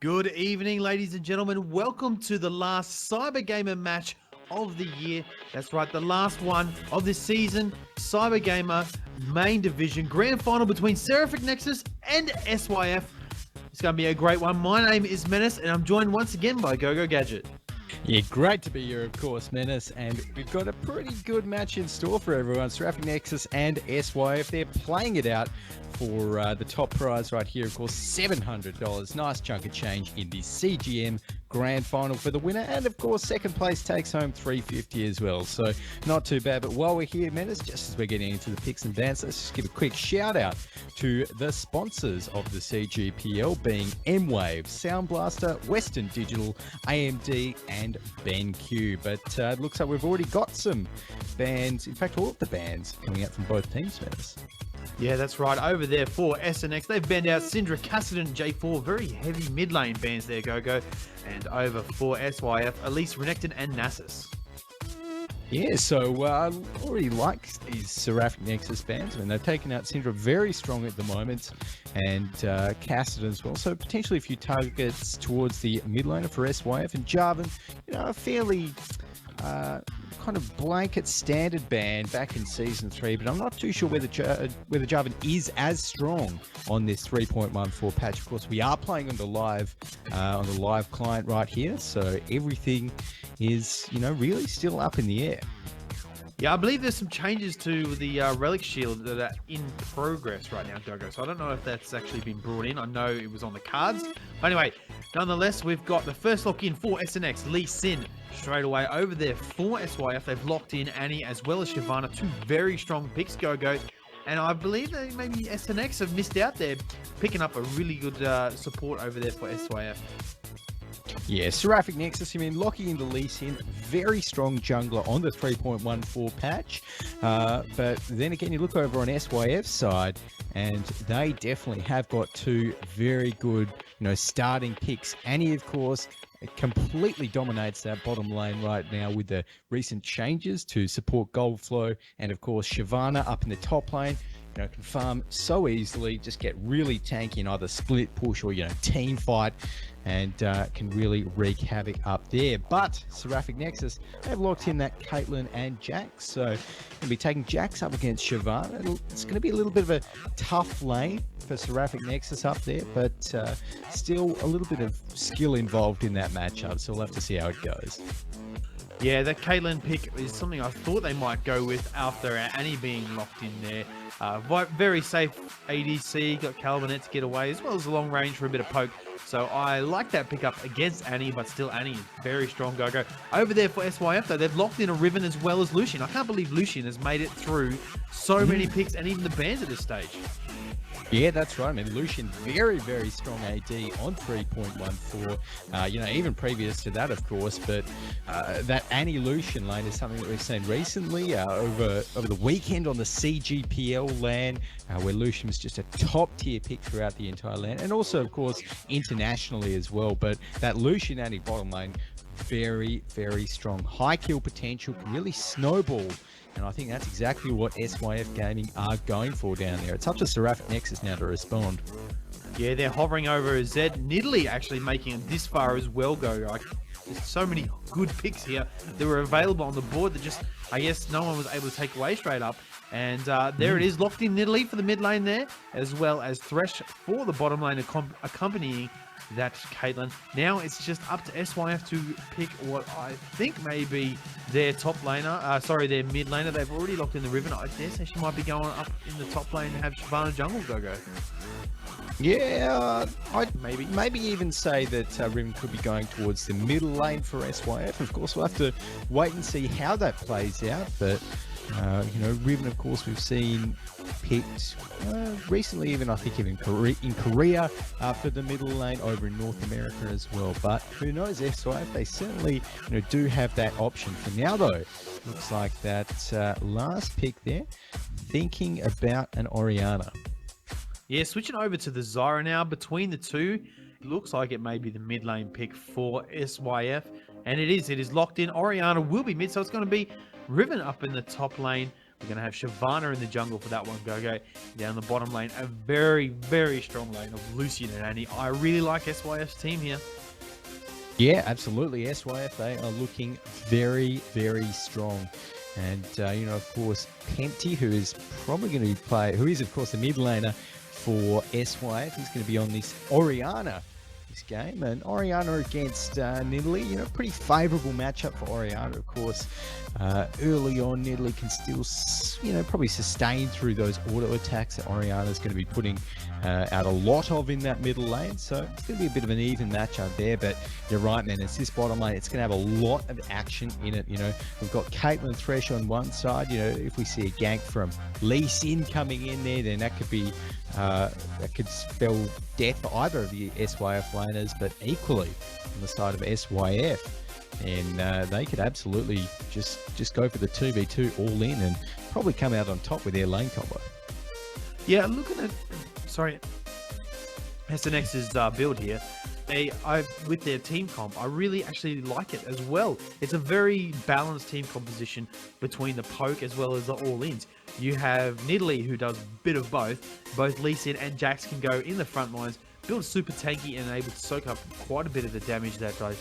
Good evening, ladies and gentlemen. Welcome to the last Cyber Gamer match of the year. That's right, the last one of this season. Cyber Gamer main division grand final between Seraphic Nexus and SYF. It's going to be a great one. My name is Mennace, and I'm joined once again by GoGoGadget. Yeah, great to be here, of course, Mennace, and we've got a pretty good match in store for everyone. Seraphic Nexus and SYF, they're playing it out for the top prize right here, of course, $700. Nice chunk of change in the CGM grand final for the winner, and of course, second place takes home $350 as well, so not too bad. But while we're here, Mennace, just as we're getting into the picks and bans, let's just give a quick shout out to the sponsors of the CGPL, being M-Wave, Sound Blaster, Western Digital, AMD, and BenQ. But it looks like we've already got some bans, in fact, all of the bans coming out from both teams, Mennace. Yeah, that's right. Over there for SNX, they've banned out Syndra, Cassidy, and J4. Very heavy mid lane bans there, GoGo. And over for SYF, Elise, Renekton, and Nasus. Yeah, so I already like these Seraphic Nexus bans. I mean, they've taken out Syndra very strong at the moment, and Cassidy as well. So potentially a few targets towards the mid laner for SYF, and Jarvan, you know, a fairly kind of blanket standard ban back in Season 3, but I'm not too sure whether Jarvan is as strong on this 3.14 patch. Of course, we are playing on the live client right here, so everything is, you know, really still up in the air. Yeah, I believe there's some changes to the Relic Shield that are in progress right now, GoGo. So I don't know if that's actually been brought in. I know it was on the cards. But anyway, nonetheless, we've got the first lock in for SNX, Lee Sin. Straight away over there for SYF, they've locked in Annie as well as Shyvana. Two very strong picks, GoGo. And I believe that maybe SNX have missed out there, picking up a really good support over there for SYF. Yeah, Seraphic Nexus, I mean, locking in the Lee Sin, very strong jungler on the 3.14 patch. But then again, you look over on SYF's side, and they definitely have got two very good, you know, starting picks. Annie, of course, completely dominates that bottom lane right now with the recent changes to support gold flow, and of course Shyvana up in the top lane, you know, can farm so easily, just get really tanky in either split push or, you know, team fight, and can really wreak havoc up there. But Seraphic Nexus, they've locked in that Caitlyn and Jax, so going to be taking Jax up against Shyvana. It's going to be a little bit of a tough lane for Seraphic Nexus up there, but still a little bit of skill involved in that matchup, so we'll have to see how it goes. Yeah, that Caitlyn pick is something I thought they might go with after Annie being locked in there. Very safe ADC, got Calvinet to get away, as well as a long range for a bit of poke. So I like that pickup against Annie, but still Annie is very strong, GoGo. Over there for SYF, though, they've locked in a Riven as well as Lucian. I can't believe Lucian has made it through so many picks and even the bans at this stage. Yeah, that's right. I mean, Lucian, very, very strong AD on 3.14. You know, even previous to that, of course, but that Annie Lucian lane is something that we've seen recently over the weekend on the CGPL LAN, where Lucian was just a top-tier pick throughout the entire LAN, and also, of course, internationally as well. But that Lucian Annie bottom lane, very, very strong. High kill potential, can really snowball. And I think that's exactly what SYF Gaming are going for down there. It's up to Seraphic Nexus now to respond. Yeah, they're hovering over Zed. Nidalee actually making it this far as well, GoGo. There's so many good picks here that were available on the board that just, I guess, no one was able to take away straight up. And there it is, locked in Nidalee for the mid lane there, as well as Thresh for the bottom lane, accompanying that Caitlyn. Now it's just up to SYF to pick what I think may be their top laner, their mid laner. They've already locked in the Riven. I dare say she might be going up in the top lane and have Shyvana jungle, GoGo. Yeah, I'd maybe even say that Riven could be going towards the middle lane for SYF. Of course, we'll have to wait and see how that plays out, but you know, Riven, of course, we've seen picked recently, even I think even in Korea for the middle lane, over in North America as well. But who knows, SYF, they certainly, you know, do have that option. For now, though, looks like that last pick there, thinking about an Orianna. Yeah, switching over to the Zyra now. Between the two, it looks like it may be the mid lane pick for SYF, and it is locked in. Orianna will be mid, so it's going to be Riven up in the top lane We're going to have Shyvana in the jungle for that one, GoGo. Down the bottom lane, a very, very strong lane of Lucian and Annie. I really like SYF's team here. Yeah, absolutely. SYF, they are looking very, very strong. And, you know, of course, Penty, who is probably going to play, who is, of course, the mid laner for SYF, he's going to be on this Orianna this game. And Orianna against Nidalee, you know, pretty favourable matchup for Orianna, of course. Early on, Nidalee can still, you know, probably sustain through those auto attacks that Orianna's going to be putting out a lot of in that middle lane. So it's going to be a bit of an even matchup there. But you're right, man. It's this bottom lane. It's going to have a lot of action in it. You know, we've got Caitlyn Thresh on one side. You know, if we see a gank from Lee Sin coming in there, then that could be that could spell death for either of the SYF laners. But equally on the side of SYF, and they could absolutely just go for the 2v2 all in and probably come out on top with their lane combo. Yeah, looking at SNX's build here, with their team comp, I really actually like it as well. It's a very balanced team composition between the poke as well as the all-ins. You have Nidalee, who does a bit of both. Both Lee Sin and Jax can go in the front lines, build super tanky and able to soak up quite a bit of the damage that I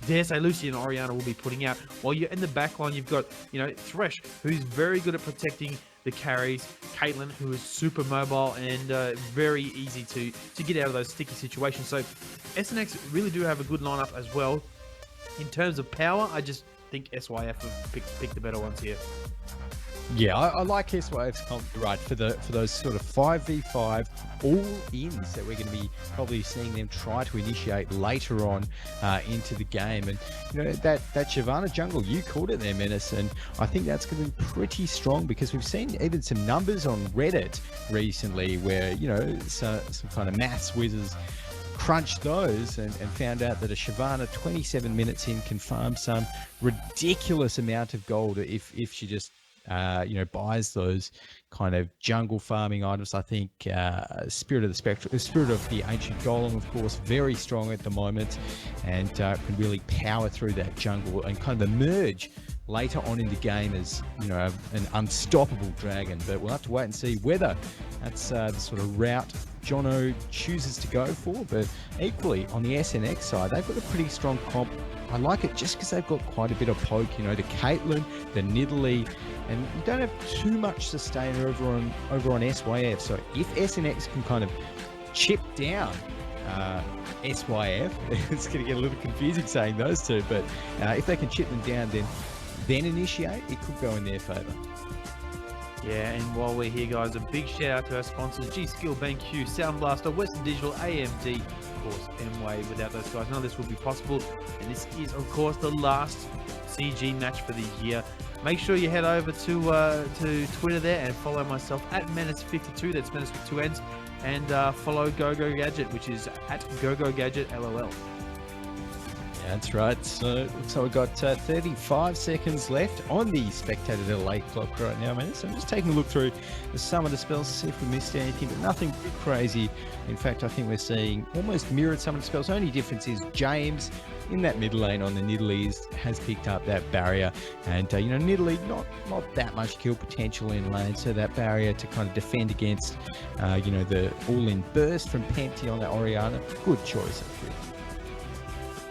dare say Lucy and Orianna will be putting out. While you're in the back line, you've got, you know, Thresh, who's very good at protecting the carries. Caitlyn, who is super mobile and very easy to get out of those sticky situations. So SNX really do have a good lineup as well. In terms of power, I just think SYF have picked the better ones here. Yeah, I like SYF's comp, right, for those sort of 5v5 all-ins that we're going to be probably seeing them try to initiate later on into the game. And, you know, that Shyvana jungle, you called it there, Mennace, and I think that's going to be pretty strong because we've seen even some numbers on Reddit recently where, you know, some kind of maths whizzes crunched those and found out that a Shyvana 27 minutes in can farm some ridiculous amount of gold if she just you know, buys those kind of jungle farming items. I think Spirit of the Spectrum, Spirit of the Ancient Golem, of course, very strong at the moment, and can really power through that jungle and kind of emerge later on in the game as, you know, an unstoppable dragon. But we'll have to wait and see whether that's the sort of route Jono chooses to go for. But equally on the SNX side, they've got a pretty strong comp. I like it just because they've got quite a bit of poke, you know, the Caitlyn, the Nidalee, and you don't have too much sustain over on SYF. So if SNX can kind of chip down SYF, it's going to get a little confusing saying those two, but if they can chip them down, then initiate, it could go in their favour. Yeah, and while we're here, guys, a big shout out to our sponsors, G-Skill, BenQ, Sound Blaster, Western Digital, AMD, of course, M-Wave. Without those guys, none of this would be possible. And this is, of course, the last CG match for the year. Make sure you head over to Twitter there and follow myself at Mennace52, that's Mennace with 2 N's, and follow GoGoGadget, which is at GoGoGadget LOL. That's right. So we've got 35 seconds left on the spectator delay clock right now, man. So I'm just taking a look through some of the spells to see if we missed anything, but nothing crazy. In fact, I think we're seeing almost mirrored some of the spells. The only difference is James in that mid lane on the Nidalee has picked up that barrier, and you know, Nidalee not that much kill potential in lane, so that barrier to kind of defend against you know, the all-in burst from Penty on that Orianna, good choice actually.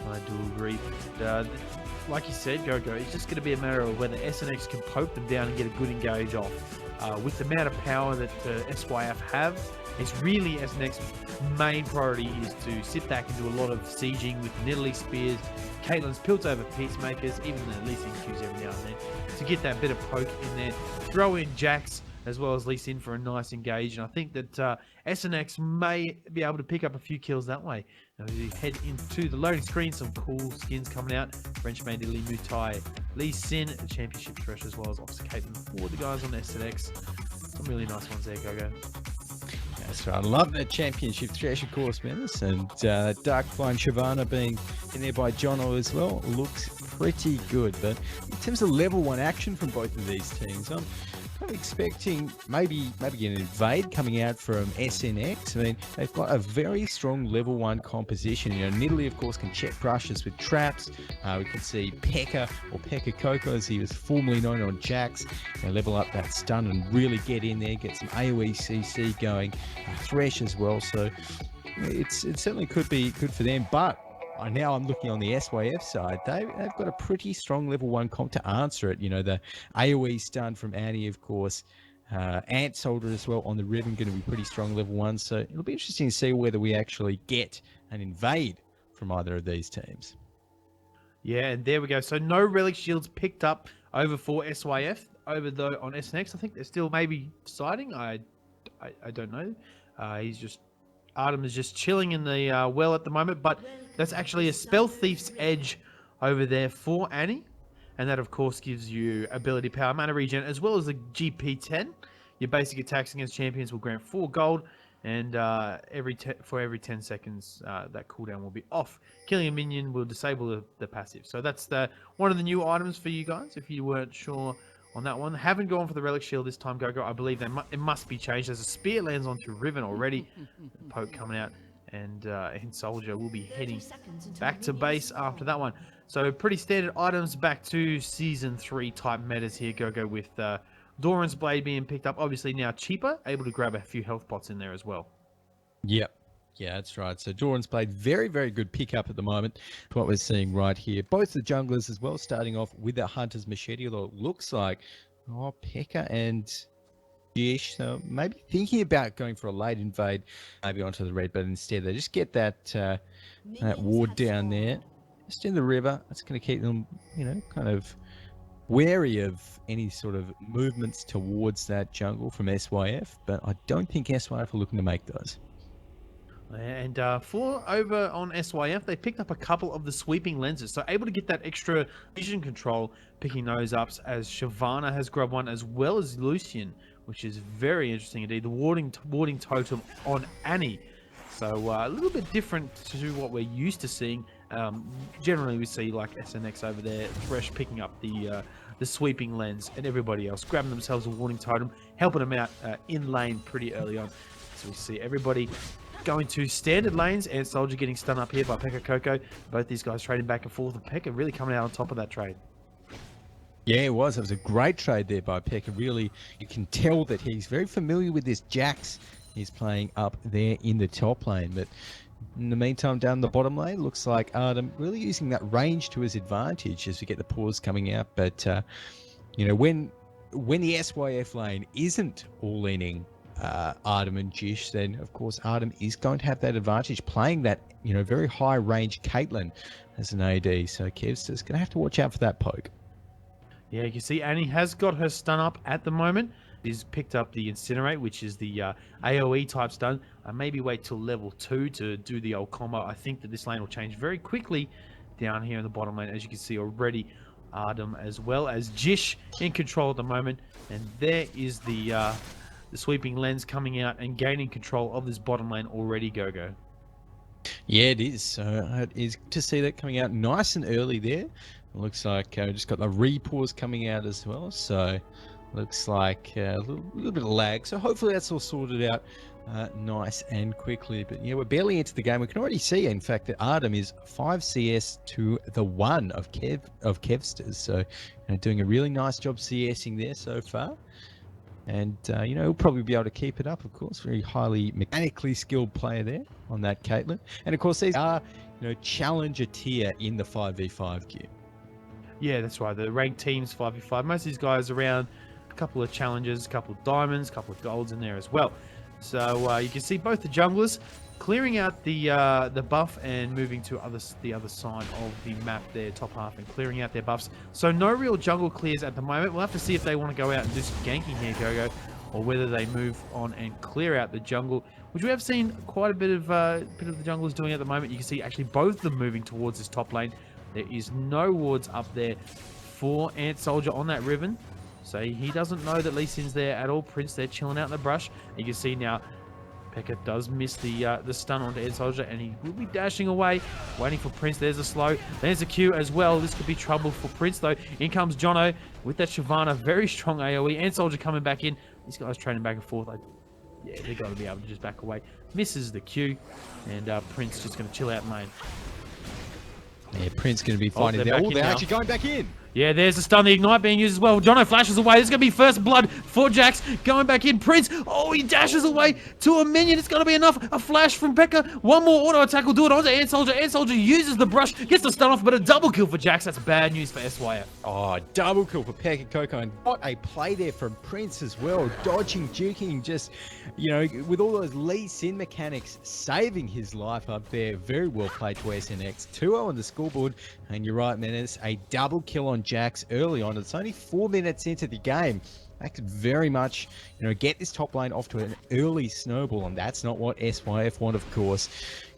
I do agree. Like you said, GoGo, it's just going to be a matter of whether SNX can poke them down and get a good engage off. With the amount of power that SYF have, it's really SNX's main priority is to sit back and do a lot of sieging with Nidalee spears, Caitlyn's pilts over peacemakers, even the Lee Sin Qs every now and then, to get that bit of poke in there. Throw in Jax as well as Lee Sin for a nice engage, and I think that SNX may be able to pick up a few kills that way. Now, as you head into the loading screen, some cool skins coming out. Frenchman Lee Mutai, Lee Sin, Championship Thresh, as well as Officer Caitlyn for the guys on SNX. Some really nice ones there, GoGo. That's right. I love that Championship Thresh, of course, Mennace, and Darkfly Shyvana being in there by Jono as well looks pretty good. But in terms of level 1 action from both of these teams, I'm kind of expecting maybe an invade coming out from SNX. I mean, they've got a very strong level 1 composition. You know, Nidalee, of course, can check brushes with traps. We can see Pekka, or Pekka Coco, as he was formerly known on Jax, level up that stun and really get in there, get some AoE CC going. Thresh as well. So it certainly could be good for them. But now I'm looking on the SYF side. They've got a pretty strong level 1 comp to answer it. You know, the AoE stun from Annie, of course. Ant Soldier as well on the Ribbon, going to be pretty strong level 1. So it'll be interesting to see whether we actually get an invade from either of these teams. Yeah, and there we go. So no relic shields picked up over for SYF. Over though on SNX, I think they're still maybe sighting. I don't know. Artem is just chilling in the well at the moment, but that's actually a Spell Thief's Edge over there for Annie. And that, of course, gives you ability power, mana regen, as well as the GP10. Your basic attacks against champions will grant 4 gold, and for every 10 seconds, that cooldown will be off. Killing a minion will disable the passive. So that's one of the new items for you guys, if you weren't sure on that one. Haven't gone for the relic shield this time, GoGo. I believe it must be changed, as a spear lands onto Riven already. Poke coming out, and Soldier will be heading back to base after that one. So pretty standard items back to Season 3 type metas here, GoGo, with Doran's Blade being picked up. Obviously now cheaper, able to grab a few health pots in there as well. Yep. Yeah, that's right. So Doran's Blade, very, very good pickup at the moment. What we're seeing right here. Both the junglers as well, starting off with a Hunter's Machete, although it looks like Pekka and Gish, so maybe thinking about going for a late invade, maybe onto the red, but instead they just get that ward down there, just in the river. That's going to keep them, kind of wary of any sort of movements towards that jungle from SYF, but I don't think SYF are looking to make those. And for over on SYF, they picked up a couple of the sweeping lenses, so able to get that extra vision control, picking those up, as Shyvana has grabbed one, as well as Lucian, which is very interesting indeed. The warding totem on Annie, so a little bit different to what we're used to seeing. Generally, we see like SNX over there, Thresh picking up the sweeping lens, and everybody else grabbing themselves a warding totem, helping them out in lane pretty early on. So we see everybody going to standard lanes, and Soldier getting stunned up here by Pekka Coco. Both these guys trading back and forth, and Pekka really coming out on top of that trade. Yeah, it was. It was a great trade there by Pekka. Really, you can tell that he's very familiar with this Jax he's playing up there in the top lane. But in the meantime, down the bottom lane, looks like Artem really using that range to his advantage as we get the pause coming out. But, when the SYF lane isn't all-inning Artem and Jish, then of course Artem is going to have that advantage playing that very high range Caitlyn as an AD. So Kev's just going to have to watch out for that poke. Yeah, you can see Annie has got her stun up at the moment. He's picked up the Incinerate, which is the AoE type stun. Maybe wait till level 2 to do the old combo. I think that this lane will change very quickly down here in the bottom lane, as you can see already. Artem as well as Jish in control at the moment, and there is the sweeping lens coming out and gaining control of this bottom lane already, GoGo. Yeah, it is. So it is to see that coming out nice and early there. It looks like just got the repause coming out as well. So looks like a little bit of lag. So hopefully that's all sorted out nice and quickly. But yeah, we're barely into the game. We can already see, in fact, that Artem is 5 CS to the 1 of Kevsters. So doing a really nice job CSing there so far. And, he'll probably be able to keep it up, of course. Very highly mechanically skilled player there on that Caitlyn. And, of course, these are, challenger tier in the 5v5 queue. Yeah, that's right. The ranked teams 5v5. Most of these guys around a couple of challenges, a couple of diamonds, a couple of golds in there as well. So you can see both the junglers clearing out the buff and moving to the other side of the map there, top half, and clearing out their buffs. So no real jungle clears at the moment. We'll have to see if they want to go out and do some ganking here, GoGo, or whether they move on and clear out the jungle, which we have seen quite a bit of the junglers doing at the moment. You can see actually both of them moving towards this top lane. There is no wards up there for Ant Soldier on that Riven, so he doesn't know that Lee Sin's there at all. Prince there chilling out in the brush. You can see now Pekka does miss the stun onto Ed Soldier, and he will be dashing away, waiting for Prince. There's a slow. There's a Q as well. This could be trouble for Prince, though. In comes Jono with that Shyvana. Very strong AoE. Ed Soldier coming back in. These guys trading back and forth. Yeah, they've got to be able to just back away. Misses the Q, and Prince just going to chill out in lane. Yeah, Prince going to be finding there. Oh, they're actually going back in. Yeah, there's the stun, the Ignite being used as well. Jono flashes away. This is going to be first blood for Jax. Going back in. Prince. Oh, he dashes away to a minion. It's going to be enough. A flash from Pekka. One more auto attack will do it onto Ant Soldier. Ant Soldier uses the brush. Gets the stun off, but a double kill for Jax. That's bad news for SYF. Oh, double kill for Pekka Coco. And what a play there from Prince as well. Dodging, juking, just, you know, with all those Lee Sin mechanics, saving his life up there. Very well played to SNX. 2-0 on the scoreboard. And you're right, Mennace. A double kill on Jax early on. It's only 4 minutes into the game. That could very much, you know, get this top lane off to an early snowball, and that's not what SYF want, of course.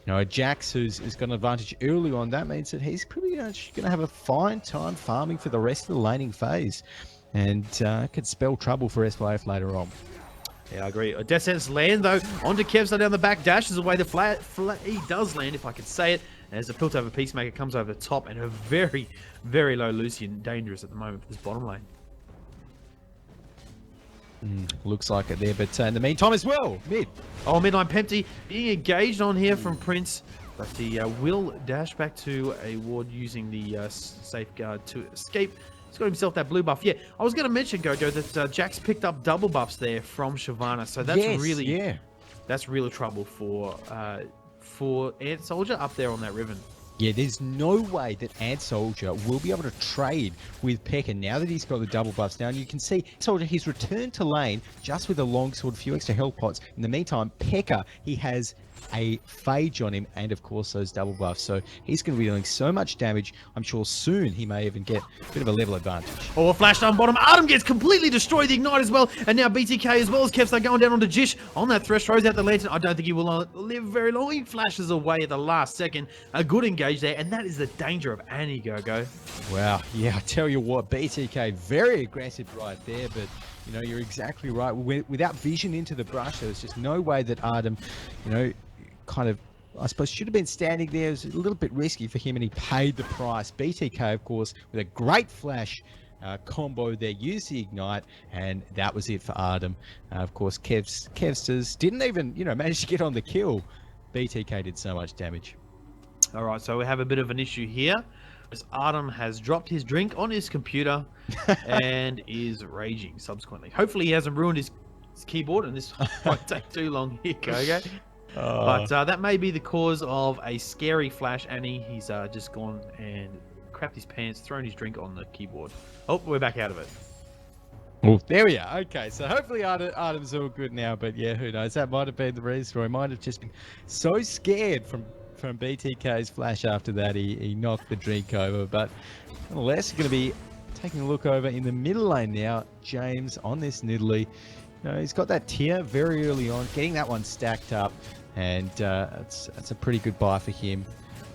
You know, Jax, who's got an advantage early on, that means that he's pretty much going to have a fine time farming for the rest of the laning phase, and could spell trouble for SYF later on. Yeah, I agree. Death Sentence land, though, onto Kevstar down the back, dashes away the flat. He does land, if I could say it, as a Piltover Peacemaker comes over the top, and a very, very low Lucian. Dangerous at the moment for this bottom lane. Looks like it there, but in the meantime as well, mid. Oh, midline Pempty being engaged on here from Prince, but he will dash back to a ward using the safeguard to escape. He's got himself that blue buff. Yeah, I was going to mention, Gogo, that Jax picked up double buffs there from Shyvana, so that's that's really trouble for Ant Soldier up there on that Riven. Yeah, there's no way that Ant Soldier will be able to trade with Pekka now that he's got the double buffs down. You can see Soldier, he's returned to lane just with a longsword, a few extra health pots. In the meantime, Pekka, he has a phage on him and, of course, those double buffs. So he's going to be doing so much damage. I'm sure soon he may even get a bit of a level advantage. Oh, a flash down bottom. Artem gets completely destroyed. The Ignite as well. And now BTK as well as Kevstar going down onto Jish on that Thresh. Throws out the Lantern. I don't think he will live very long. He flashes away at the last second. A good engage there. And that is the danger of Annie, Gogo. Wow. Yeah, I tell you what, BTK, very aggressive right there. But, you know, you're exactly right. Without vision into the brush, there was just no way that Artem, you know, kind of, I suppose, should have been standing there. It was a little bit risky for him, and he paid the price. BTK, of course, with a great flash combo there, used the Ignite, and that was it for Artem. Of course, Kevsters didn't even, you know, manage to get on the kill. BTK did so much damage. All right, so we have a bit of an issue here, as Artem has dropped his drink on his computer and is raging subsequently. Hopefully he hasn't ruined his keyboard, and this won't take too long here, Gogo. But that may be the cause of a scary flash, Annie. He's just gone and crapped his pants, thrown his drink on the keyboard. Oh, we're back out of it. Oh, there we are. Okay, so hopefully Artem's all good now, but yeah, who knows? That might have been the reason, or he might have just been so scared from BTK's flash after that, he knocked the drink over. But nonetheless, going to be taking a look over in the middle lane now. James on this Nidalee. You know, he's got that tier very early on, getting that one stacked up, and that's a pretty good buy for him.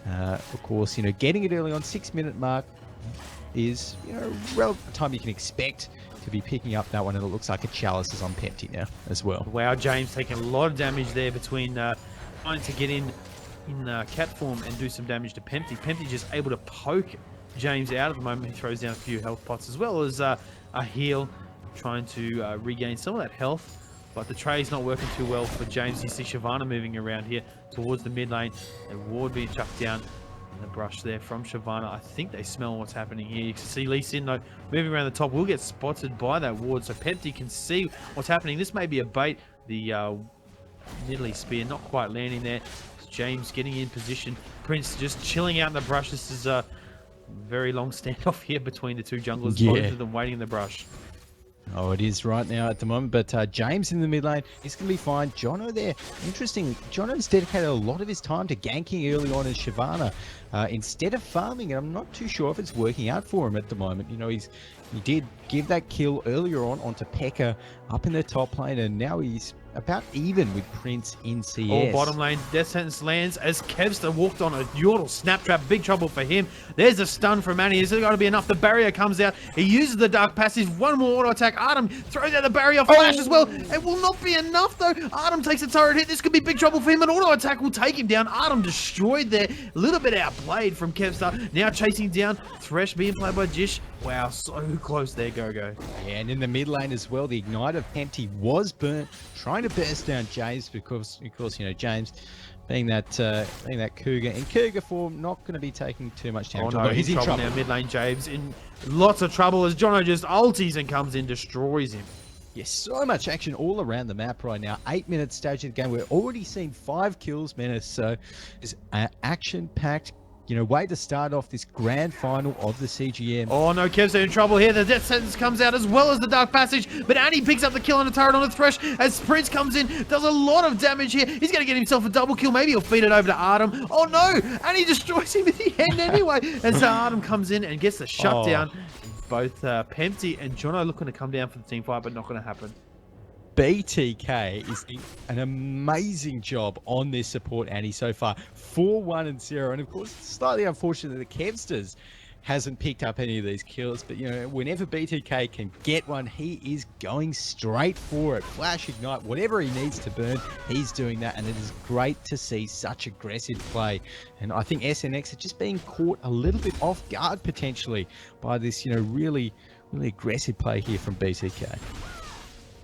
Of course, you know, getting it early on, 6-minute mark is, you know, relative time you can expect to be picking up that one, and it looks like a Chalice is on Pempty now as well. Wow, James taking a lot of damage there between trying to get in cat form and do some damage to Pempty. Pempty just able to poke James out at the moment. He throws down a few health pots as well as a heal, trying to regain some of that health. But the tray's not working too well for James. You see Shyvana moving around here towards the mid lane. And Ward being chucked down. And the brush there from Shyvana. I think they smell what's happening here. You can see Lee Sin, though, moving around the top. Will get spotted by that Ward. So Pempty can see what's happening. This may be a bait. The Nidalee spear not quite landing there. James getting in position. Prince just chilling out in the brush. This is a very long standoff here between the two junglers. Yeah. Both of them waiting in the brush. Oh, it is right now at the moment, but James in the mid lane is going to be fine. Jono there, interesting. Jono's dedicated a lot of his time to ganking early on as Shyvana instead of farming, and I'm not too sure if it's working out for him at the moment. You know, he did give that kill earlier on onto Pekka up in the top lane, and now he's about even with Prince in CS. Oh, bottom lane, death sentence lands as Kevster walked on a Yordle snap trap. Big trouble for him. There's a stun from Manny. Is it going to be enough? The barrier comes out. He uses the dark passage. One more auto attack. Artem throws out the barrier flash as well. It will not be enough though. Artem takes a turret hit. This could be big trouble for him. An auto attack will take him down. Artem destroyed there. A little bit outplayed from Kevster. Now chasing down. Thresh being played by Jish. Wow, so close there, GoGo. Yeah, and in the mid lane as well, the Ignite of Empty was burnt, trying to burst down James because, of course, you know, James being that Cougar in Cougar form, not going to be taking too much damage. Oh no, he's in trouble now. Mid lane, James in lots of trouble as Jono just ulties and comes in, destroys him. Yes, so much action all around the map right now. 8-minute stage of the game. We're already seeing 5 kills, Mennace. So it's action-packed, you know, way to start off this grand final of the CGM. Oh no, Kev's in trouble here. The death sentence comes out as well as the dark passage, but Annie picks up the kill on the turret on the Thresh as Prince comes in, does a lot of damage here. He's going to get himself a double kill. Maybe he'll feed it over to Artem. Oh no, Annie destroys him at the end anyway. And so Artem comes in and gets the shutdown. Both Pempty and Jono looking to come down for the team fight, but not going to happen. BTK is doing an amazing job on this support Annie so far. 4-1-0, and of course, it's slightly unfortunate that Kevsters hasn't picked up any of these kills, but you know, whenever BTK can get one, he is going straight for it. Flash, Ignite, whatever he needs to burn, he's doing that, and it is great to see such aggressive play. And I think SNX are just being caught a little bit off guard potentially by this, you know, really aggressive play here from BTK.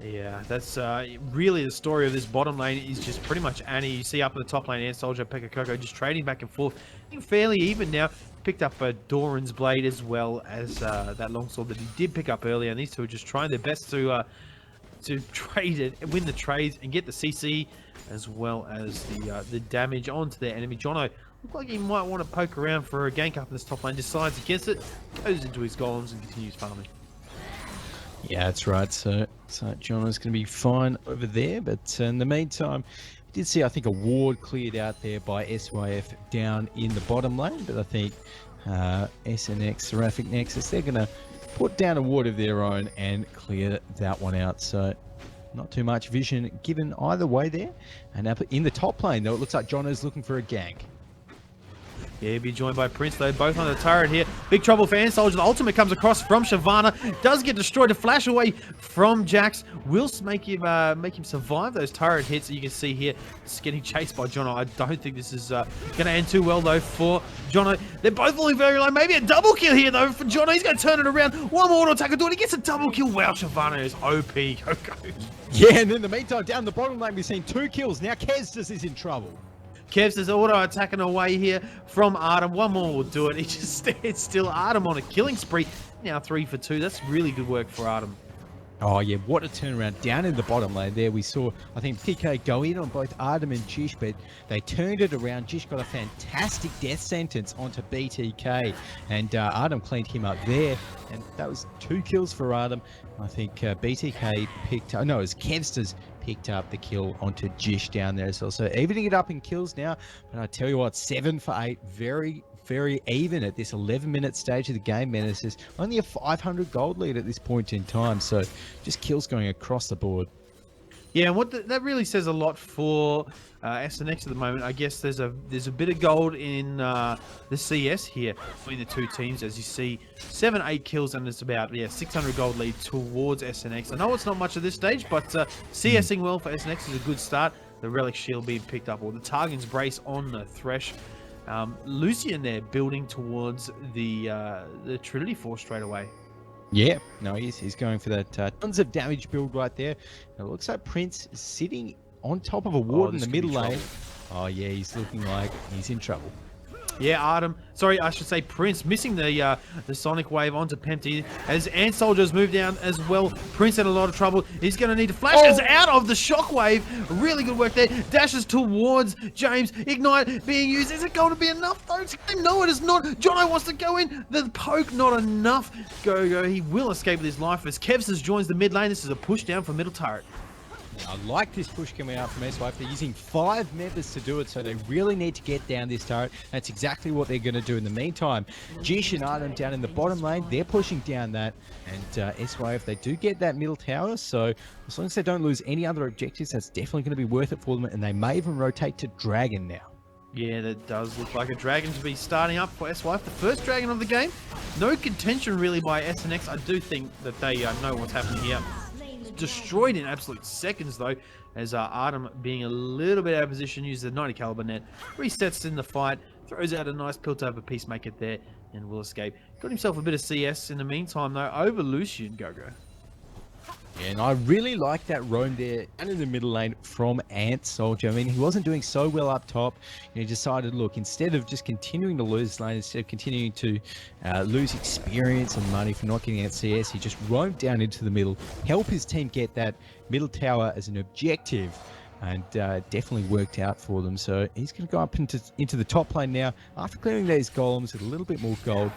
Yeah, that's really the story of this bottom lane is just pretty much Annie. You see up at the top lane, Soldier, Pekka Coco just trading back and forth. I think fairly even now. Picked up a Doran's Blade as well as that longsword that he did pick up earlier. And these two are just trying their best to trade it, win the trades, and get the CC as well as the damage onto their enemy. Jono looked like he might want to poke around for a gank up in this top lane. Decides against it, goes into his golems and continues farming. Yeah, that's right. So Jono's going to be fine over there. But in the meantime, we did see, I think, a ward cleared out there by SYF down in the bottom lane. But I think SNX, Seraphic Nexus, they're going to put down a ward of their own and clear that one out. So not too much vision given either way there. And up in the top lane, though, it looks like Jono's looking for a gank. Yeah, he'll be joined by Prince, though, both on the turret here. Big trouble for Soldier. The ultimate comes across from Shyvana. Does get destroyed. A flash away from Jax. Will make him survive those turret hits that you can see here. Just getting chased by Jono. I don't think this is going to end too well, though, for Jono. They're both falling very low. Maybe a double kill here, though, for Jono. He's going to turn it around. One more auto attack will do it. He gets a double kill. Wow, Shyvana is OP. Go. Yeah, and in the meantime, down the bottom lane, we've seen 2 kills. Now Kestis is in trouble. Kevs is auto attacking away here from Artem. One more will do it. He just stands still. Artem on a killing spree. Now 3 for 2. That's really good work for Artem. Oh yeah, what a turnaround. Down in the bottom lane there, we saw, I think, PK go in on both Artem and Jish, but they turned it around. Jish got a fantastic death sentence onto BTK, and Artem cleaned him up there, and that was 2 kills for Artem. I think BTK picked up, no, it was Kevsters picked up the kill onto Jish down there as well. So evening it up in kills now, but I tell you what, 7 for 8, very even at this 11-minute stage of the game. Mennace is only a 500 gold lead at this point in time, so just kills going across the board. Yeah, and what that really says a lot for SNX at the moment. I guess there's a bit of gold in the CS here between the two teams, as you see 7-8 kills, and it's about 600 gold lead towards SNX. I know it's not much at this stage, but CSing well for SNX is a good start. The Relic Shield being picked up, or the Targon's Brace on the Thresh. Lucian there building towards the Trinity Force straight away. Yeah, no, he's going for that tons of damage build right there. It looks like Prince is sitting on top of a ward in the middle lane. Oh yeah, he's looking like he's in trouble. Yeah, Artem. Sorry, I should say Prince missing the Sonic Wave onto Pempty as Ant Soldier's moved down as well. Prince had a lot of trouble. He's going to need to flash out of the Shockwave. Really good work there. Dashes towards James. Ignite being used. Is it going to be enough though? No, it is not. Jono wants to go in. The poke not enough. Go. He will escape with his life as Kevsters joins the mid lane. This is a push down for middle turret. I like this push coming out from SYF. They're using 5 members to do it, so they really need to get down this turret. That's exactly what they're going to do in the meantime. Jish and Artem down in the bottom lane, they're pushing down that. And SYF, they do get that middle tower, so as long as they don't lose any other objectives, that's definitely going to be worth it for them. And they may even rotate to Dragon now. Yeah, that does look like a Dragon to be starting up for SYF. The first Dragon of the game. No contention really by SNX. I do think that they know what's happening here. Destroyed in absolute seconds though, as Artem, being a little bit out of position, uses the 90 caliber net, resets in the fight, throws out a nice pill over Peacemaker there, and will escape. Got himself a bit of CS in the meantime though, over Lucian Gogo. Yeah, and I really like that roam there and in the middle lane from Ant Soldier. I mean, he wasn't doing so well up top. He decided, look, instead of just continuing to lose lane, instead of continuing to lose experience and money for not getting out CS, he just roamed down into the middle, help his team get that middle tower as an objective, and definitely worked out for them. So he's going to go up into the top lane now after clearing these golems with a little bit more gold.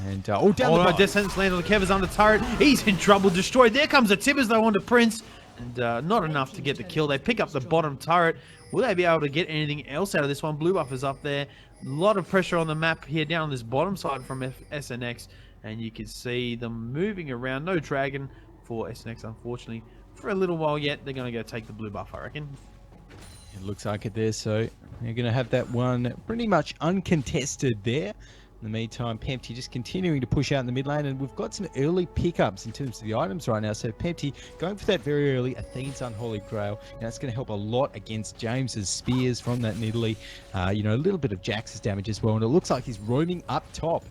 And down the Death Sentence landed on the Kev under turret. He's in trouble, destroyed. There comes the Tibbers though onto Prince, and not enough to get the kill. They pick up the bottom turret. Will they be able to get anything else out of this one? Blue buff is up there. A lot of pressure on the map here down on this bottom side from SNX, and you can see them moving around. No Dragon for SNX, unfortunately, for a little while yet. They're going to go take the blue buff, I reckon. It looks like it there, so they're going to have that one pretty much uncontested there. In the meantime, Pempty just continuing to push out in the mid lane, and we've got some early pickups in terms of the items right now. So Pempty going for that very early Athene's Unholy Grail, and that's going to help a lot against James's spears from that Nidalee. You know, a little bit of Jax's damage as well, and it looks like he's roaming up top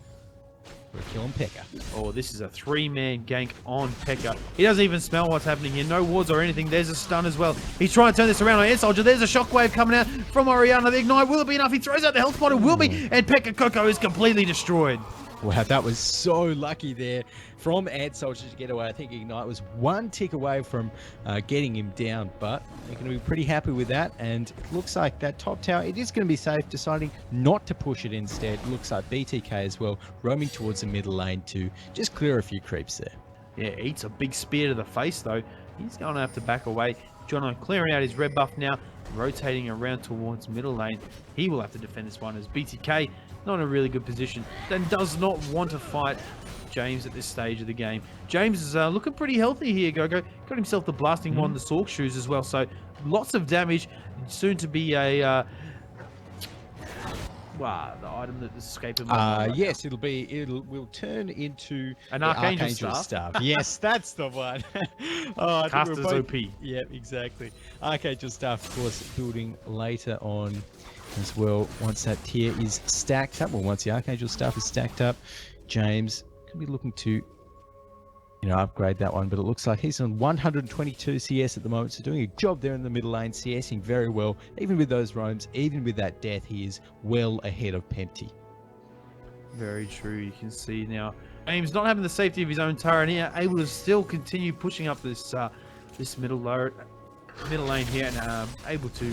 for a kill on Pekka. Oh, this is a 3-man gank on Pekka. He doesn't even smell what's happening here. No wards or anything. There's a stun as well. He's trying to turn this around on Air Soldier. There's a shockwave coming out from Oriana. The Ignite, will it be enough? He throws out the health pot. It will be. And Pekka Coco is completely destroyed. Wow, that was so lucky there from Ant Soldier to get away. I think Ignite was one tick away from getting him down, but they're going to be pretty happy with that. And it looks like that top tower, it is going to be safe, deciding not to push it instead. It looks like BTK as well, roaming towards the middle lane to just clear a few creeps there. Yeah, eats a big spear to the face though. He's going to have to back away. Jono clearing out his red buff now, rotating around towards middle lane. He will have to defend this one as BTK not in a really good position, then does not want to fight James at this stage of the game. James is looking pretty healthy here, Gogo. Got himself the blasting one, the Sork shoes as well, so lots of damage. Soon to be a wow, the item that is escaping. Yes, will turn into an Archangel staff. Yes, that's the one. Caster's OP. Yeah, exactly. Archangel staff, of course, building later on as well. Once that tier is stacked up, well, once the Archangel staff is stacked up, James can be looking to, upgrade that one. But it looks like he's on 122 CS at the moment, so doing a job there in the middle lane, CSing very well. Even with those roams, even with that death, he is well ahead of Pempty. Very true. You can see now James not having the safety of his own turret here, able to still continue pushing up this this middle lane here, and able to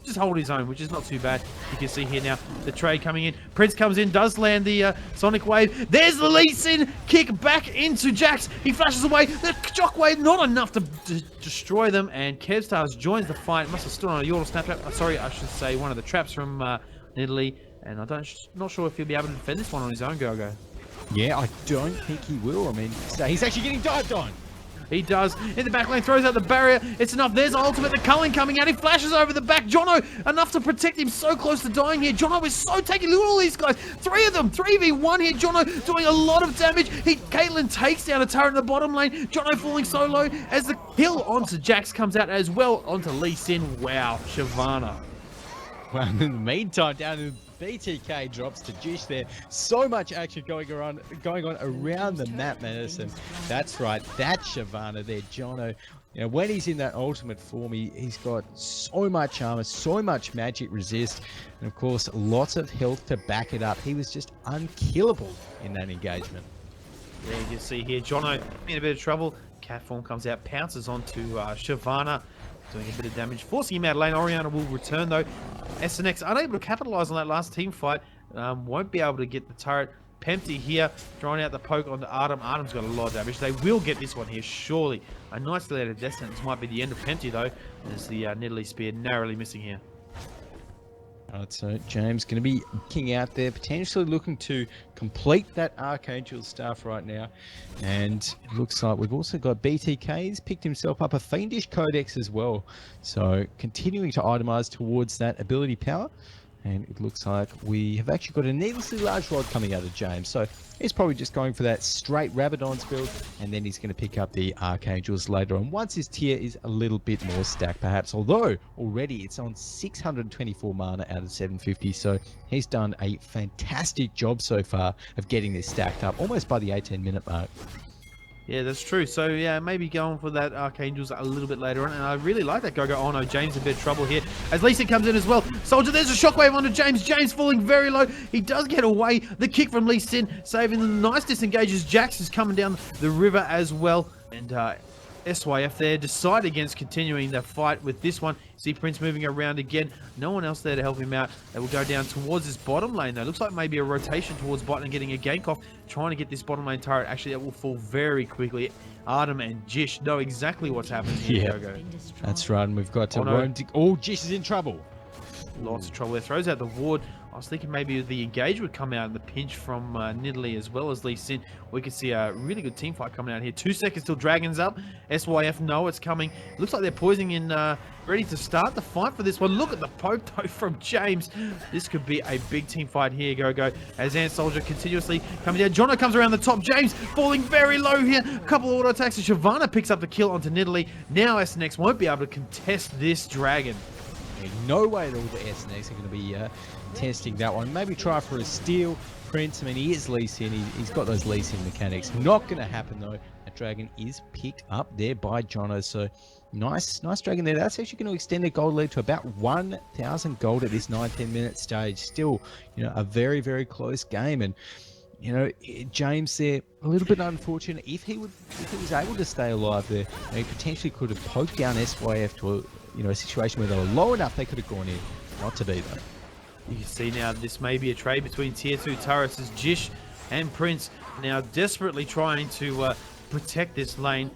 just hold his own, which is not too bad. You can see here now the trade coming in. Prince comes in, does land the Sonic Wave. There's the Lee Sin kick back into Jax. He flashes away. The Shockwave, not enough to destroy them. And Kevstars joins the fight. Must have stood on a Yordle snaptrap. Sorry, I should say one of the traps from Nidalee. And not sure if he'll be able to defend this one on his own, Gogo. Yeah, I don't think he will. I mean, he's actually getting dived on. He does. In the back lane, throws out the barrier. It's enough. There's ultimate. The Culling coming out. He flashes over the back. Jono, enough to protect him. So close to dying here. Jono is so taking. Look at all these guys. 3 of them. 3v1 here. Jono doing a lot of damage. Caitlyn takes down a turret in the bottom lane. Jono falling so low as the kill onto Jax comes out as well onto Lee Sin. Wow, Shyvana. Well, in the meantime, down in BTK drops to Jish there. So much action going on around the map, Mennace. And that's right, that's Shyvana there, Jono. When he's in that ultimate form, he's got so much armor, so much magic resist, and of course, lots of health to back it up. He was just unkillable in that engagement. Yeah, you can see here, Jono in a bit of trouble. Cat form comes out, pounces onto Shyvana, doing a bit of damage, forcing him out of lane. Oriana will return though. SNX unable to capitalize on that last team fight. Won't be able to get the turret Pempty here, throwing out the poke onto Artem. Artem's got a lot of damage. They will get this one here, surely. A nice delay of death sentence might be the end of Pempty, though, as the Nidalee Spear narrowly missing here. Alright, so James going to be looking out there, potentially looking to complete that Archangel staff right now. And it looks like we've also got BTK's picked himself up a Fiendish Codex as well. So continuing to itemize towards that ability power. And it looks like we have actually got a needlessly large rod coming out of James. So he's probably just going for that straight Rabadon's build, and then he's going to pick up the Archangels later on once his tier is a little bit more stacked perhaps. Although already it's on 624 mana out of 750. So he's done a fantastic job so far of getting this stacked up almost by the 18-minute mark. Yeah, that's true. So, yeah, maybe going for that Archangels a little bit later on. And I really like that Gogo. Oh, no, James in a bit of trouble here. As Lee Sin comes in as well. Soldier, there's a shockwave onto James. James falling very low. He does get away. The kick from Lee Sin, saving the nice disengages. Jax is coming down the river as well. And SYF there decide against continuing the fight with this one. See Prince moving around again. No one else there to help him out. They will go down towards this bottom lane though. Looks like maybe a rotation towards bot and getting a gank off. Trying to get this bottom lane turret. Actually, that will fall very quickly. Artem and Jish know exactly what's happening here. Yeah, Gogo. that's right. And we've got to no. Oh, Jish is in trouble. Lots of trouble there. Throws out the ward. I was thinking maybe the engage would come out in the pinch from Nidalee as well as Lee Sin. We could see a really good team fight coming out here. 2 seconds till Dragon's up. SYF know it's coming. Looks like they're poising in, ready to start the fight for this one. Look at the poke though from James. This could be a big team fight here. Go. As Ant Soldier continuously coming down. Jono comes around the top. James falling very low here. A couple of auto attacks. And Shyvana picks up the kill onto Nidalee. Now SNX won't be able to contest this Dragon. No way that all the SNX are going to be testing that one. Maybe try for a steal. Prince, I mean, he is Lee Sin. He's got those Lee Sin mechanics. Not going to happen, though. That Dragon is picked up there by Jono. So, nice Dragon there. That's actually going to extend the gold lead to about 1,000 gold at this 19-minute stage. Still, a very, very close game. And, James there, a little bit unfortunate. If he was able to stay alive there, he potentially could have poked down SYF to a situation where they were low enough they could have gone in. Not to be, though. You can see now this may be a trade between tier 2 turrets as Jish and Prince now desperately trying to protect this lane.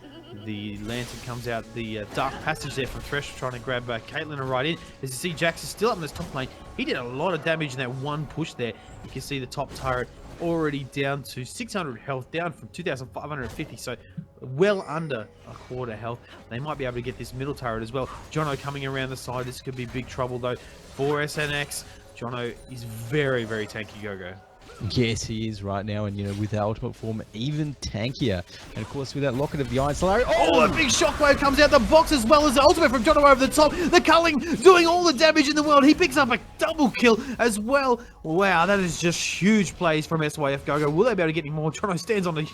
The Lantern comes out the dark passage there from Thresh, trying to grab Caitlyn right in. As you see, Jax is still up in this top lane. He did a lot of damage in that one push there. You can see the top turret already down to 600 health, down from 2,550, so well under a quarter health. They might be able to get this middle turret as well. Jono coming around the side. This could be big trouble though for SNX. Jono is very, very tanky, Gogo. Yes, he is right now, and with the ultimate form, even tankier. And of course, with that Locket of the Iron Slayer. Oh, a big shockwave comes out the box as well as the ultimate from Jono over the top. The culling doing all the damage in the world. He picks up a double kill as well. Wow, that is just huge plays from SYF Gogo. Will they be able to get any more? Jono stands on the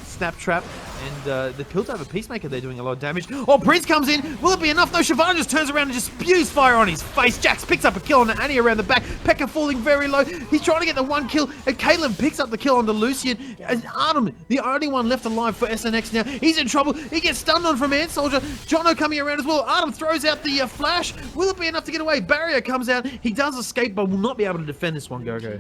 snap trap, and the Piltover Peacemaker, they're doing a lot of damage. Oh, Prince comes in. Will it be enough? No, Shyvana just turns around and just spews fire on his face. Jax picks up a kill on Annie around the back. Pekka falling very low. He's trying to get the one kill, and Caitlyn picks up the kill onto Lucian. And Artem, the only one left alive for SNX now. He's in trouble. He gets stunned on from Ant Soldier. Jono coming around as well. Artem throws out the flash. Will it be enough to get away? Barrier comes out. He does escape, but will not be able to defend this one, Gogo.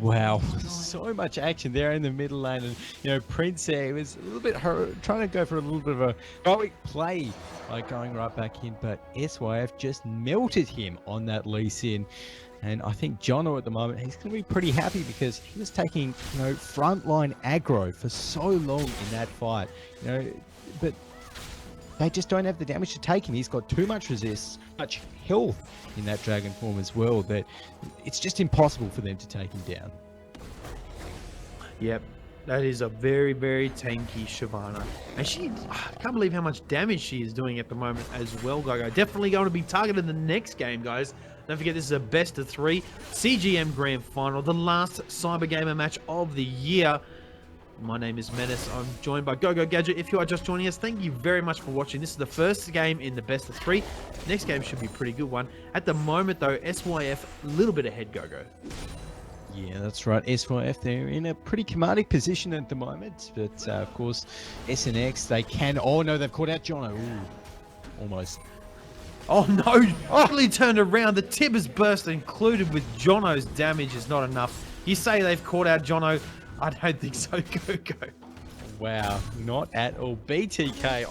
Wow, so much action there in the middle lane, and Prince there was a little bit trying to go for a little bit of a heroic play by going right back in, but SYF just melted him on that Lee Sin. And I think Jono at the moment, he's going to be pretty happy because he was taking frontline aggro for so long in that fight, but they just don't have the damage to take him. He's got too much resist, much health in that dragon form as well, that it's just impossible for them to take him down. Yep. That is a very, very tanky Shyvana. And I can't believe how much damage she is doing at the moment as well, Gogo. Definitely going to be targeted in the next game, guys. Don't forget, this is a best of 3 CGM Grand Final, the last Cyber Gamer match of the year. My name is Mennace. I'm joined by GoGoGadget. If you are just joining us, thank you very much for watching. This is the first game in the best of 3. Next game should be a pretty good one. At the moment, though, SYF a little bit ahead, Gogo. Yeah, that's right. SYF, they're in a pretty commanding position at the moment. But, of course, SNX, they can... Oh, no, they've caught out Jono. Ooh, almost. Oh no, quickly turned around. The Tibbers burst included with Jono's damage is not enough. You say they've caught out Jono? I don't think so, Go. Wow, not at all. BTK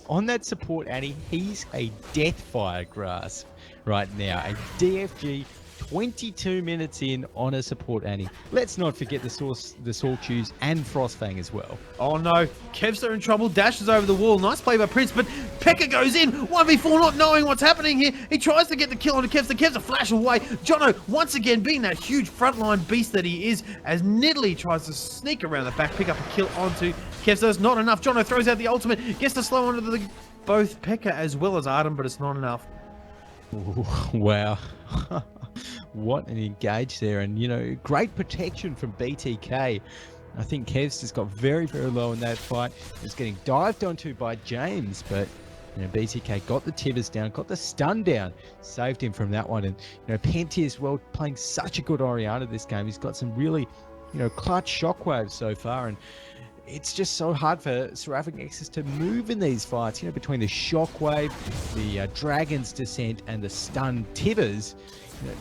on that support Annie. He's a Deathfire grasp right now. A DFG 22 minutes in on a support Annie. Let's not forget the Sawtooth and Frostfang as well. Oh no, Kevster in trouble, dashes over the wall. Nice play by Prince, but Pekka goes in. 1v4, not knowing what's happening here. He tries to get the kill onto Kevster. Kevster flash away. Jono, once again, being that huge frontline beast that he is, as Nidalee tries to sneak around the back, pick up a kill onto Kevster. It's not enough. Jono throws out the ultimate, gets to slow onto both Pekka as well as Artem, but it's not enough. Ooh, wow. What an engage there, and great protection from BTK. I think Kev's just got very, very low in that fight. He's getting dived onto by James, but BTK got the Tibbers down, got the stun down, saved him from that one. And Penty as well, playing such a good Orianna this game. He's got some really clutch shockwaves so far, and it's just so hard for Seraphic Nexus to move in these fights. Between the shockwave, the Dragon's Descent, and the stun Tibbers,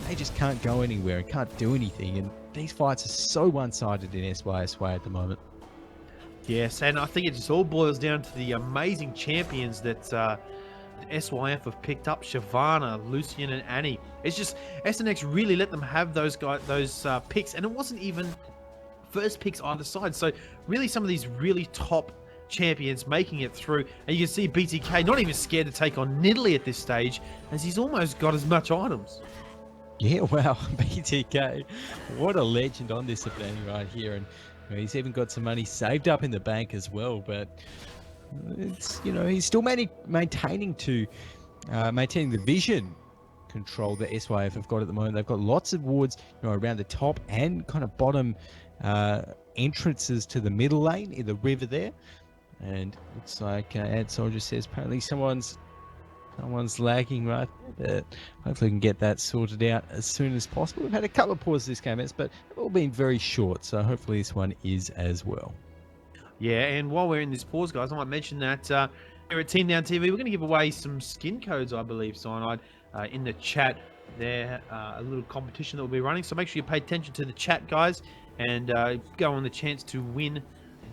they just can't go anywhere and can't do anything. And these fights are so one-sided in SYSY at the moment. Yes, and I think it just all boils down to the amazing champions that SYF have picked up. Shyvana, Lucian, and Annie. It's just SNX really let them have those picks, and it wasn't even first picks either side. So really some of these really top champions making it through, and you can see BTK not even scared to take on Nidalee at this stage, as he's almost got as much items. Yeah, wow, BTK, what a legend on this event right here. And he's even got some money saved up in the bank as well, but it's he's still maintaining the vision control that SYF have got at the moment. They've got lots of wards around the top and kind of bottom entrances to the middle lane in the river there. And looks like Ad Soldier says apparently someone's lagging right there, but hopefully we can get that sorted out as soon as possible. We've had a couple of pauses this game, but they've all been very short, so hopefully this one is as well. Yeah, and while we're in this pause, guys, I might mention that here at Team Down TV, we're going to give away some skin codes, I believe, Cyanide, in the chat there, a little competition that we'll be running, so make sure you pay attention to the chat, guys, and go on the chance to win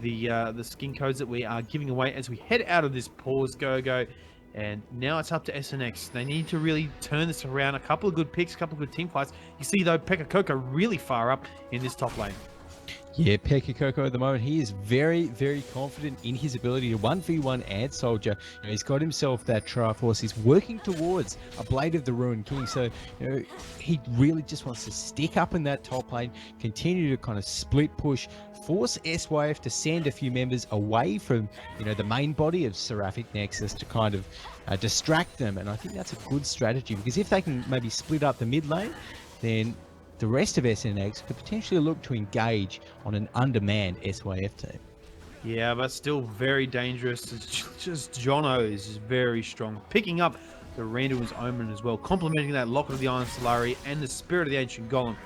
the skin codes that we are giving away as we head out of this pause. Go. And now it's up to SNX. They need to really turn this around. A couple of good picks, a couple of good team fights. You see, though, Pekka Coco really far up in this top lane. Yeah, Pekka Coco at the moment, he is very, very confident in his ability to 1v1 Ant Soldier. He's got himself that Triforce. He's working towards a Blade of the Ruined King. So, he really just wants to stick up in that top lane, continue to kind of split push, force SYF to send a few members away from, the main body of Seraphic Nexus to kind of distract them. And I think that's a good strategy, because if they can maybe split up the mid lane, then the rest of SNX could potentially look to engage on an undermanned SYF team. Yeah, but still very dangerous. It's just Jono is very strong. Picking up the Randall's Omen as well, complementing that Locket of the Iron Solari and the Spirit of the Ancient Golem.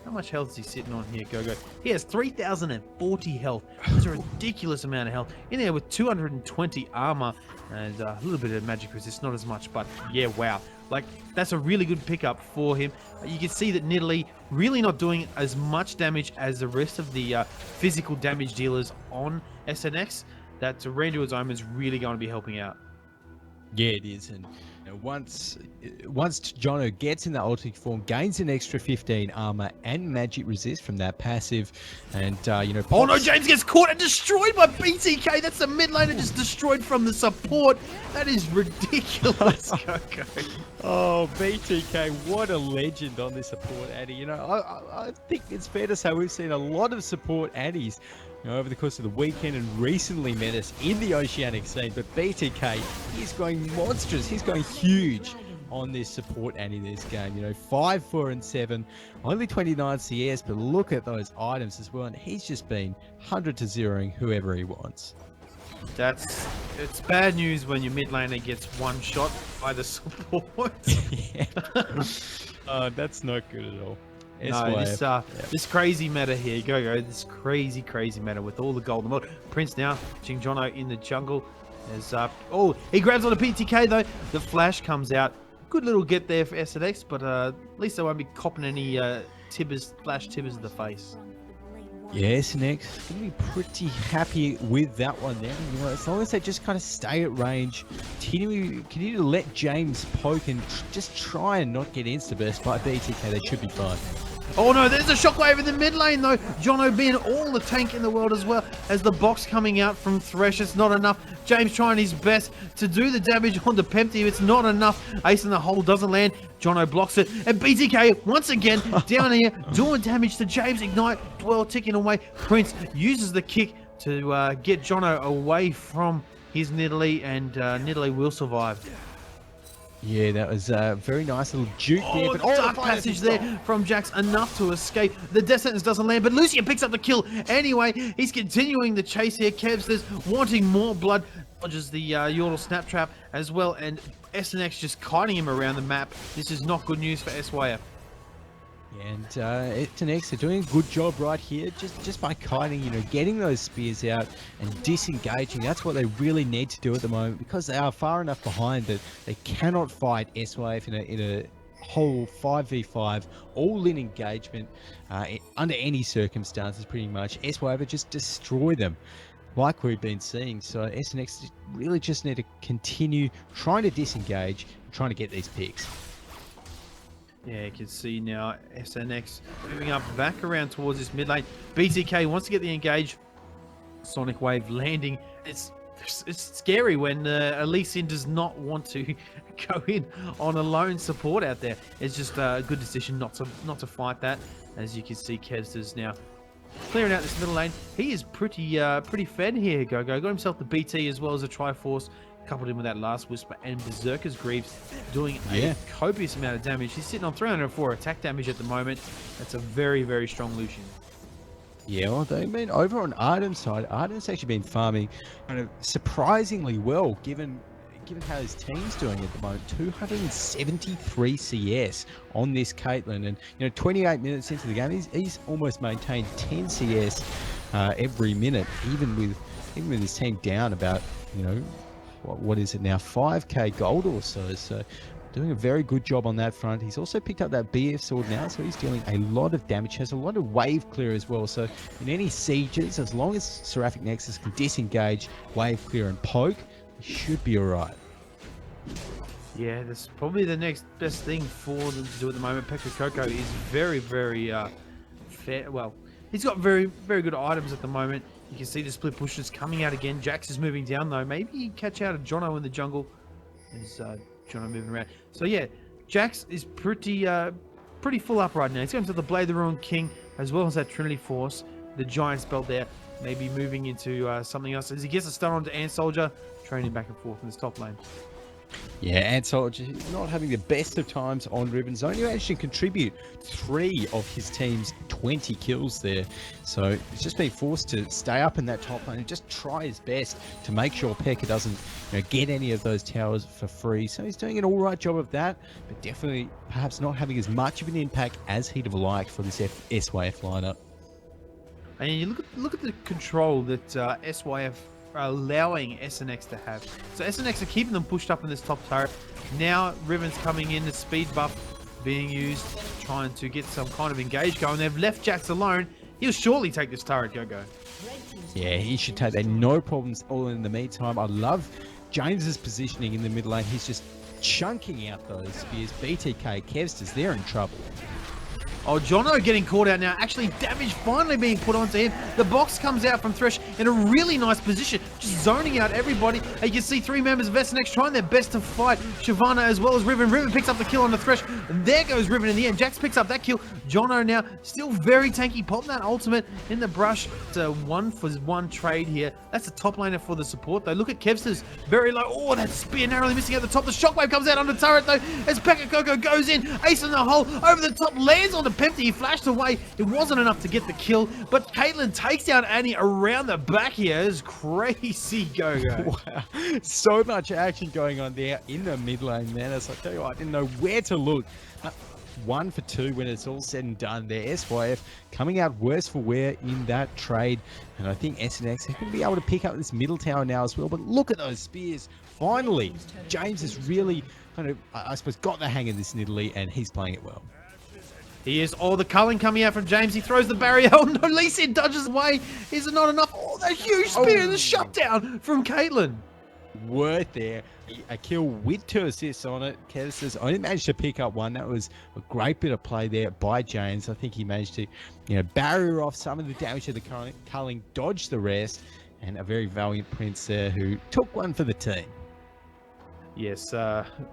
How much health is he sitting on here, Go? He has 3,040 health. That's a ridiculous amount of health. In there with 220 armor and a little bit of magic resist, not as much, but yeah, wow. Like, that's a really good pickup for him. You can see that Nidalee really not doing as much damage as the rest of the physical damage dealers on SNX. That Randall's Omen is really going to be helping out. Yeah, it is. And once Jono gets in that ultimate form, gains an extra 15 armor and magic resist from that passive, and oh no, James gets caught and destroyed by BTK. That's the mid laner just destroyed from the support. That is ridiculous. Oh, BTK, what a legend on this support Addy. I think it's fair to say we've seen a lot of support Addies over the course of the weekend and recently Mennace in the Oceanic scene, but BTK, he's going monstrous. He's going huge on this support Addy this game. 5, 4, and 7, only 29 CS, but look at those items as well, and he's just been 100 to 0ing whoever he wants. It's bad news when your mid laner gets one shot by the support. Yeah. That's not good at all. No, this crazy meta here, Go. This crazy meta with all the golden mode. Prince now, Jono in the jungle. He grabs on a PTK though. The flash comes out. good little get there for SNX, but at least they won't be copping any flash tibbers in the face. Yeah, SNX going to be pretty happy with that one there. You know, as long as they just kind of stay at range, continue to let James poke and just try and not get insta-burst by BTK, they should be fine. Oh no, there's a shockwave in the mid lane though. Jono being all the tank in the world as well as the box coming out from Thresh. It's not enough. James trying his best to do the damage on the Pempty. It's not enough. Ace in the hole doesn't land. Jono blocks it. And BTK once again down here doing damage to James. Ignite, Dwell ticking away. Prince uses the kick to get Jono away from his Nidalee, and Nidalee will survive. Yeah, that was a very nice little juke there. But The dark passage there from Jax, enough to escape. The death sentence doesn't land, but Lucian picks up the kill anyway. He's continuing the chase here. Kevs is wanting more blood. Dodges the Yordle snap trap as well, and SNX just kiting him around the map. This is not good news for SYF. And SNX are doing a good job right here, just by kiting, you know, getting those spears out and disengaging. That's what they really need to do at the moment, because they are far enough behind that they cannot fight SYF in a whole 5v5 all-in engagement under any circumstances. Pretty much SYF would just destroy them, like we've been seeing. So SNX really just need to continue trying to disengage, trying to get these picks. Yeah, you can see now SNX moving up back around towards this mid lane. BTK wants to get the engage. Sonic Wave landing. It's scary when Elysian does not want to go in on a lone support out there. It's just a good decision not to fight that. As you can see, Kevs is now clearing out this middle lane. He is pretty fed here. Got himself the BT as well as a Triforce. Coupled in with that last Whisper, and Berserker's Greaves doing a copious amount of damage. He's sitting on 304 attack damage at the moment. That's a very, very strong Lucian. Yeah, well, I mean, over on Arden's side, Arden's actually been farming kind of surprisingly well, given how his team's doing at the moment. 273 CS on this Caitlyn, and you know, 28 minutes into the game, he's almost maintained 10 CS every minute, even with his team down about, you know, what is it now, 5k gold or so doing a very good job on that front. He's also picked up that BF sword now, so he's dealing a lot of damage, has a lot of wave clear as well. So in any sieges, as long as Seraphic Nexus can disengage, wave clear and poke, he should be all right. Yeah, that's probably the next best thing for them to do at the moment. Pekka Coco is very, very fair. Well, he's got very, very good items at the moment. You can see the split pushes coming out again. Jax is moving down though. Maybe he catch out a Jono in the jungle. There's Jono moving around. So yeah, Jax is pretty full up right now. He's going to the Blade the Ruined King as well as that Trinity Force. The Giant spell there. Maybe moving into something else. As he gets a stun onto Ant Soldier, training back and forth in this top lane. Yeah, Ant Soldier not having the best of times on Ribbons. Only managed to contribute 3 of his team's 20 kills there. So he's just been forced to stay up in that top lane and just try his best to make sure Pekka doesn't, you know, get any of those towers for free. So he's doing an all right job of that, but definitely perhaps not having as much of an impact as he'd have liked for this SYF lineup. And you look at the control that SYF are allowing SNX to have. So SNX are keeping them pushed up in this top turret. Now Ribbon's coming in, the speed buff being used, trying to get some kind of engage going. They've left Jax alone. He'll surely take this turret, GoGo. Yeah, he should take that, no problems. All in the meantime, I love James's positioning in the mid lane. He's just chunking out those spears. BTK, Kevsters, they're in trouble. Oh, Jono getting caught out now. Actually, damage finally being put onto him. The box comes out from Thresh in a really nice position, just zoning out everybody. And you can see 3 members of SNX trying their best to fight Shyvana as well as Riven. Riven picks up the kill on the Thresh. And there goes Riven in the end. Jax picks up that kill. Jono now still very tanky, popping that ultimate in the brush. It's a 1-for-1 trade here. That's the top laner for the support, though. Look at Kevsters, very low. Oh, that spear narrowly missing at the top. The shockwave comes out on the turret, though, as Pekka Coco goes in. Ace in the hole, over the top, lands on the Pempty. He flashed away. It wasn't enough to get the kill, but Caitlyn takes down Annie around the back here. It's crazy, GoGo. Wow. So much action going on there in the mid lane, man. As I tell you, I didn't know where to look. 1 for 2 when it's all said and done there. SYF coming out worse for wear in that trade. And I think SNX are going to be able to pick up this middle tower now as well. But look at those spears. Finally, James has really kind of, I suppose, got the hang of this Nidalee, and he's playing it well. He is. Oh, the culling coming out from James. He throws the barrier. Oh, no. Lee Sin dodges away. Is it not enough? Oh, that huge spear and the shutdown from Caitlyn. Worth there. A kill with 2 assists on it. Kev says, I only managed to pick up 1. That was a great bit of play there by James. I think he managed to, barrier off some of the damage to the culling, dodge the rest, and a very valiant Prince there who took 1 for the team. Yes,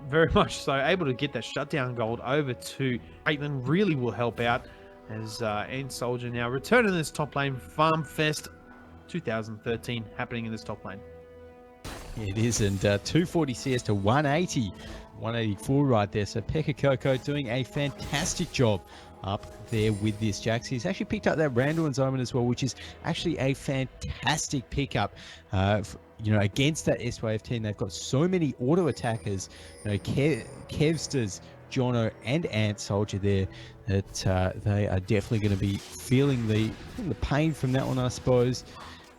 very much so. Able to get that shutdown gold over to Caitlyn really will help out as End Soldier now returning to this top lane. Farm Fest 2013 happening in this top lane. It is, and 240 CS to 180. 184 right there. So Pekka Coco doing a fantastic job up there with this Jax. He's actually picked up that Randall and Zoman as well, which is actually a fantastic pickup. Against that SYF team, they've got so many auto attackers. Kevsters, Jono, and Ant Soldier there that they are definitely going to be feeling the pain from that one, I suppose.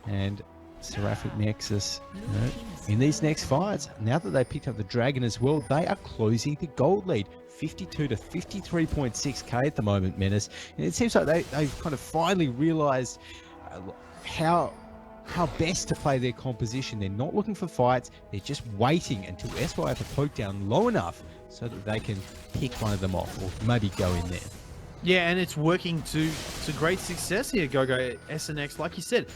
And Seraphic Nexus, in these next fights, now that they picked up the Dragon as well, they are closing the gold lead. 52 to 53.6k at the moment, Mennace. And it seems like they've kind of finally realized how best to play their composition. They're not looking for fights. They're just waiting until SYF are poked down low enough so that they can pick one of them off or maybe go in there. Yeah, and it's working to great success here, GoGo. SNX, like you said,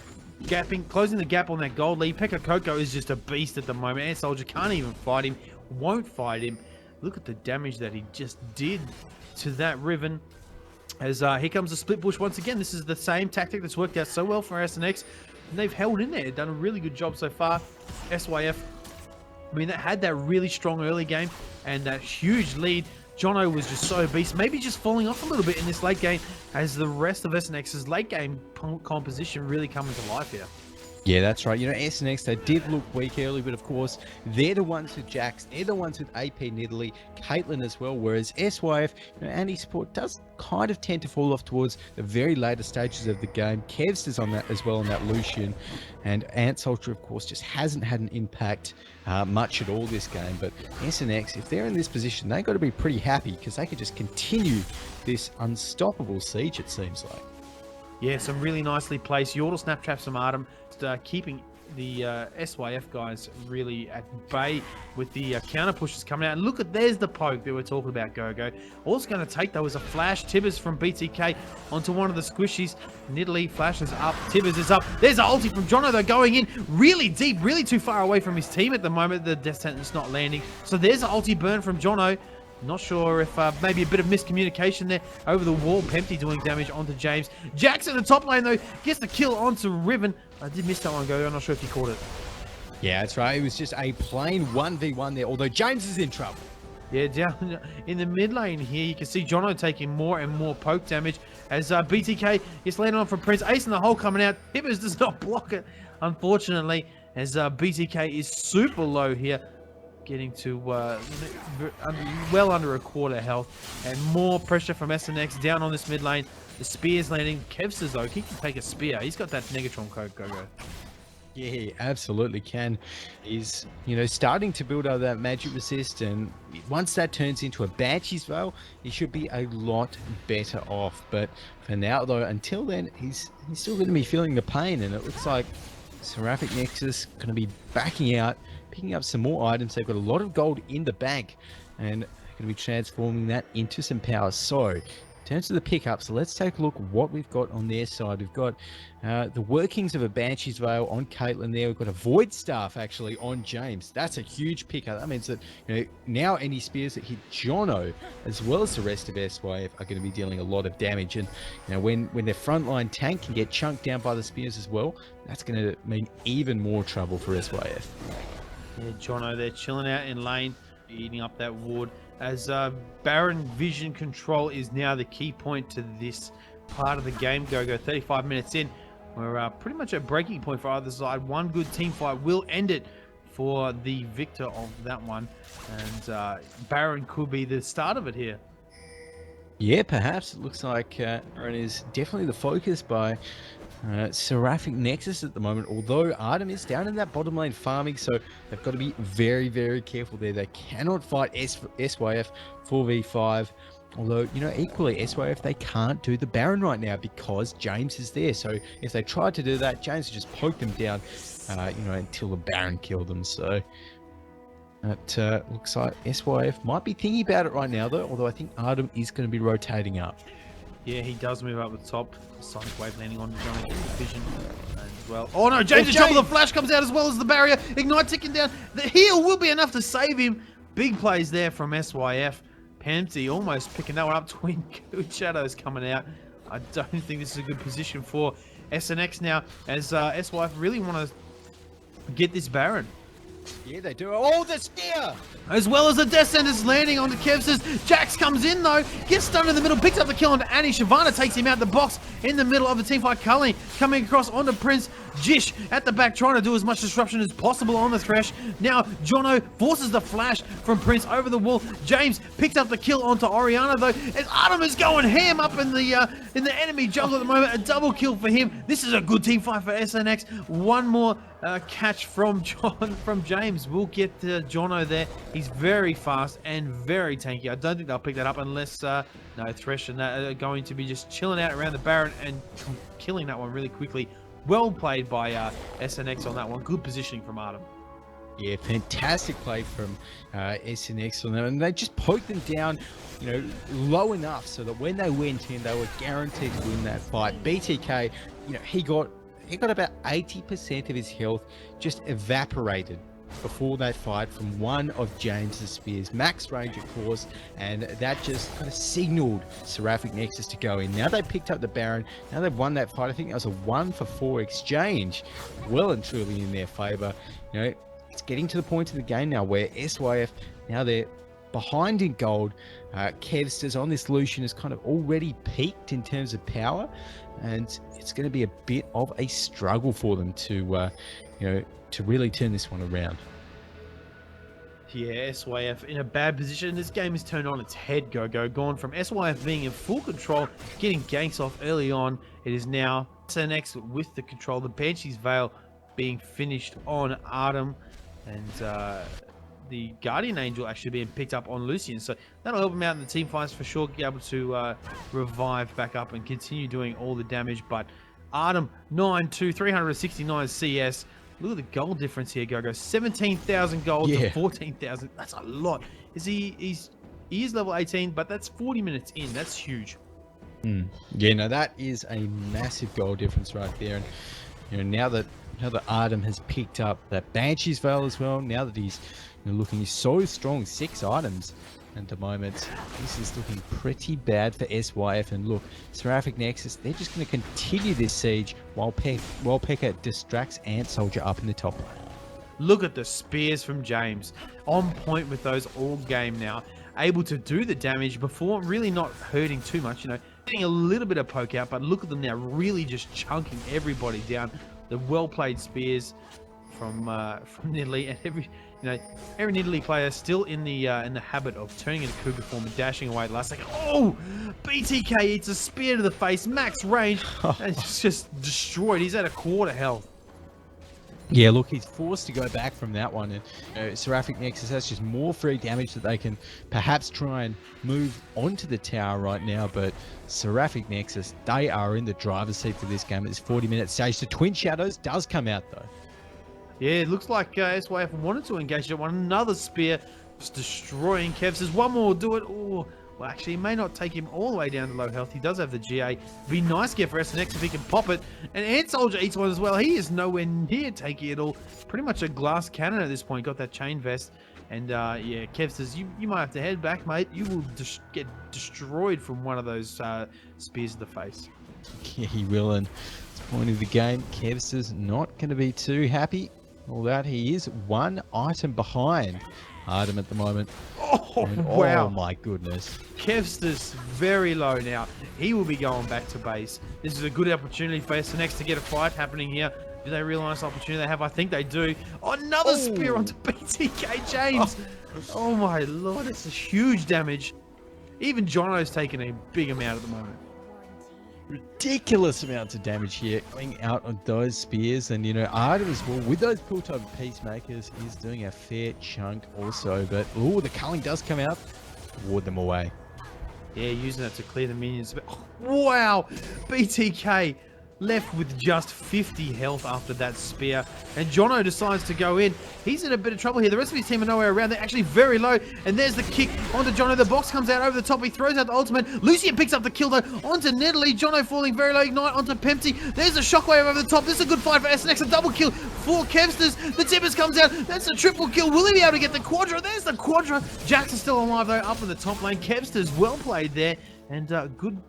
closing the gap on that gold lead. Pekka Coco is just a beast at the moment. Ant Soldier can't even fight him, won't fight him. Look at the damage that he just did to that Riven. As here comes the split bush once again. This is the same tactic that's worked out so well for SNX. And they've held in there, done a really good job so far. SYF, they had that really strong early game and that huge lead. Jono was just so beast, maybe just falling off a little bit in this late game as the rest of SNX's late game composition really coming to life here. Yeah, that's right. SNX, they did look weak early, but of course, they're the ones with Jax, they're the ones with AP Nidalee, Caitlyn as well, whereas SYF, anti-support does kind of tend to fall off towards the very later stages of the game. Kev's is on that as well, on that Lucian, and Ant Soldier, of course, just hasn't had an impact much at all this game, but SNX, if they're in this position, they've got to be pretty happy because they could just continue this unstoppable siege, it seems like. Yeah, some really nicely placed Yordle snap traps from Artem, keeping the SYF guys really at bay with the counter pushes coming out. And look there's the poke that we're talking about, GoGo. All it's going to take, though, is a flash. Tibbers from BTK onto one of the squishies. Nidalee flashes up. Tibbers is up. There's an ulti from Jono, though, going in really deep, really too far away from his team at the moment. The death sentence not landing. So there's an ulti burn from Jono. Not sure if maybe a bit of miscommunication there over the wall. Pempty doing damage onto James. Jax in the top lane, though, gets the kill onto Riven. I did miss that one, Go. I'm not sure if you caught it. Yeah, that's right. It was just a plain 1v1 there, although James is in trouble. Yeah, down in the mid lane here, you can see Jono taking more and more poke damage as BTK gets landed on from Prince. Ace in the hole coming out. Hibbers does not block it, unfortunately, as BTK is super low here, getting to well under a quarter health, and more pressure from SNX down on this mid lane. The spear's landing. Kevsters, though, he can take a spear. He's got that Negatron code, GoGo. Yeah, he absolutely can. He's, starting to build up that magic resist, and once that turns into a Banshee's Veil, he should be a lot better off. But for now, though, until then, he's still going to be feeling the pain, and it looks like Seraphic Nexus going to be backing out, picking up some more items. They've got a lot of gold in the bank, and they're going to be transforming that into some power. So, in terms of the pickups, let's take a look at what we've got on their side. We've got the workings of a Banshee's Veil on Caitlyn there. We've got a Void Staff actually on James. That's a huge pickup. That means that now any spears that hit Jono, as well as the rest of SYF, are going to be dealing a lot of damage. And when their frontline tank can get chunked down by the spears as well, that's going to mean even more trouble for SYF. Yeah, Jono, they're chilling out in lane, eating up that ward. As Baron vision control is now the key point to this part of the game. GoGo, 35 minutes in. We're pretty much at breaking point for either side. One good team fight will end it for the victor of that one. And Baron could be the start of it here. Yeah, perhaps. It looks like Aaron is definitely the focus by Seraphic Nexus at the moment, although Artem is down in that bottom lane farming, so they've got to be very, very careful there. They cannot fight SYF 4v5, although, you know, equally, SYF, they can't do the Baron right now because James is there. So if they tried to do that, James would just poke them down, you know, until the Baron killed them. So it looks like SYF might be thinking about it right now, though, although I think Artem is going to be rotating up. Yeah, he does move up the top. Sonic Wave landing on Johnny Vision as well. Oh no, James is trouble. The flash comes out as well as the barrier. Ignite ticking down. The heal will be enough to save him. Big plays there from SYF. Pansy almost picking that one up. Twin good shadows coming out. I don't think this is a good position for SNX now, as SYF really want to get this Baron. Yeah, they do. Oh, the spear! As well as the Death Sentence landing on the Kevsters. Jax comes in though, gets stunned in the middle, picks up the kill on Annie. Shyvana takes him out the box in the middle of the teamfight. Culling coming across onto Prince. Jish at the back trying to do as much disruption as possible on the Thresh. Now Jono forces the flash from Prince over the wall. James picks up the kill onto Oriana though, as Artem is going ham up in the enemy jungle at the moment. A double kill for him. This is a good team fight for SNX. One more catch from James. We'll get Jono there. He's very fast and very tanky. I don't think they'll pick that up unless no, Thresh and that are going to be just chilling out around the Baron and killing that one really quickly. Well played by SNX on that one. Good positioning from Artem. Yeah, fantastic play from SNX on them, and they just poked them down, you know, low enough so that when they went in, they were guaranteed to win that fight. BTK, you know, he got about 80% of his health just evaporated before that fight from one of James's spears. Max range, of course, and that just kind of signaled Seraphic Nexus to go in. Now they picked up the Baron. Now they've won that fight. I think that was a 1-for-4 exchange. Well and truly in their favor. You know, it's getting to the point of the game now where SYF, now they're behind in gold. Kevsters on this Lucian has kind of already peaked in terms of power, and it's going to be a bit of a struggle for them to, you know, to really turn this one around. Yeah, SYF in a bad position. This game is turned on its head, GoGo. Gone from SYF being in full control, getting ganks off early on. It is now SNX with the control. The Banshee's Veil being finished on Artem, and the Guardian Angel actually being picked up on Lucian. So that'll help him out in the team fights for sure, be able to revive back up and continue doing all the damage. But Artem, 9-2, 369 CS. Look at the gold difference here, GoGo. 17,000 gold to 14,000. That's a lot. He is level 18, but that's 40 minutes in. That's huge. Yeah, no, that is a massive gold difference right there. And you know, now that Artem has picked up that Banshee's Veil as well, now that he's, you know, looking so strong, 6 items at the moment, this is looking pretty bad for SYF. And look, Seraphic Nexus, they're just going to continue this siege while Pekka distracts Ant Soldier up in the top lane. Look at the spears from James. On point with those all game now. Able to do the damage before really not hurting too much, you know, getting a little bit of poke out, but look at them now really just chunking everybody down. The well-played spears from Nidalee, and every Nidalee player still in the habit of turning into Cougar form and dashing away at the last second. Oh, BTK eats a spear to the face, max range, and it's just destroyed. He's at a quarter health. Yeah, look, he's forced to go back from that one, and Seraphic Nexus has just more free damage that they can perhaps try and move onto the tower right now, but Seraphic Nexus, they are in the driver's seat for this game at this 40-minute stage. The Twin Shadows does come out, though. Yeah, it looks like SYF wanted to engage that one. Another spear, just destroying Kevs. There's one more will do it. Oh, well, actually, it may not take him all the way down to low health. He does have the GA. Be nice gear for SNX if he can pop it. And Ant Soldier eats one as well. He is nowhere near taking it all. Pretty much a glass cannon at this point. Got that chain vest. And yeah, Kev says, you might have to head back, mate. You will get destroyed from one of those spears to the face. Yeah, he will. And at the point of the game, Kev's not going to be too happy. All that, he is one item behind Artem at the moment. Oh, wow. Oh, my goodness. Kevster's very low now. He will be going back to base. This is a good opportunity for SNX to get a fight happening here. Do they realize the opportunity they have? I think they do. Oh, another spear onto BTK James. Oh, my lord. It's a huge damage. Even Jono's taking a big amount at the moment. Ridiculous amounts of damage here going out on those spears, and Artem as well with those pull type peacemakers is doing a fair chunk also. But the culling does come out, ward them away. Yeah, using that to clear the minions. But, wow, BTK left with just 50 health after that spear, and Jono decides to go in. He's in a bit of trouble here. The rest of his team are nowhere around. They're actually very low, and there's the kick onto Jono. The box comes out over the top. He throws out the ultimate. Lucian picks up the kill though onto Nidalee. Jono falling very low. Ignite onto Pempty. There's a shockwave over the top. This is a good fight for SNX. A double kill for Kevsters. The Tibbers comes out. That's a triple kill. Will he be able to get the quadra? There's the quadra. Jax is still alive though, up in the top lane. Kevsters well played there, and good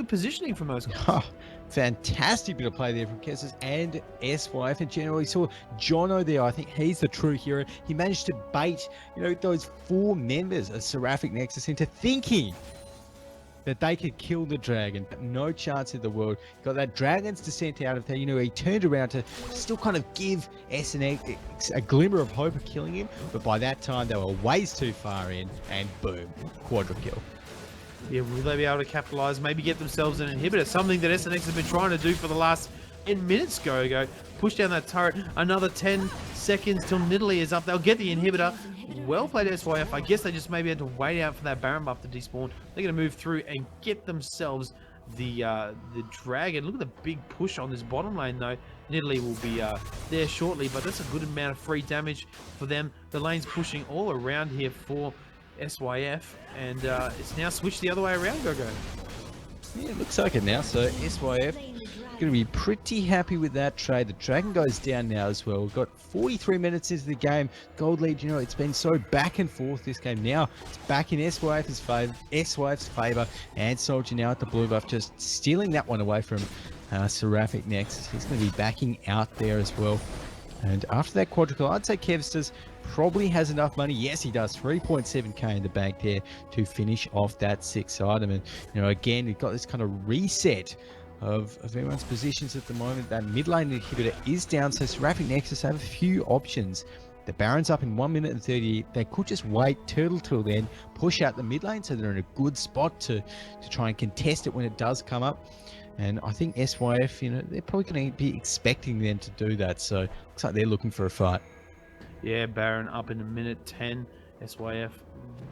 positioning from those guys. Fantastic bit of play there from Kessers and SYF, and generally saw Jono there. I think he's the true hero. He managed to bait, those 4 members of Seraphic Nexus into thinking that they could kill the dragon, but no chance in the world. Got that dragon's descent out of there. He turned around to still kind of give SNX a glimmer of hope of killing him, but by that time they were ways too far in, and boom, quadra kill. Yeah, will they be able to capitalize? Maybe get themselves an inhibitor, something that SNX has been trying to do for the last 10 minutes. Go. Push down that turret. Another 10 seconds till Nidalee is up. They'll get the inhibitor. Well played, SYF. I guess they just maybe had to wait out for that Baron buff to despawn. They're going to move through and get themselves the dragon. Look at the big push on this bottom lane, though. Nidalee will be there shortly, but that's a good amount of free damage for them. The lane's pushing all around here for SYF, and it's now switched the other way around, GoGo. Yeah, it looks like it now. So SYF going to be pretty happy with that trade. The dragon goes down now as well. We've got 43 minutes into the game. Gold lead, it's been so back and forth this game. Now it's back in SYF's favor, and Soldier now at the blue buff, just stealing that one away from Seraphic Nexus. He's going to be backing out there as well. And after that quadruple, I'd say Kevsters probably has enough money. Yes, he does. 3.7k in the bank there to finish off that 6th item. And, again, we've got this kind of reset of everyone's positions at the moment. That mid lane inhibitor is down, so Seraphic Nexus have a few options. The Baron's up in 1 minute and 30. They could just wait, turtle till then, push out the mid lane so they're in a good spot to try and contest it when it does come up. And I think SYF, they're probably going to be expecting them to do that. So looks like they're looking for a fight. Yeah, Baron up in a minute 10. SYF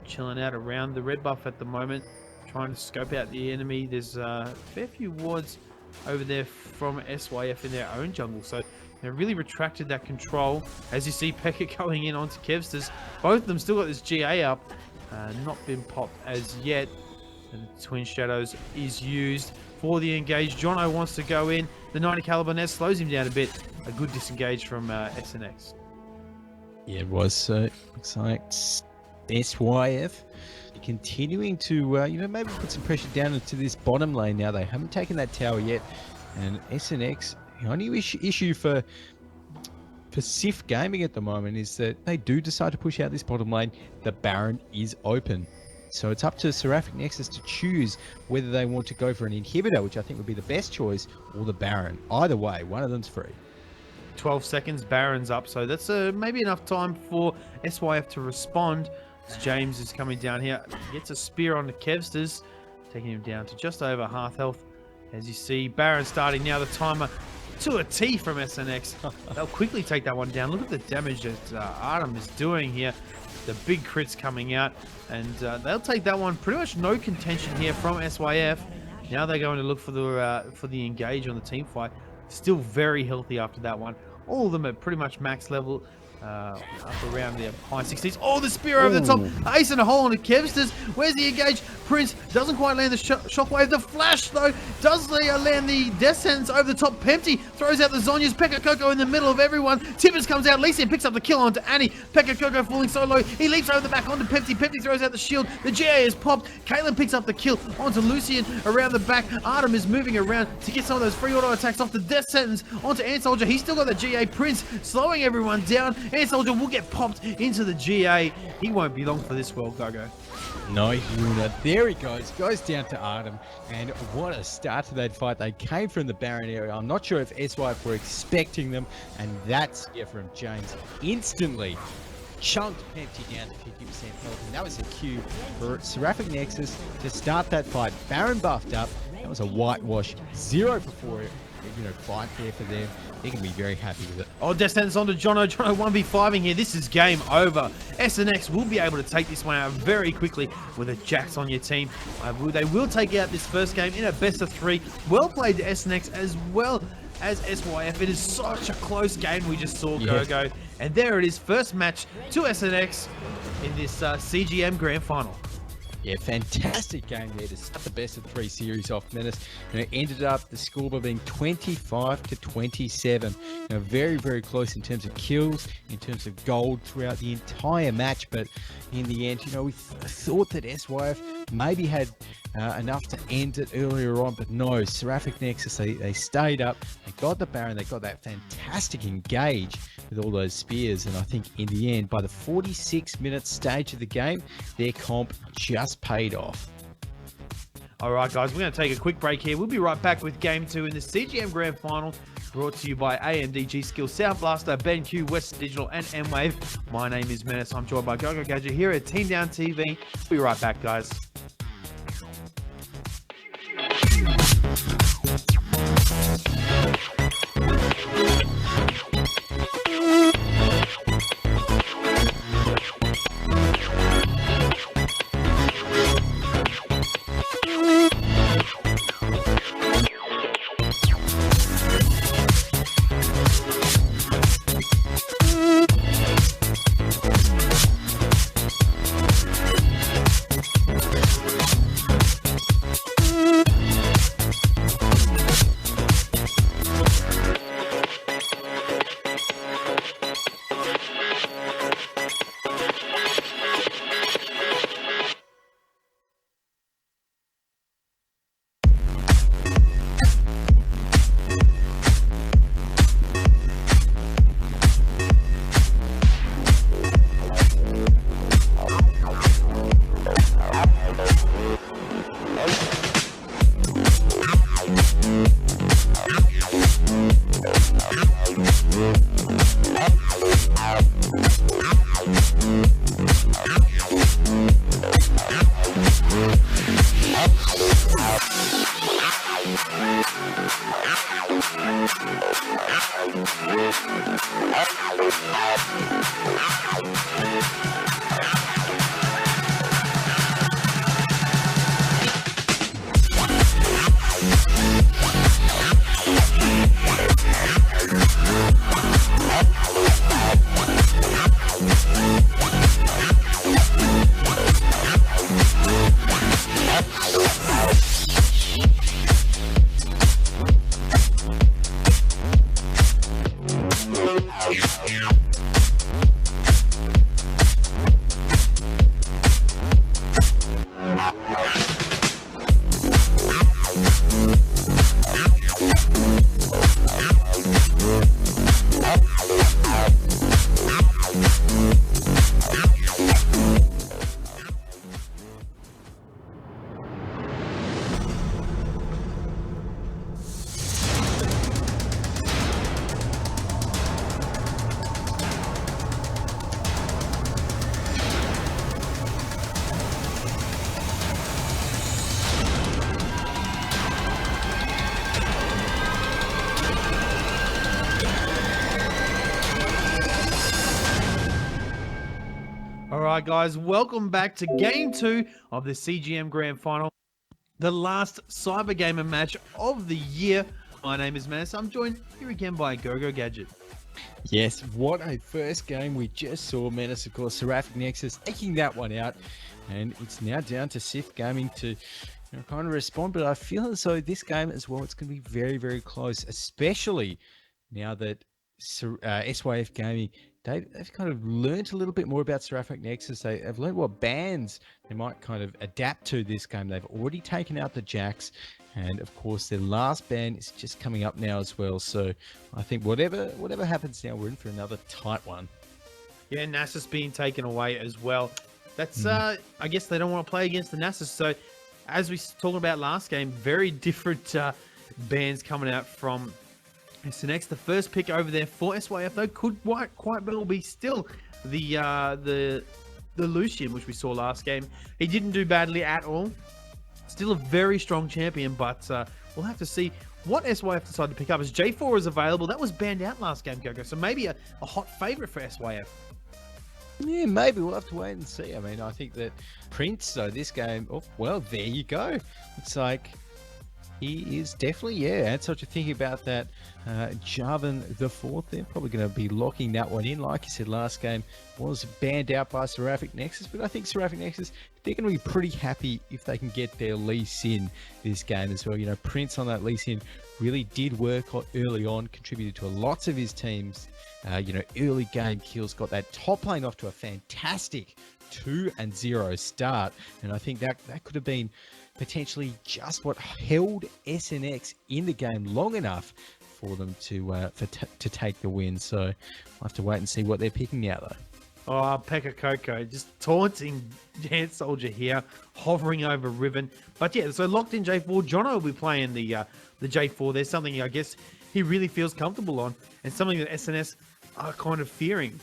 chilling out around the red buff at the moment, trying to scope out the enemy. There's a fair few wards over there from SYF in their own jungle. So they really retracted that control. As you see Pekka going in onto Kevsters. Both of them still got this GA up. Not been popped as yet. And the Twin Shadows is used for the engage. Jono wants to go in. The 90 caliber nest slows him down a bit. A good disengage from SNX. Yeah, it was. Looks like SYF continuing to, maybe put some pressure down into this bottom lane now. They haven't taken that tower yet. And SNX, the only issue for SYF Gaming at the moment is that they do decide to push out this bottom lane. The Baron is open. So it's up to Seraphic Nexus to choose whether they want to go for an inhibitor, which I think would be the best choice, or the Baron. Either way, one of them's free. 12 seconds, Baron's up, so that's maybe enough time for SYF to respond. As James is coming down here, gets a spear on the Kevsters, taking him down to just over half health. As you see, Baron starting now, the timer to a T from SNX. They'll quickly take that one down. Look at the damage that Artem is doing here. The big crits coming out, and they'll take that one. Pretty much no contention here from SYF. Now they're going to look for the engage on the team fight. Still very healthy after that one. All of them at pretty much max level. Up around the high 60s. Oh, the spear over the top. Ace in a hole on the Kevsters. Where's the engage? Prince doesn't quite land the shockwave. The flash, though, does land the death sentence over the top. Pempty throws out the Zhonya's. Pekka Coco in the middle of everyone. Tibbers comes out. Lisa picks up the kill onto Annie. Pekka Coco falling so low. He leaps over the back onto Pempty. Pempty throws out the shield. The GA is popped. Caitlyn picks up the kill onto Lucian around the back. Artem is moving around to get some of those free auto attacks off the death sentence onto Ant Soldier. He's still got the GA. Prince slowing everyone down. Ant Soldier will get popped into the GA. He won't be long for this world, GoGo. No, Yuna. There he goes. Goes down to Artem. And what a start to that fight. They came from the Baron area. I'm not sure if SYF were expecting them. And that's from James instantly chunked Pepsi down to 50% health, and that was a cue for Seraphic Nexus to start that fight. Baron buffed up. That was a whitewash, 0 for 4, fight there for them. They can be very happy with it. Oh, Descendants onto Jono. Jono 1v5ing here. This is game over. SNX will be able to take this one out very quickly with a Jax on your team. They will take out this first game in a best of 3. Well played to SNX as well as SYF. It is such a close game we just saw GoGo. And there it is. First match to SNX in this CGM Grand Final. Yeah, fantastic game there to start the best of 3 series off. Mennace, ended up the score by being 25-27. Very, very close in terms of kills, in terms of gold throughout the entire match. But in the end, we thought that SYF maybe had enough to end it earlier on, but no. Seraphic Nexus, they stayed up, they got the Baron, they got that fantastic engage with all those spears, and I think in the end, by the 46-minute stage of the game, their comp just paid off. All right, guys, we're going to take a quick break here. We'll be right back with Game 2 in the CGM Grand Final, brought to you by AMD G-Skill, Sound Blaster, BenQ, Western Digital, and M-Wave. My name is Mennace. I'm joined by GoGoGadget here at Team Down TV. We'll be right back, guys. Alright guys, welcome back to Game 2 of the CGM Grand Final. The last Cyber Gamer match of the year. My name is Mennace. I'm joined here again by GoGoGadget. Yes, what a first game we just saw. Mennace, of course, Seraphic Nexus taking that one out. And it's now down to SYF Gaming to kind of respond. But I feel as though this game as well, it's going to be very, very close. Especially now that SYF Gaming, they've kind of learned a little bit more about Seraphic Nexus. They've learned what bans they might kind of adapt to this game. They've already taken out the Jax. And of course, their last ban is just coming up now as well. So I think whatever happens now, we're in for another tight one. Yeah, Nasus being taken away as well. That's I guess they don't want to play against the Nasus. So as we talked about last game, very different bans coming out from SNX. The first pick over there for SYF though could quite well be still the Lucian, which we saw last game. He didn't do badly at all. Still a very strong champion, but we'll have to see what SYF decide to pick up. As J4 is available, that was banned out last game, Gogo. So maybe a hot favorite for SYF. Yeah, maybe we'll have to wait and see. I mean, I think that Prince, so this game, oh, well, there you go. Looks like he is definitely, yeah, and so to think about that, Jarvan the fourth, they're probably going to be locking that one in. Like you said, last game was banned out by Seraphic Nexus, but I think Seraphic Nexus, they're going to be pretty happy if they can get their Lee Sin this game as well. You know, Prince on that Lee Sin really did work early on, contributed to lots of his teams. You know, early game kills, got that top lane off to a fantastic 2-0 start, and I think that could have been potentially just what held SNX in the game long enough for them to take the win. So we'll have to wait and see what they're picking now, though. Oh, Pekka Coco just taunting Dance Soldier here, hovering over Riven. But yeah, so locked in J4, Jono will be playing the J4. There's something I guess he really feels comfortable on, and something that SNS are kind of fearing.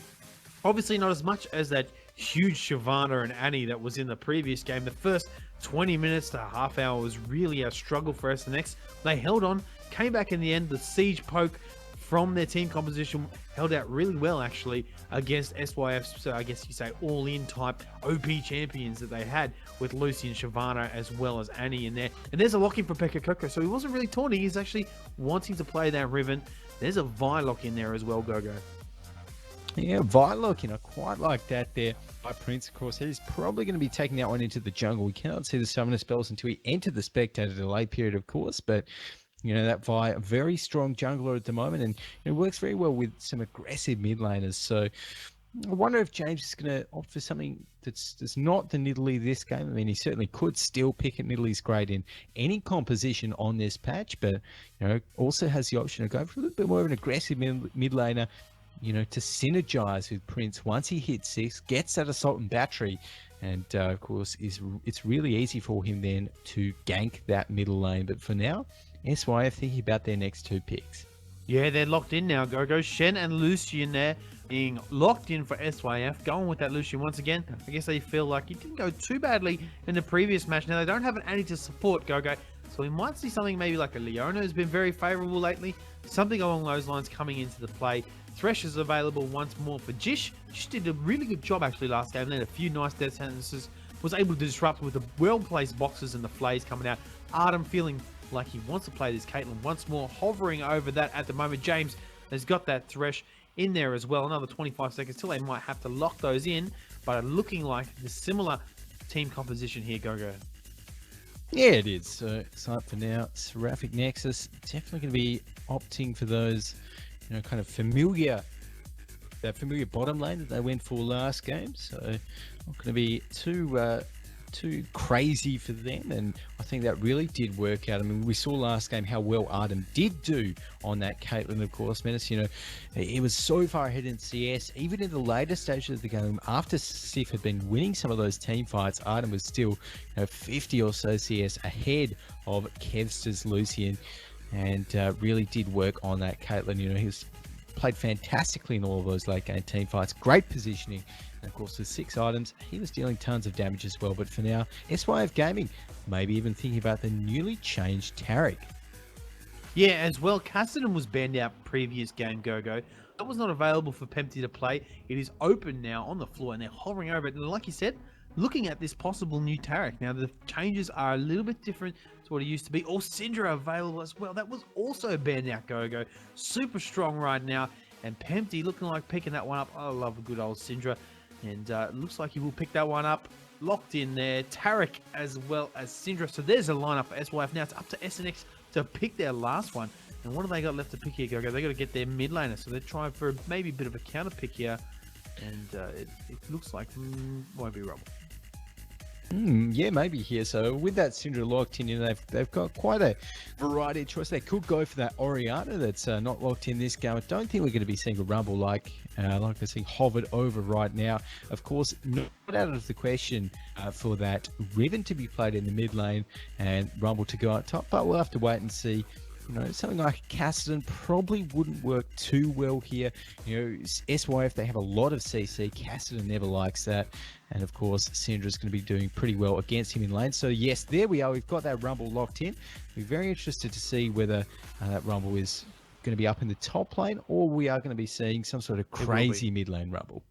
Obviously not as much as that huge Shyvana and Annie that was in the previous game. The first 20 minutes to a half hour was really a struggle for SNX. They held on, came back in the end. The siege poke from their team composition held out really well actually against SYF. So I guess you say all-in type OP champions that they had with Lucy and Shyvana as well as Annie in there. And there's a lock-in for Pekka Coco, so he wasn't really taunting. He's actually wanting to play that Riven. There's a Vi lock in there as well, Gogo. Yeah, Vilock, you know, quite like that there by Prince, of course. He's probably going to be taking that one into the jungle. We cannot see the summoner spells until we enter the spectator delay period, of course. But, you know, that Vi, a very strong jungler at the moment, and it works very well with some aggressive mid laners. So I wonder if James is going to opt for something that's not the Nidalee this game. I mean, he certainly could still pick at Nidalee's grade in any composition on this patch, but, you know, also has the option to go for a little bit more of an aggressive mid laner, you know, to synergize with Prince once he hits 6, gets that assault and battery, and of course it's really easy for him then to gank that middle lane. But for now, SYF thinking about their next 2 picks. Yeah, they're locked in now, Gogo. Shen and Lucian there being locked in for SYF, going with that Lucian once again. I guess they feel like he didn't go too badly in the previous match. Now they don't have an Annie to support Gogo, so we might see something maybe like a Leona has been very favorable lately. Something along those lines coming into the play. Thresh is available once more for Jish. Jish did a really good job actually last game. They had a few nice death sentences. Was able to disrupt with the well-placed boxes and the flays coming out. Artem feeling like he wants to play this Caitlyn once more, hovering over that at the moment. James has got that Thresh in there as well. Another 25 seconds till they might have to lock those in, but looking like the similar team composition here, Gogo. Yeah, it is. So for now, Seraphic Nexus definitely going to be opting for those, you know, kind of familiar bottom lane that they went for last game. So not going to be too crazy for them, and I think that really did work out. I mean, we saw last game how well Artem did do on that Caitlyn, of course. Mennace, you know, he was so far ahead in CS, even in the later stages of the game, after SYF had been winning some of those team fights. Artem was still, you know, 50 or so CS ahead of Kevster's Lucian, and really did work on that Caitlyn. You know, he was played fantastically in all of those late game team fights, great positioning. And of course, with 6 items, he was dealing tons of damage as well. But for now, SYF Gaming, maybe even thinking about the newly changed Taric. Yeah, as well, Cassidy was banned out previous game, Gogo. That was not available for Pempty to play. It is open now on the floor, and they're hovering over it. And like you said, looking at this possible new Taric. Now, the changes are a little bit different to what it used to be. Or Syndra available as well. That was also banned out, Gogo. Super strong right now. And Pempty looking like picking that one up. I love a good old Syndra. And it looks like he will pick that one up. Locked in there. Taric as well as Syndra. So there's a lineup for SYF. Now it's up to SNX to pick their last one. And what have they got left to pick here, Gogo? They got to get their mid laner. So they're trying for maybe a bit of a counter pick here. And it looks like won't be rubble. Yeah, maybe here. So with that Syndra locked in, you know, they've got quite a variety of choice. They could go for that Orianna that's not locked in this game. I don't think we're going to be seeing a Rumble like I see hovered over right now. Of course, not out of the question for that Riven to be played in the mid lane and Rumble to go on top, but we'll have to wait and see something like Cassidy probably wouldn't work too well here. SYF, they have a lot of CC. Cassidy never likes that. And of course, Syndra's going to be doing pretty well against him in lane. So yes, there we are. We've got that Rumble locked in. We're very interested to see whether that Rumble is going to be up in the top lane, or we are going to be seeing some sort of crazy mid lane Rumble.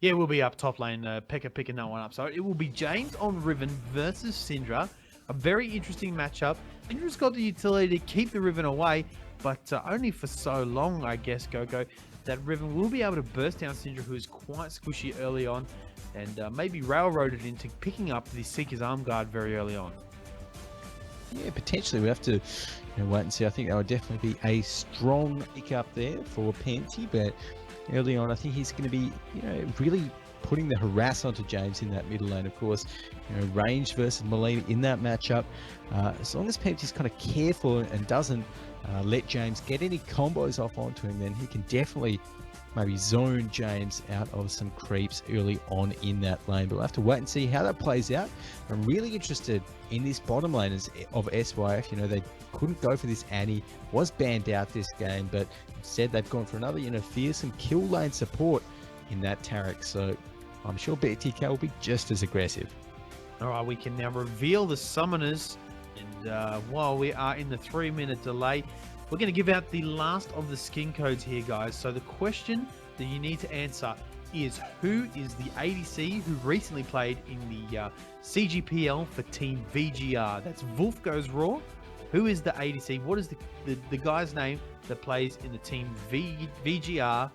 Yeah, we'll be up top lane, Pekka picking that one up. So it will be James on Riven versus Syndra. A very interesting matchup. Syndra's got the utility to keep the Riven away, but only for so long, I guess, GoGo. That Riven will be able to burst down Syndra, who is quite squishy early on, and maybe railroaded into picking up the Seeker's Arm Guard very early on. Yeah, potentially. We have to wait and see. I think that would definitely be a strong pick up there for Panty, but early on, I think he's going to be, really putting the harass onto James in that middle lane. Of course, range versus Molina in that matchup. As long as Panty's kind of careful and doesn't let James get any combos off onto him, then he can definitely maybe zone James out of some creeps early on in that lane. But we'll have to wait and see how that plays out. I'm really interested in this bottom lane of SYF. They couldn't go for this Annie, was banned out this game, but instead they've gone for another, fearsome kill lane support in that Tarek. So I'm sure BTK will be just as aggressive. All right, we can now reveal the summoners. And while we are in the 3-minute delay, we're going to give out the last of the skin codes here, guys. So the question that you need to answer is, who is the ADC who recently played in the CGPL for Team VGR? That's Wolf Goes Raw. Who is the ADC? What is the guy's name that plays in the Team VGR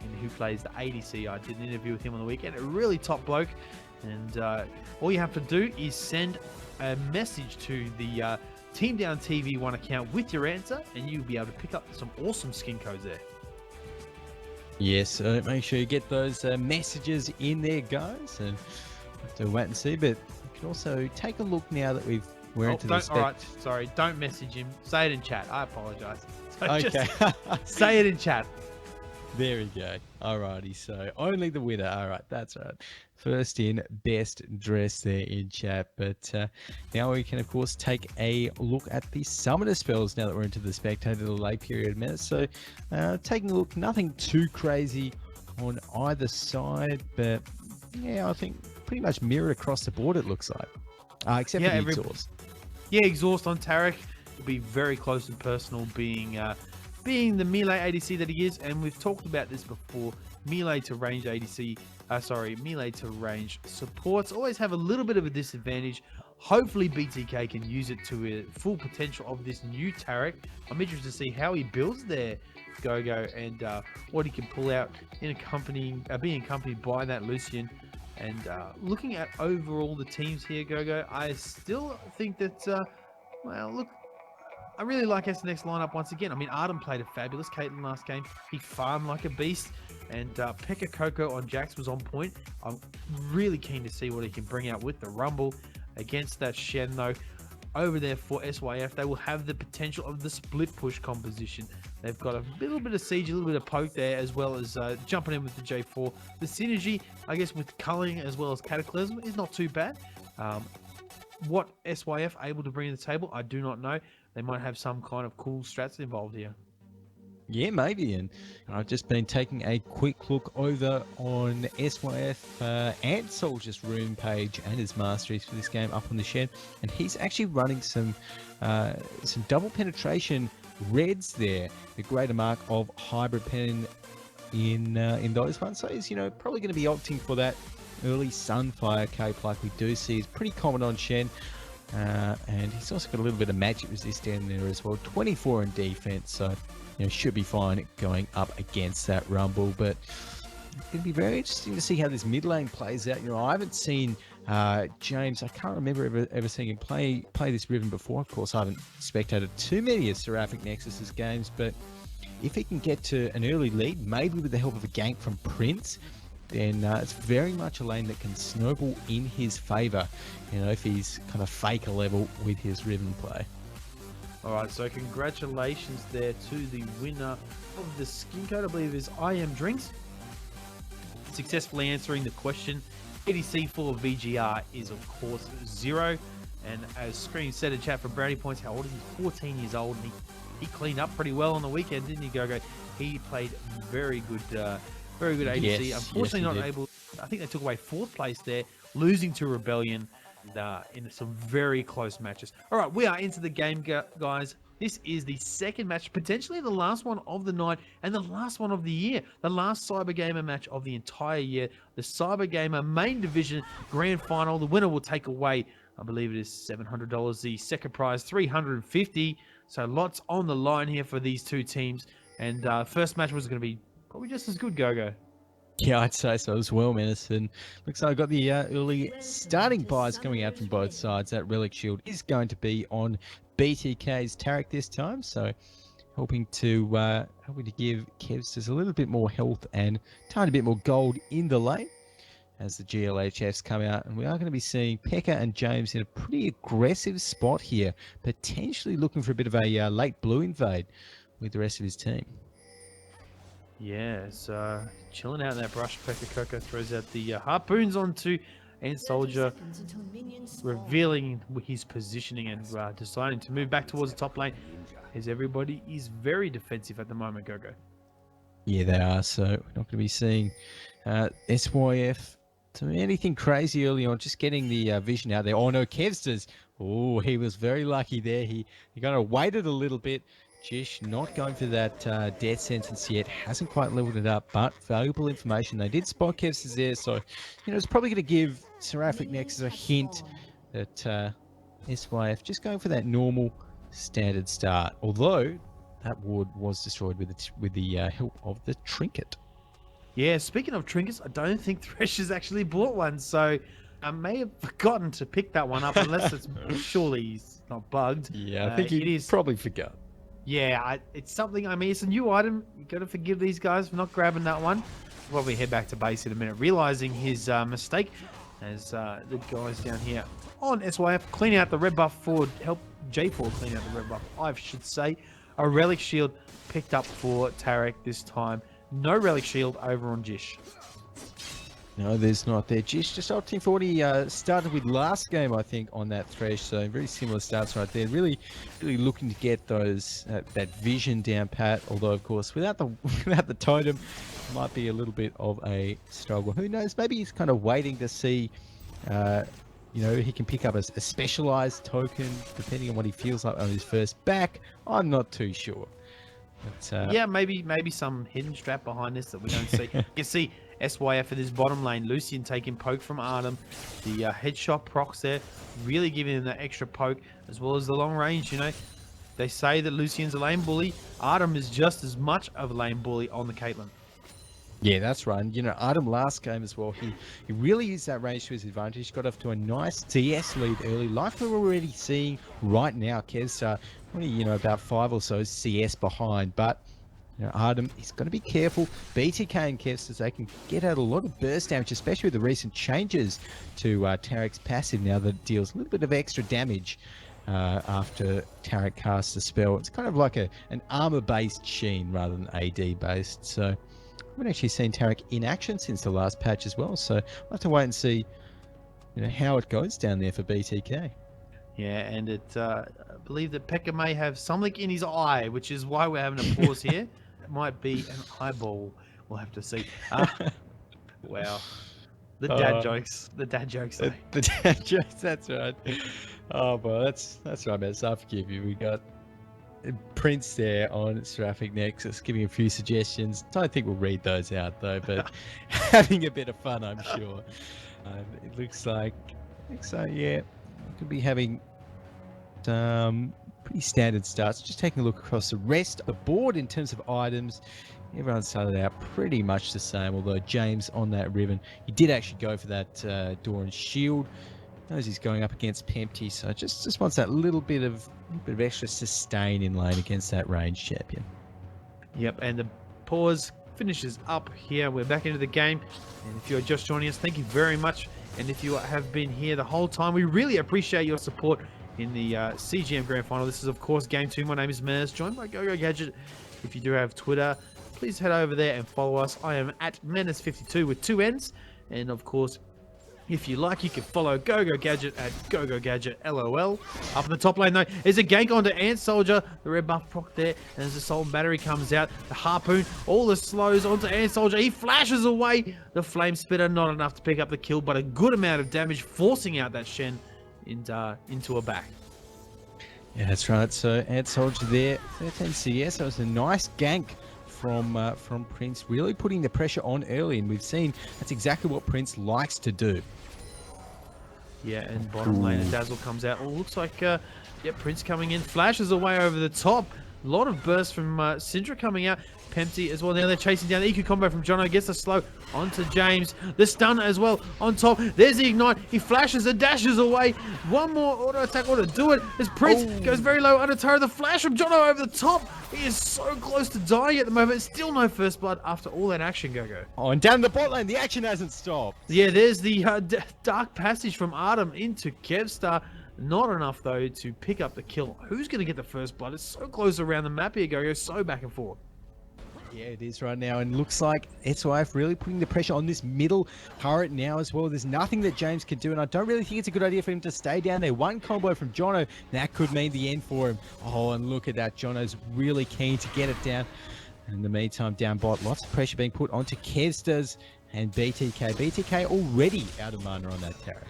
and who plays the ADC? I did an interview with him on the weekend. A really top bloke. And all you have to do is send a message to the Team Down TV 1 account with your answer, and you'll be able to pick up some awesome skin codes there. Yes, make sure you get those messages in there, guys, and have to wait and see. But you can also take a look now that we're into the all right, sorry, don't message him. Say it in chat. I apologize. So okay, just say it in chat. There we go. Alrighty, so only the winner. All right, that's right. First in, best dressed there in chat. But now we can, of course, take a look at the summoner spells now that we're into the spectator delay period minutes. So taking a look, nothing too crazy on either side, but yeah, I think pretty much mirrored across the board, it looks like. Except for the exhaust. Yeah, exhaust on Tarek will be very close and personal, being the melee ADC that he is, and we've talked about this before. Melee to range ADC, melee to range supports always have a little bit of a disadvantage. Hopefully BTK can use it to a full potential of this new Tarek. I'm interested to see how he builds their GoGo and what he can pull out in being accompanied by that Lucian. And looking at overall the teams here, GoGo, I still think that, well, look, I really like SNX lineup once again. I mean, Arden played a fabulous Caitlyn last game. He farmed like a beast. And Pekka Coco on Jax was on point. I'm really keen to see what he can bring out with the Rumble against that Shen, though. Over there for SYF, they will have the potential of the split push composition. They've got a little bit of siege, a little bit of poke there, as well as jumping in with the J4. The synergy, I guess, with culling as well as Cataclysm is not too bad. What SYF able to bring to the table, I do not know. They might have some kind of cool strats involved here. Yeah, maybe. And I've just been taking a quick look over on SYF Ant Soldier's room page and his masteries for this game up on the shed, and he's actually running some double penetration reds there, the greater mark of hybrid pen in those ones. So he's probably going to be opting for that early Sunfire cape like we do see is pretty common on Shen. And he's also got a little bit of magic resist down there as well. 24 in defense, so should be fine going up against that Rumble. But it's going to be very interesting to see how this mid lane plays out. I haven't seen James. I can't remember ever seeing him play this Riven before. Of course, I haven't spectated too many of Seraphic Nexus's games, but if he can get to an early lead, maybe with the help of a gank from Prince, then it's very much a lane that can snowball in his favor, if he's kind of fake a level with his Riven play. All right, so congratulations there to the winner of the skin code, I believe is IM Drinks. Successfully answering the question. ADC for VGR is, of course, 0. And as Scream said in chat for Brownie Points, how old is he? 14 years old. And he cleaned up pretty well on the weekend, didn't he, GoGo? He played very good ADC. Yes, Unfortunately, yes, not he did. able. I think they took away 4th place there, losing to Rebellion in some very close matches. All right, we are into the game, guys. This is the second match, potentially the last one of the night and the last one of the year. The last Cyber Gamer match of the entire year. The Cyber Gamer main division grand final. The winner will take away, I believe it is $700. The second prize, $350. So lots on the line here for these two teams. And first match was going to be probably just as good, GoGo. Yeah, I'd say so as well, Mennace. And looks like I've got the early starting buys coming out from both sides. That Relic Shield is going to be on BTK's Tarek this time, so hoping to give Kevs just a little bit more health and a tiny bit more gold in the lane as the GLHFs come out. And we are going to be seeing Pekka and James in a pretty aggressive spot here, potentially looking for a bit of a late blue invade with the rest of his team. Yeah, so chilling out in that brush. Pekka Coco throws out the harpoons onto Ant Soldier, revealing his positioning and deciding to move back towards the top lane, as everybody is very defensive at the moment, GoGo. Yeah, they are. So we're not going to be seeing SYF to anything crazy early on, just getting the vision out there. Oh no, Kevs does. Oh, he was very lucky there. He kind of waited a little bit. Jish not going for that death sentence yet. Hasn't quite leveled it up, but valuable information. They did spot Kevs there, so it's probably going to give Seraphic Nexus a hint that SYF just going for that normal standard start. Although that ward was destroyed with the help of the trinket. Yeah, speaking of trinkets, I don't think Thresh has actually bought one, so I may have forgotten to pick that one up, unless it's surely he's not bugged. Yeah, I think he probably forgot. Yeah, it's something. I mean, it's a new item. You got to forgive these guys for not grabbing that one. We'll probably head back to base in a minute, realizing his mistake, as the guys down here on SYF clean out the red buff forward, help J4 clean out the red buff, I should say. A relic shield picked up for Tarek this time. No relic shield over on Jish. No, there's not there. Jish just opting for what he started with last game, I think, on that Thresh. So very similar starts right there. Really looking to get those that vision down pat. Although, of course, without the totem, it might be a little bit of a struggle. Who knows? Maybe he's kind of waiting to see. He can pick up a specialized token depending on what he feels like on his first back. I'm not too sure. But, yeah, maybe some hidden strap behind this that we don't see. You can see SYF in his bottom lane. Lucian taking poke from Artem. The headshot procs there, really giving him that extra poke, as well as the long range. They say that Lucian's a lane bully. Artem is just as much of a lane bully on the Caitlyn. Yeah, that's right. And, Artem last game as well, he really used that range to his advantage. Got off to a nice DS lead early, like we're already seeing right now. Kevs only, about 5 or so CS behind, but Artem, he's got to be careful. BTK and Kevs, as they can get out a lot of burst damage, especially with the recent changes to Tarek's passive now that deals a little bit of extra damage after Tarek casts a spell. It's kind of like an armor-based Sheen rather than AD-based. So we haven't actually seen Tarek in action since the last patch as well. So we'll have to wait and see how it goes down there for BTK. Yeah, and I believe that Pekka may have something in his eye, which is why we're having a pause here. It might be an eyeball. We'll have to see. Wow. The dad jokes. The dad jokes. The dad jokes, that's right. Oh, well, that's right, man. So I forgive you. We got Prince there on Seraphic Nexus giving a few suggestions. Don't think we'll read those out, though, but having a bit of fun, I'm sure. It looks like, yeah. Could be having pretty standard starts. Just taking a look across the rest of the board in terms of items. Everyone started out pretty much the same, although James on that Riven, he did actually go for that Doran shield. Knows he's going up against Pempty, so just wants that little bit of extra sustain in lane against that range champion. Yep, and the pause finishes up here. We're back into the game, and if you're just joining us, thank you very much. And if you have been here the whole time, we really appreciate your support in the CGM Grand Final. This is, of course, Game 2. My name is Mennace, joined by GoGoGadget. If you do have Twitter, please head over there and follow us. I am at Mennace52 with 2 N's. And, of course, If you like, you can follow GoGoGadget at GoGoGadget LOL. Up in the top lane, though, is a gank onto Ant Soldier. The red buff proc there, and as the Soul Battery comes out, the Harpoon, all the slows onto Ant Soldier. He flashes away. The Flame Spitter, not enough to pick up the kill, but a good amount of damage, forcing out that Shen into a back. Yeah, that's right. So Ant Soldier there, 13 CS. That was a nice gank from Prince, really putting the pressure on early, and we've seen that's exactly what Prince likes to do. Yeah, and bottom lane, and Dazzle comes out. Oh, looks like, yeah, Prince coming in, flashes away over the top. A lot of bursts from Syndra coming out. Pempty as well. Now they're chasing down the EQ combo from Jono. Gets the slow onto James. The stun as well on top. There's the ignite. He flashes and dashes away. One more auto attack ought to do it. As Prince goes very low under turret. The flash from Jono over the top. He is so close to dying at the moment. Still no first blood after all that action, GoGo. Oh, and down the bot lane, the action hasn't stopped. Yeah, there's the dark passage from Artem into Kevstar. Not enough, though, to pick up the kill. Who's going to get the first blood? It's so close around the map here, GoGo. So back and forth. Yeah, it is right now, and looks like SYF really putting the pressure on this middle turret now as well. There's nothing that James can do, and I don't really think it's a good idea for him to stay down there. One combo from Jono, that could mean the end for him. Oh, and look at that. Jono's really keen to get it down. And in the meantime, down bot, lots of pressure being put onto Kevsters and BTK. BTK already out of mana on that turret.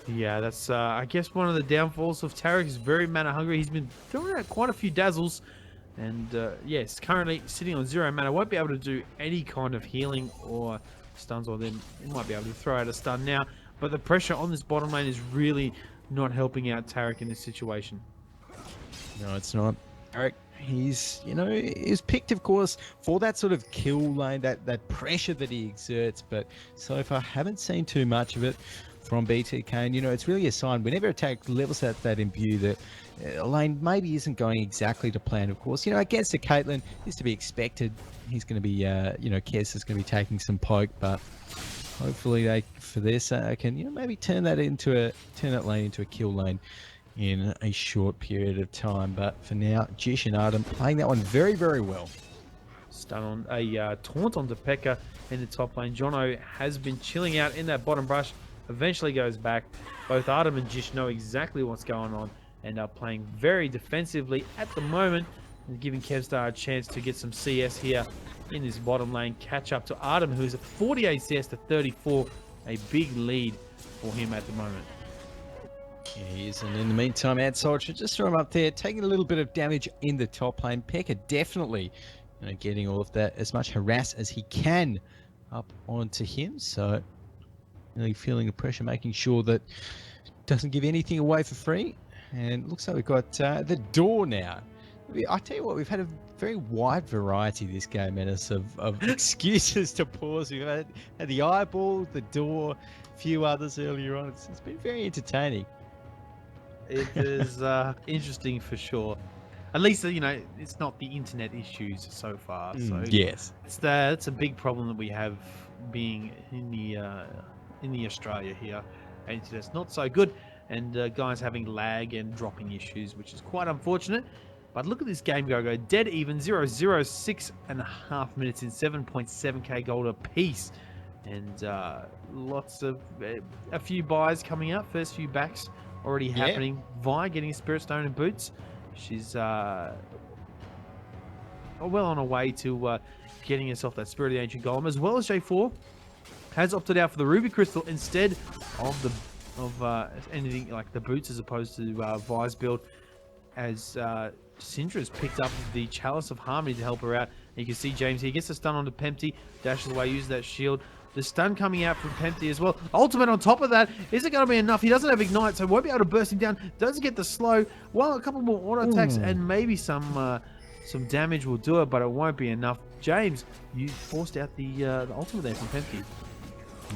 Yeah, that's, I guess, one of the downfalls of Tarek. Is very mana hungry. He's been throwing out quite a few dazzles. And yes, currently sitting on 0 mana, won't be able to do any kind of healing or stuns, or then he might be able to throw out a stun now. But the pressure on this bottom lane is really not helping out Tarek in this situation. No, it's not. Tarek, he's picked, of course, for that sort of kill lane, that pressure that he exerts. But so far, haven't seen too much of it from BTK. And, it's really a sign whenever attack levels at that imbue that a lane maybe isn't going exactly to plan, of course. Against a Caitlyn, is to be expected. He's going to be, Kess is going to be taking some poke, but hopefully they, for their sake, can, maybe turn that lane into a kill lane in a short period of time. But for now, Jish and Artem playing that one very, very well. Stun on a taunt onto Pekka in the top lane. Jono has been chilling out in that bottom brush. Eventually goes back. Both Artem and Jish know exactly what's going on and are playing very defensively at the moment, and giving Kevstar a chance to get some CS here in this bottom lane. Catch up to Artem, who's at 48 CS to 34. A big lead for him at the moment. Yeah, he is, and in the meantime, Ant Soldier, just throw him up there, taking a little bit of damage in the top lane. Pekka definitely getting all of that, as much harass as he can up onto him. So really feeling the pressure, making sure that doesn't give anything away for free. And looks like we've got the door now. I tell you what, we've had a very wide variety this game, Mennace, of excuses to pause. We've had the eyeball, the door, a few others earlier on. It's been very entertaining. It is interesting for sure. At least, it's not the internet issues so far. So yes, it's a big problem that we have being in the Australia here. Internet's not so good, and guys having lag and dropping issues, which is quite unfortunate. But look at this game, GoGo. Dead even, 0-0, 6.5 minutes in 7.7k gold apiece. And lots of, a few buys coming out. First few backs already happening. Vi getting a Spirit Stone and boots. She's well on her way to getting herself that Spirit of the Ancient Golem, as well as J4 has opted out for the Ruby Crystal instead of anything like the boots, as opposed to Vi's build, as Syndra's picked up the Chalice of Harmony to help her out. And you can see James here gets the stun onto Pempty, dashes away, uses that shield. The stun coming out from Pempty as well. Ultimate on top of that. Is it going to be enough? He doesn't have Ignite, so won't be able to burst him down. Doesn't get the slow. Well, a couple more auto attacks and maybe some damage will do it, but it won't be enough. James, you forced out the ultimate there from Pempty.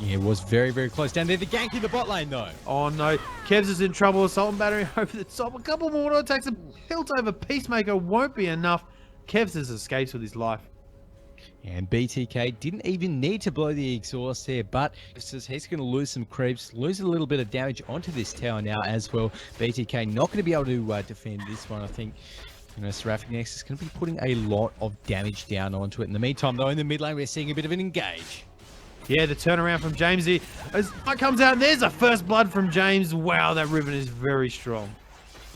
Yeah, it was very, very close. Down there, the gank in the bot lane, though. Oh, no. Kevs is in trouble. Assault and Battery over the top. A couple more auto attacks. A hilt over Peacemaker won't be enough. Kevs has escapes with his life. And BTK didn't even need to blow the exhaust there, but he's going to lose some creeps, lose a little bit of damage onto this tower now as well. BTK not going to be able to defend this one, I think. Seraphic Nexus is going to be putting a lot of damage down onto it. In the meantime, though, in the mid lane, we're seeing a bit of an engage. Yeah, the turnaround from James here. As it comes out, and there's a first blood from James. Wow, that Riven is very strong.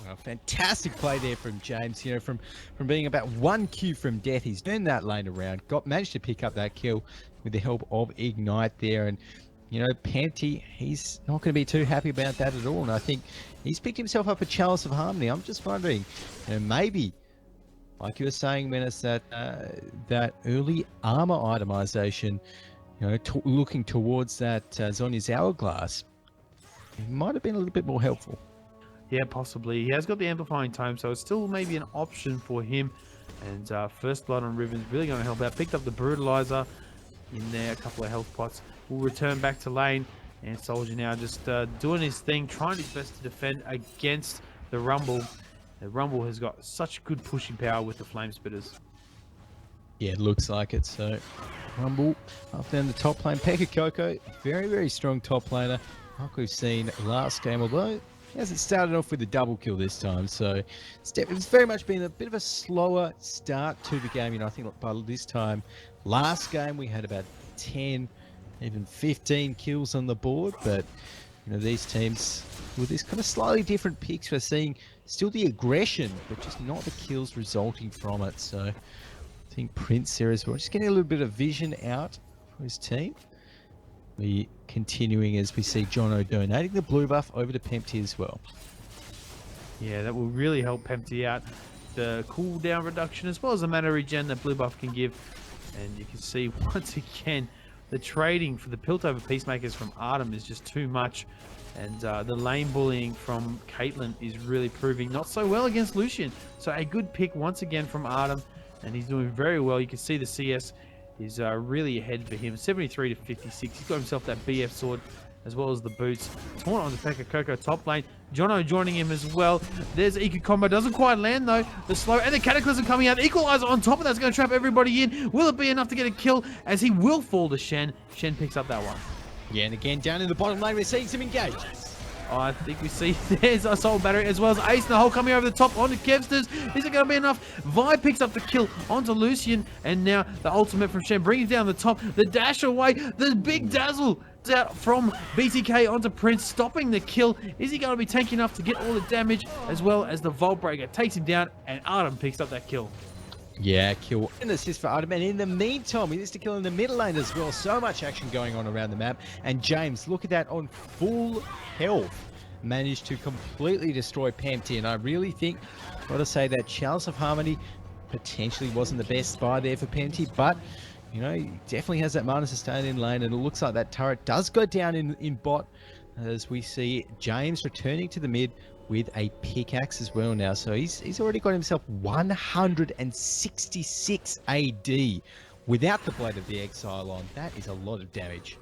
Well, fantastic play there from James. You know, from being about 1 Q from death, he's turned that lane around, managed to pick up that kill with the help of Ignite there. And, you know, Panty, he's not going to be too happy about that at all. And I think he's picked himself up a Chalice of Harmony. I'm just wondering, you know, maybe, like you were saying, Mennace, that that early armor itemization, you know, looking towards that Zhonya's Hourglass, it might have been a little bit more helpful. Yeah, possibly. He has got the amplifying tome, so it's still maybe an option for him. And first blood on Riven's really going to help out. Picked up the Brutalizer in there, a couple of health pots. Will return back to lane, and Soldier now just doing his thing, trying his best to defend against the Rumble. The Rumble has got such good pushing power with the Flame Spitters. Yeah, it looks like it. So Rumble up down the top lane. Pekka Coco, very, very strong top laner, like we've seen last game, although he hasn't started off with a double kill this time. So it's very much been a bit of a slower start to the game. You know, I think by this time, last game we had about 10, even 15 kills on the board. But, you know, these teams with this kind of slightly different picks, we're seeing still the aggression, but just not the kills resulting from it. So I think Prince there as well, just getting a little bit of vision out for his team. We continuing as we see Jono donating the blue buff over to Pempty as well. Yeah, that will really help Pempty out. The cooldown reduction as well as the mana regen that blue buff can give. And you can see once again the trading for the Piltover Peacemakers from Artem is just too much. And the lane bullying from Caitlyn is really proving not so well against Lucian. So a good pick once again from Artem, and he's doing very well. You can see the CS is really ahead for him, 73 to 56. He's got himself that BF sword as well as the boots. Taunt on the Pekka Coco top lane. Jono joining him as well. There's Eco combo. Doesn't quite land though. The slow and the Cataclysm coming out. Equalizer on top of that's going to trap everybody in. Will it be enough to get a kill as he will fall to Shen? Shen picks up that one. Yeah, and again, down in the bottom lane, we're seeing some engages. Oh, I think we see there's a Soul Battery as well as Ace in the hole coming over the top onto Kevsters. Is it going to be enough? Vi picks up the kill onto Lucian, and now the ultimate from Shen brings down the top. The dash away, the big dazzle out from BTK onto Prince, stopping the kill. Is he going to be tanky enough to get all the damage as well as the Vault Breaker takes him down, and Artem picks up that kill. Yeah, kill and assist for Artem. And in the meantime, he needs to kill in the middle lane as well. So much action going on around the map. And James, look at that, on full health, managed to completely destroy Pempty. And I really think, got to say, that Chalice of Harmony potentially wasn't the best spy there for Pempty. But, you know, he definitely has that mana sustain in lane. And it looks like that turret does go down in bot, as we see James returning to the mid with a pickaxe as well now. So he's already got himself 166 AD without the Blade of the Exile on. That is a lot of damage.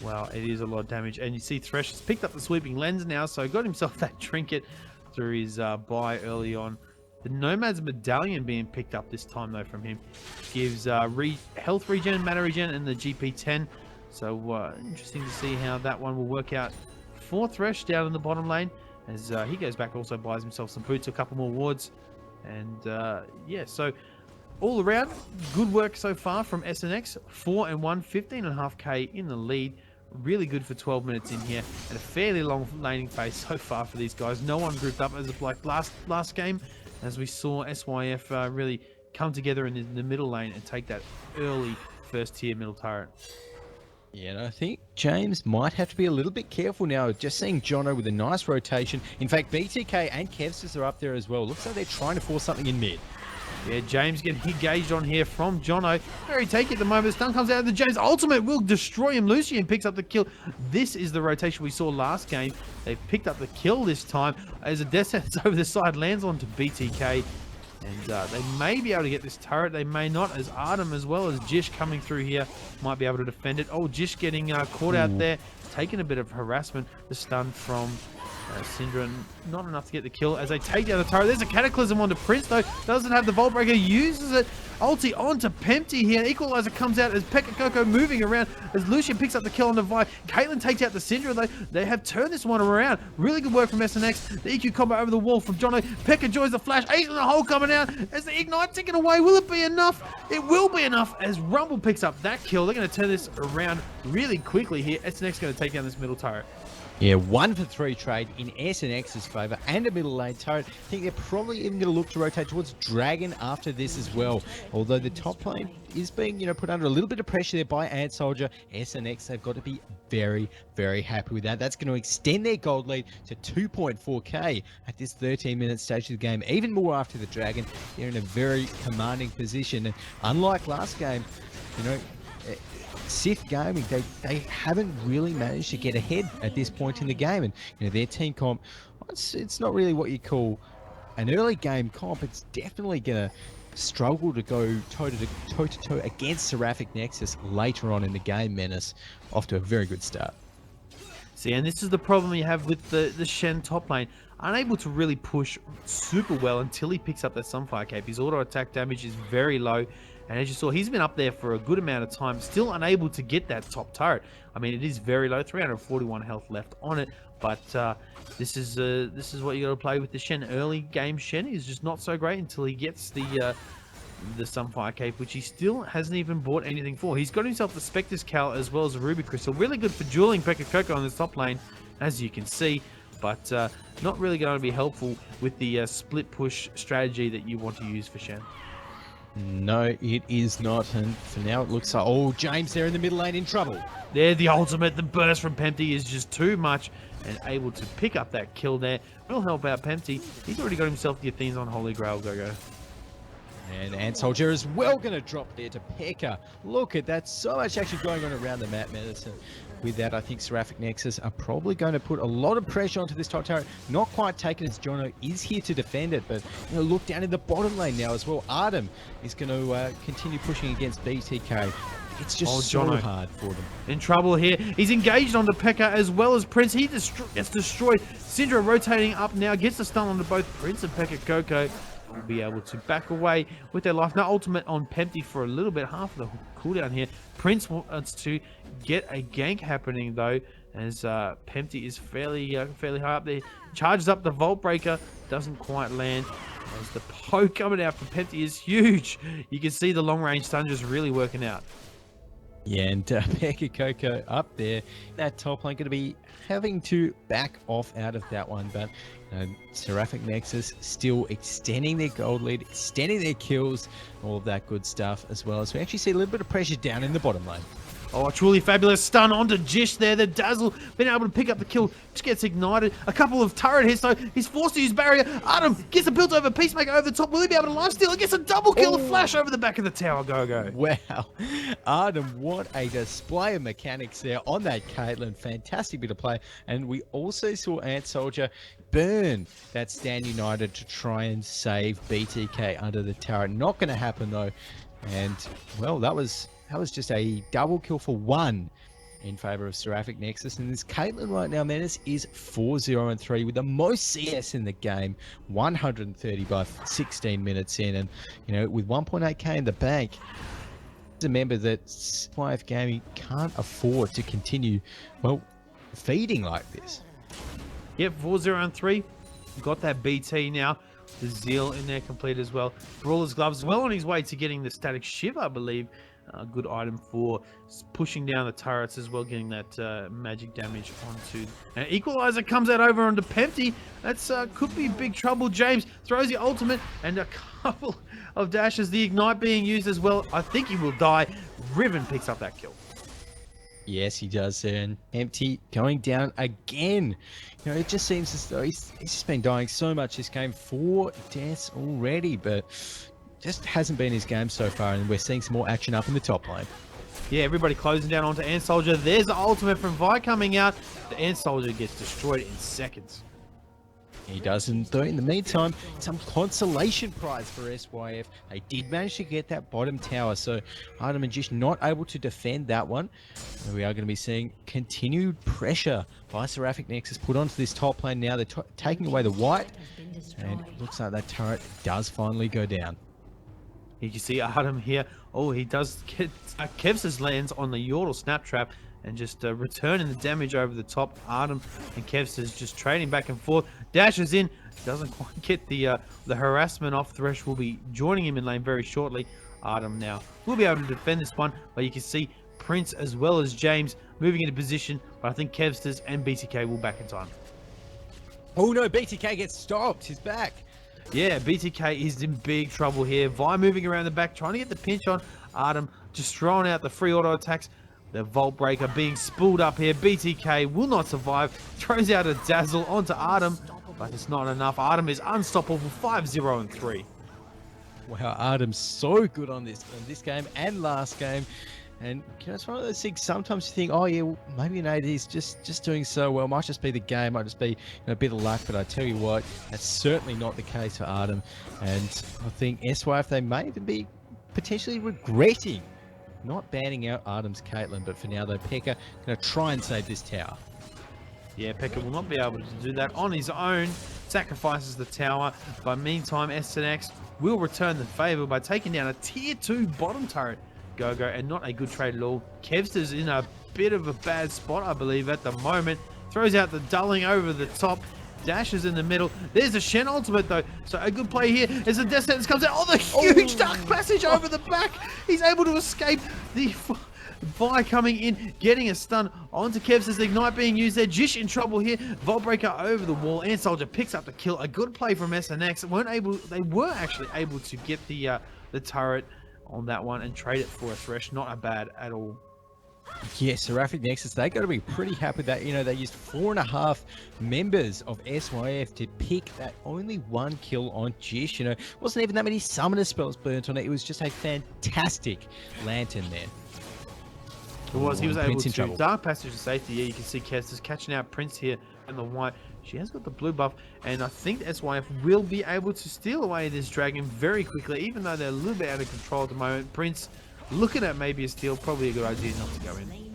Wow, it is a lot of damage. And you see Thresh has picked up the sweeping lens now, so got himself that trinket through his buy early on. The Nomad's Medallion being picked up this time though from him gives health regen, mana regen, and the GP10. So interesting to see how that one will work out for Thresh down in the bottom lane. As he goes back, also buys himself some boots, a couple more wards. And yeah, so all around, good work so far from SNX. 4 and 1, 15.5k in the lead. Really good for 12 minutes in here. And a fairly long laning phase so far for these guys. No one grouped up as of like last game, as we saw SYF really come together in the middle lane and take that early first tier middle turret. Yeah, and I think James might have to be a little bit careful now. Just seeing Jono with a nice rotation. In fact, BTK and Kevsters are up there as well. Looks like they're trying to force something in mid. Yeah, James getting engaged on here from Jono. Very takey at the moment. The stun comes out of the James ultimate will destroy him. Lucian picks up the kill. This is the rotation we saw last game. They've picked up the kill this time as a death sentence over the side lands onto BTK. And they may be able to get this turret. They may not, as Artem as well as Jish coming through here might be able to defend it. Oh, Jish getting caught out there, taking a bit of harassment. The stun from Syndra, not enough to get the kill as they take down the turret. There's a Cataclysm onto Prince though. Doesn't have the Vault Breaker, uses it. Ulti onto Pempty here. Equalizer comes out as Pekka Coco moving around as Lucian picks up the kill on the Vi. Caitlyn takes out the Syndra though. They have turned this one around. Really good work from SNX. The EQ combo over the wall from Jono. Pekka joins the flash. Ace in the hole coming out as the Ignite taken away. Will it be enough? It will be enough as Rumble picks up that kill. They're going to turn this around really quickly here. SNX going to take down this middle turret. Yeah, 1 for 3 trade in SNX's favour and a middle lane turret. I think they're probably even going to look to rotate towards Dragon after this as well. Although the top lane is being, put under a little bit of pressure there by Ant Soldier. SNX, they've got to be very, very happy with that. That's going to extend their gold lead to 2.4k at this 13-minute stage of the game. Even more after the Dragon, they're in a very commanding position. And unlike last game, SYF Gaming, they haven't really managed to get ahead at this point in the game, and their team comp, it's not really what you call an early game comp. It's definitely gonna struggle to go toe to toe against Seraphic Nexus later on in the game. Mennace off to a very good start. See, and this is the problem you have with the Shen top lane. Unable to really push super well until he picks up that Sunfire Cape. His auto attack damage is very low. And as you saw, he's been up there for a good amount of time, still unable to get that top turret. I mean, it is very low, 341 health left on it. But this is what you got to play with the Shen. Early game Shen is just not so great until he gets the Sunfire Cape, which he still hasn't even bought anything for. He's got himself the Spectre's Cowl as well as a Ruby Crystal. Really good for dueling Pekka Coco on this top lane, as you can see. But not really going to be helpful with the split push strategy that you want to use for Shen. No, it is not, and for now it looks like, oh, James there in the middle lane in trouble. There, the ultimate, the burst from Pempty is just too much, and able to pick up that kill there. Will help out Pempty. He's already got himself the Athena's on Holy Grail, Gogo. And Ant Soldier is well going to drop there to Pekka. Look at that, so much actually going on around the map, Mennace. With that, I think Seraphic Nexus are probably going to put a lot of pressure onto this top turret. Not quite taken as Jono is here to defend it, but look down in the bottom lane now as well. Artem is going to continue pushing against BTK. It's just so hard for them. In trouble here. He's engaged onto Pekka as well as Prince. He gets destroyed. Syndra rotating up now, gets the stun onto both Prince and Pekka Coco. Will be able to back away with their life. Now ultimate on Pempty for a little bit, half of the cooldown here. Prince wants to get a gank happening though, as Pempty is fairly high up there. Charges up the Vault Breaker, doesn't quite land. As the poke coming out for Pempty is huge. You can see the long range stun just really working out. Yeah, and Pekka Coco up there. That top lane going to be having to back off out of that one, but Seraphic Nexus still extending their gold lead, extending their kills, all of that good stuff, as well as we actually see a little bit of pressure down in the bottom lane. Oh, a truly fabulous stun onto Jish there. The Dazzle been able to pick up the kill. Just gets ignited. A couple of turret hits, so he's forced to use barrier. Artem gets a built over Peacemaker over the top. Will he be able to lifesteal? He gets a double kill. A flash over the back of the tower. Go. Wow. Artem, what a display of mechanics there on that Caitlyn. Fantastic bit of play. And we also saw Ant Soldier burn that Stand United to try and save BTK under the turret. Not going to happen though. And, well, that was just a double kill for one in favor of Seraphic Nexus. And this Caitlyn right now, Mennace, is 4-0-3 with the most CS in the game, 130 by 16 minutes in. And, with 1.8k in the bank, remember that SYF Gaming can't afford to continue, feeding like this. Yep, 4-0-3. Got that BT now. The Zeal in there complete as well. Brawler's Gloves well on his way to getting the Static Shiv, I believe. A good item for pushing down the turrets as well, getting that magic damage onto. Now Equalizer comes out over onto Pempty. That's could be big trouble. James throws the ultimate and a couple of dashes. The Ignite being used as well. I think he will die. Riven picks up that kill. Yes, he does, and Empty going down again. It just seems as though he's just been dying so much this game. 4 deaths already, but just hasn't been his game so far, and we're seeing some more action up in the top lane. Yeah, everybody closing down onto Ant Soldier. There's the ultimate from Vi coming out. The Ant Soldier gets destroyed in seconds. He doesn't, though. In the meantime, some consolation prize for SYF. They did manage to get that bottom tower, so Artem and Jish not able to defend that one. And we are going to be seeing continued pressure by Seraphic Nexus put onto this top lane now. They're taking away the white, and it looks like that turret does finally go down. You can see Artem here. Oh, he does get Kev's lands on the Yordle Snap Trap and just returning the damage over the top. Artem and Kev's is just trading back and forth. Dashes in, doesn't quite get the harassment off. Thresh will be joining him in lane very shortly. Artem now will be able to defend this one, but you can see Prince as well as James moving into position, but I think Kevsters and BTK will back in time. Oh no, BTK gets stopped. He's back. Yeah, BTK is in big trouble here. Vi moving around the back, trying to get the pinch on Artem, just throwing out the free auto attacks. The Vault Breaker being spooled up here. BTK will not survive. Throws out a Dazzle onto Artem, but it's not enough. Artem is unstoppable, 5-0 and 3. Wow, Artem's so good on this game and last game. And you know, it's one of those things, sometimes you think, oh yeah, well, maybe he's just doing so well. Might just be the game, might just be a bit of luck. But I tell you what, that's certainly not the case for Artem. And I think SYF, they may even be potentially regretting not banning out Artem's Caitlyn. But for now, though, Pekka going to try and save this tower. Yeah, Pekka will not be able to do that on his own. Sacrifices the tower. But meantime, SNX will return the favor by taking down a tier 2 bottom turret. GoGo, and not a good trade at all. Kevster's in a bit of a bad spot, I believe, at the moment. Throws out the dulling over the top. Dashes in the middle. There's a Shen ultimate, though. So a good play here as the Death Sentence comes out. Oh, the huge Dark Passage over the back. He's able to escape the Vi coming in, getting a stun onto Kevsters. Ignite being used there. Jish in trouble here. Vault Breaker over the wall. And Soldier picks up the kill. A good play from SNX. They were actually able to get the turret on that one and trade it for a Thresh. Not a bad at all. Yes, Seraphic Nexus, they got to be pretty happy that, you know, they used 4.5 members of SYF to pick that only one kill on Jish. You know, wasn't even that many summoner spells burnt on it. It was just a fantastic lantern there. It was. He was able to trouble. Dark Passage to safety. Yeah, you can see Kevsters catching out Prince here and the white. She has got the blue buff, and I think SYF will be able to steal away this dragon very quickly, even though they're a little bit out of control at the moment. Prince looking at maybe a steal, probably a good idea not to go in.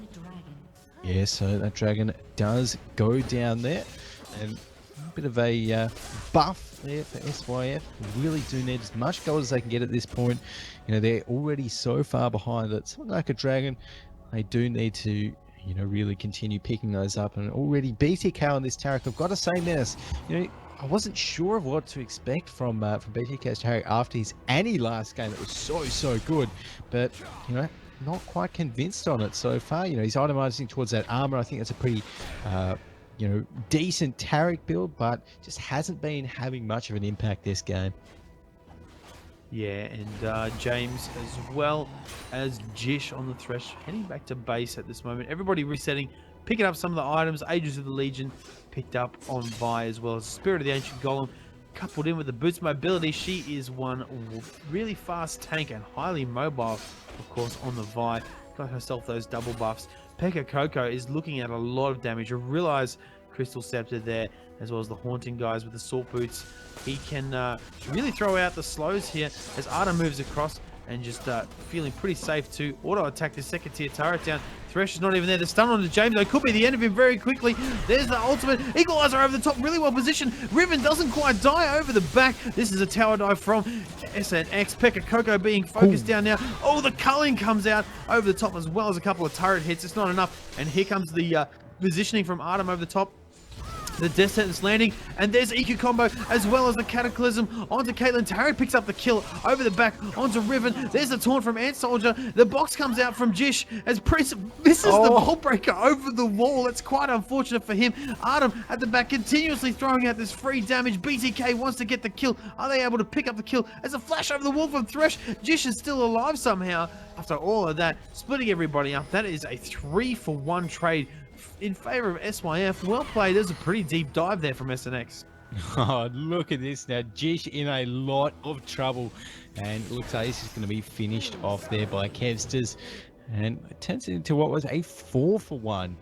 Yeah, so that dragon does go down there, and a bit of a buff there for SYF. Really do need as much gold as they can get at this point. You know, they're already so far behind that something like a dragon, they do need to, you know, really continue picking those up. And already BTK on this Tarek, I've got to say, Mennace, you know, I wasn't sure of what to expect from BTK's Tarek after his Annie last game. It was so good, but you know, not quite convinced on it so far. You know, he's itemizing towards that armor. I think that's a pretty you know, decent Tarek build, but just hasn't been having much of an impact this game. Yeah, and James as well as Jish on the Thresh, heading back to base at this moment. Everybody resetting, picking up some of the items. Ages of the Legion picked up on Vi, as well as Spirit of the Ancient Golem, coupled in with the boots mobility. She is one really fast tank and highly mobile, of course, on the Vi. Got herself those double buffs. Pekka Coco is looking at a lot of damage. I realize Crystal Scepter there, as well as the Haunting guys with the Sword Boots. He can really throw out the slows here as Artem moves across and just feeling pretty safe to auto attack the second tier turret down. Thresh is not even there. The stun on to James, though, could be the end of him very quickly. There's the ultimate. Equalizer over the top, really well positioned. Riven doesn't quite die over the back. This is a tower dive from SNX. Pekka Coco being focused down now. Oh, the culling comes out over the top, as well as a couple of turret hits. It's not enough. And here comes the positioning from Artem over the top. The Death Sentence landing, and there's EQ combo as well as the Cataclysm onto Caitlyn. Tarek picks up the kill over the back onto Riven. There's the taunt from Ant Soldier. The box comes out from Jish as Prince misses the Vault Breaker over the wall. That's quite unfortunate for him. Artem at the back continuously throwing out this free damage. BTK wants to get the kill. Are they able to pick up the kill? As a flash over the wall from Thresh. Jish is still alive somehow after all of that. Splitting everybody up. That is a 3-for-1 trade in favor of SYF. Well played. There's a pretty deep dive there from SNX. Oh, look at this now. Jish in a lot of trouble. And it looks like this is going to be finished off there by Kevsters. And it turns into what was a 4-for-1.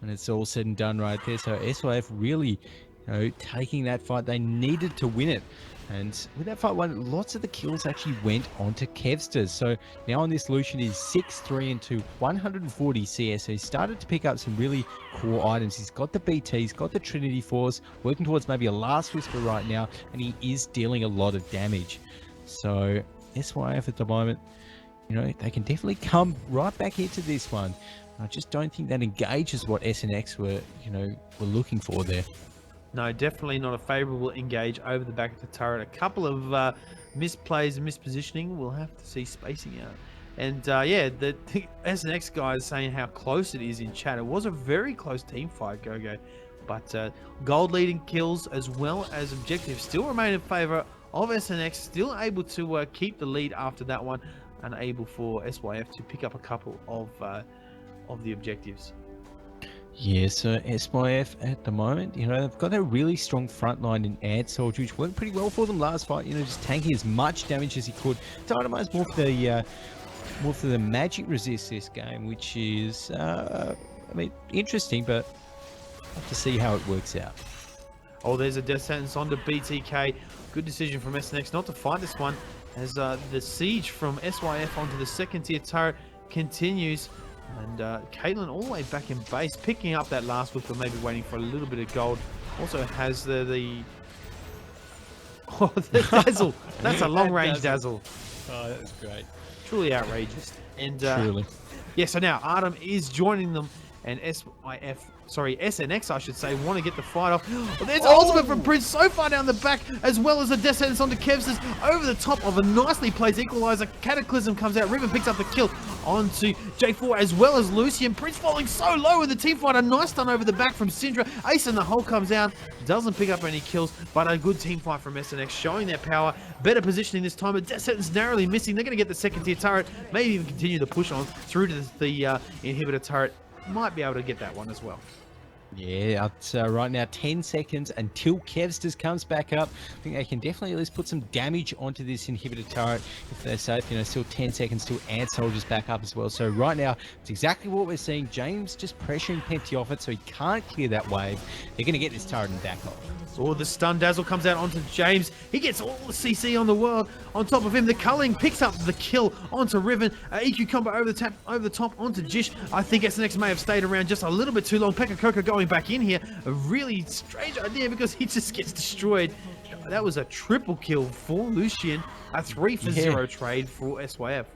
And it's all said and done right there. So SYF really, you know, taking that fight. They needed to win it. And with that fight won, lots of the kills actually went onto Kevsters. So now on this Lucian is 6-3-2, 140 CS. So he started to pick up some really cool items. He's got the BT, he's got the Trinity Force, working towards maybe a Last Whisper right now, and he is dealing a lot of damage. So SYF at the moment, you know, they can definitely come right back into this one. I just don't think that engages what SNX were, you know, were looking for there. No, definitely not a favorable engage over the back of the turret. A couple of misplays and mispositioning. We'll have to see spacing out. And yeah, the SNX guys saying how close it is in chat. It was a very close team fight, GoGo. But gold leading kills as well as objectives still remain in favor of SNX. Still able to keep the lead after that one. Unable for SYF to pick up a couple of the objectives. Yeah, so SYF at the moment, they've got a really strong front line in Ant Soldier, which worked pretty well for them last fight, just tanking as much damage as he could. Dynamite's more for the magic resist this game, which is, interesting, but we'll have to see how it works out. Oh, there's a death sentence onto BTK. Good decision from SNX not to fight this one, as the siege from SYF onto the second tier turret continues. And Caitlyn all the way back in base, picking up that last whip, but maybe waiting for a little bit of gold. Also has the oh, the dazzle. That's a long-range dazzle. Oh, that was great. Truly outrageous. And Truly. yeah, so now Artem is joining them, and SNX, I should say, want to get the fight off. Oh, there's ultimate from Prince so far down the back, as well as a death sentence onto Kevsters over the top of a nicely placed equalizer. Cataclysm comes out. Riven picks up the kill onto J4, as well as Lucian. Prince falling so low in the team fight. A nice stun over the back from Syndra. Ace in the hole comes out. Doesn't pick up any kills, but a good team fight from SNX, showing their power. Better positioning this time. A death sentence narrowly missing. They're going to get the second tier turret. Maybe even continue the push on through to the inhibitor turret. Might be able to get that one as well. Yeah, it's right now 10 seconds until Kevsters comes back up. I think they can definitely at least put some damage onto this inhibitor turret if they're safe. Still 10 seconds till Ant Soldier's back up as well. So right now, it's exactly what we're seeing. James just pressuring Penty off it so he can't clear that wave. They're going to get this turret and back off. Oh, the stun dazzle comes out onto James. He gets all the CC on the world. On top of him, the culling picks up the kill onto Riven. EQ combo over the top onto Jish. I think SNX may have stayed around just a little bit too long. Pekka Coco going back in here. A really strange idea because he just gets destroyed. That was a triple kill for Lucian. A 3-for-0 trade for SYF.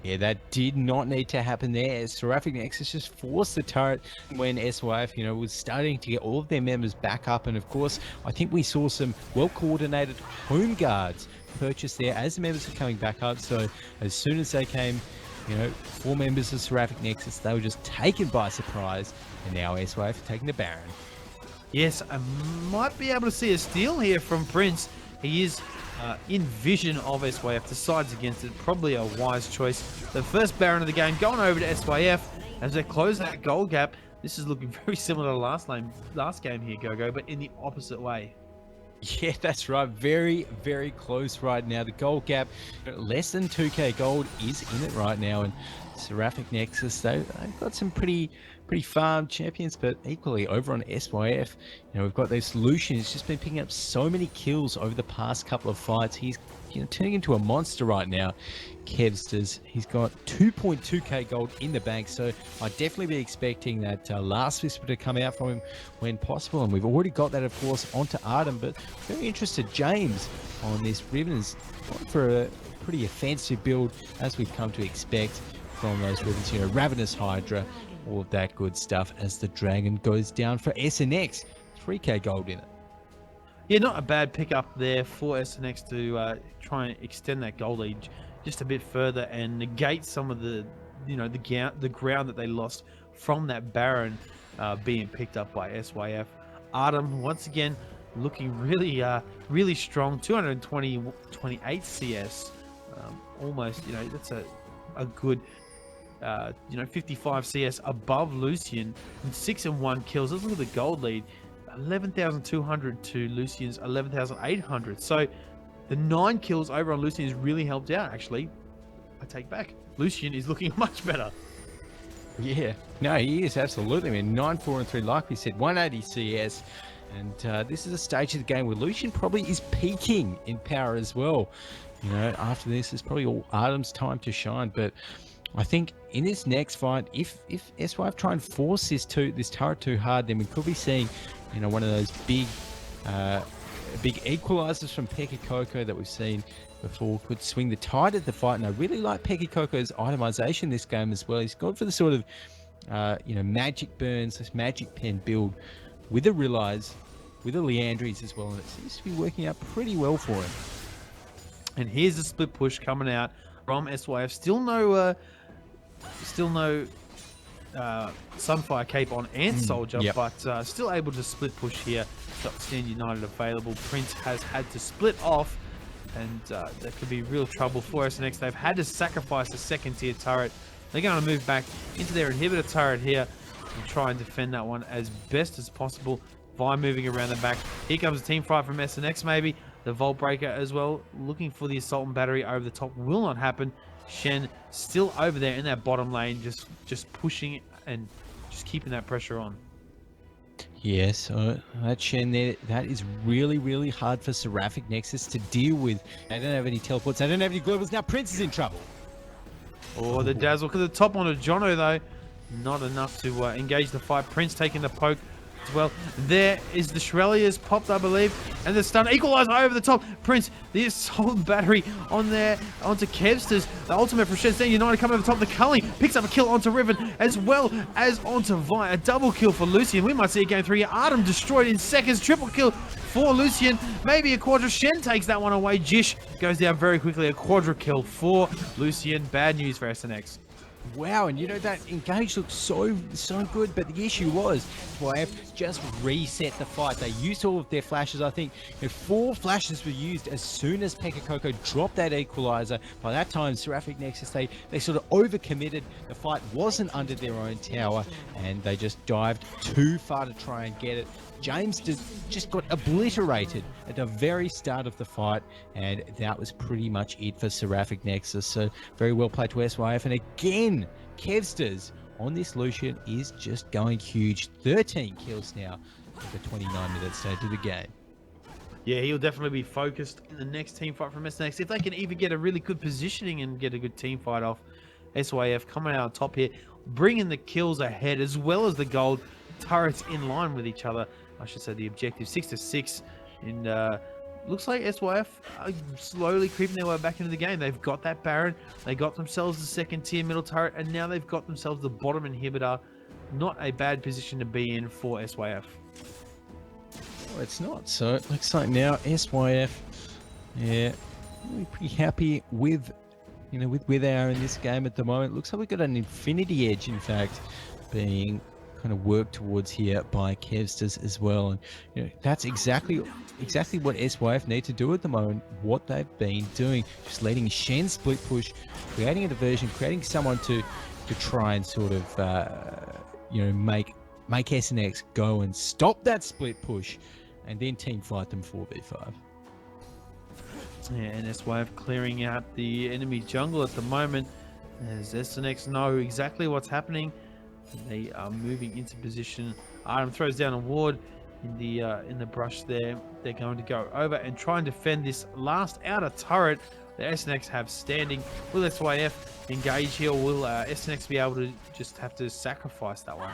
Yeah, that did not need to happen there. Seraphic Nexus just forced the turret when SYF, was starting to get all of their members back up. And of course, I think we saw some well-coordinated home guards purchased there as the members were coming back up. So as soon as they came, 4 members of Seraphic Nexus, they were just taken by surprise. And now SYF are taking the Baron. Yes, I might be able to see a steal here from Prince. He is in vision of SYF, decides against it. Probably a wise choice. The first Baron of the game going over to SYF as they close that goal gap. This is looking very similar to last game here, GoGo, but in the opposite way. Yeah, that's right. Very, very close right now. The gold gap, less than 2k gold is in it right now. And Seraphic Nexus, they've got some pretty farm champions, but equally over on SYF, we've got this Lucian. He's just been picking up so many kills over the past couple of fights. He's turning into a monster right now. Kevsters, he's got 2.2k gold in the bank, so I'd definitely be expecting that last whisper to come out from him when possible, and we've already got that, of course, onto Artem. But very interested, James, on this. Riven's gone for a pretty offensive build, as we've come to expect from those Rivens, Ravenous Hydra, all of that good stuff, as the Dragon goes down for SNX. 3k gold in it. Yeah, not a bad pickup there for SNX to try and extend that goal lead just a bit further and negate some of the ground that they lost from that Baron being picked up by SYF. Artem once again looking really strong. 28 CS, almost. That's a good 55 CS above Lucian, and 6 and 1 kills. Let's look at the gold lead. 11,200 to Lucian's 11,800. So the 9 kills over on Lucian has really helped out, actually. I take back. Lucian is looking much better. Yeah, no, he is, absolutely. 9, 4, and 3, like we said, 180 CS. And this is a stage of the game where Lucian probably is peaking in power as well. After this, it's probably all Artem's time to shine. But I think in this next fight, if SYF try and force this turret too hard, then we could be seeing, one of those big equalizers from Pekka Coco that we've seen before could swing the tide of the fight. And I really like Pekka Coco's itemization this game as well. He's gone for the sort of, magic burns, this magic pen build with a realize, with the Leandries as well, and it seems to be working out pretty well for him. And here's the split push coming out from SYF. Still no Sunfire Cape on Ant Soldier, yep. but still able to split push here. Got Stand United available. Prince has had to split off, and that could be real trouble for SNX. They've had to sacrifice a second tier turret. They're going to move back into their inhibitor turret here and try and defend that one as best as possible. Vi moving around the back. Here comes a team fight from SNX maybe. The Vault Breaker as well, looking for the Assault and Battery over the top. Will not happen. Shen still over there in that bottom lane, just pushing and just keeping that pressure on. Yes, so that Shen there, that is really, really hard for Seraphic Nexus to deal with. They don't have any teleports, they don't have any globals. Now Prince is in trouble. Oh, the dazzle to the top onto Jono though. Not enough to engage the fight. Prince taking the poke as well. There is the Shrelia's popped, I believe, and the stun equalizer over the top. Prince, the assault battery on there onto Kevsters. The ultimate for Shen Stand United coming over the top. The Culling picks up a kill onto Riven as well as onto Vi. A double kill for Lucian. We might see a game 3 here. Artem destroyed in seconds. Triple kill for Lucian. Maybe a quadra. Shen takes that one away. Jish goes down very quickly. A quadra kill for Lucian. Bad news for SNX. Wow, and you know, that engage looked so good, but the issue was SYF just reset the fight. They used all of their flashes. I think 4 flashes were used as soon as Pekka Coco dropped that equalizer. By that time, Seraphic Nexus, they sort of overcommitted. The fight wasn't under their own tower, and they just dived too far to try and get it. James just got obliterated at the very start of the fight, and that was pretty much it for Seraphic Nexus. So very well played to SYF, and again, Kevsters on this Lucian is just going huge. 13 kills now for 29 minutes into the game. Yeah, he'll definitely be focused in the next team fight from SNX. If they can even get a really good positioning and get a good team fight off, SYF coming out on top here, bringing the kills ahead as well as the gold. Turrets in line with each other. I should say the objective 6-6, and looks like SYF are slowly creeping their way back into the game. They've got that Baron, they got themselves the second tier middle turret, and now they've got themselves the bottom inhibitor. Not a bad position to be in for SYF. Well, it's not. So it looks like now SYF, yeah, we're pretty happy with, with where they are in this game at the moment. Looks like we've got an infinity edge, in fact, being kind of worked towards here by Kevsters as well, and that's exactly what SYF need to do at the moment. What they've been doing, just letting Shen split push, creating a diversion, creating someone to try and sort of make SNX go and stop that split push, and then team fight them 4v5. Yeah, and SYF clearing out the enemy jungle at the moment, as SNX know exactly what's happening. They are moving into position. Artem throws down a ward in the brush there. They're going to go over and try and defend this last outer turret the SNX have standing. Will SYF engage here, or will SNX be able to just have to sacrifice that one?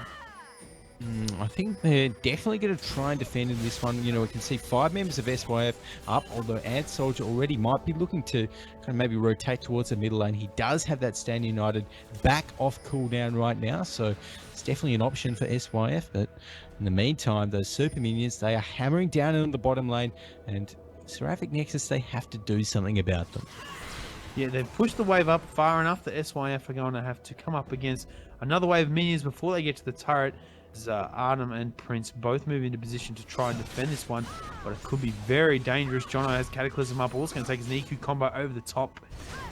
I think they're definitely going to try and defend in this one. We can see 5 members of SYF up, although Ant Soldier already might be looking to kind of maybe rotate towards the middle lane. He does have that Stand United back off cooldown right now, so it's definitely an option for SYF. But in the meantime, those super minions, they are hammering down on the bottom lane, and Seraphic Nexus, they have to do something about them. Yeah, they've pushed the wave up far enough that SYF are going to have to come up against another wave of minions before they get to the turret. Artem and Prince both move into position to try and defend this one, but it could be very dangerous. Jono has Cataclysm up, also going to take his EQ combo over the top,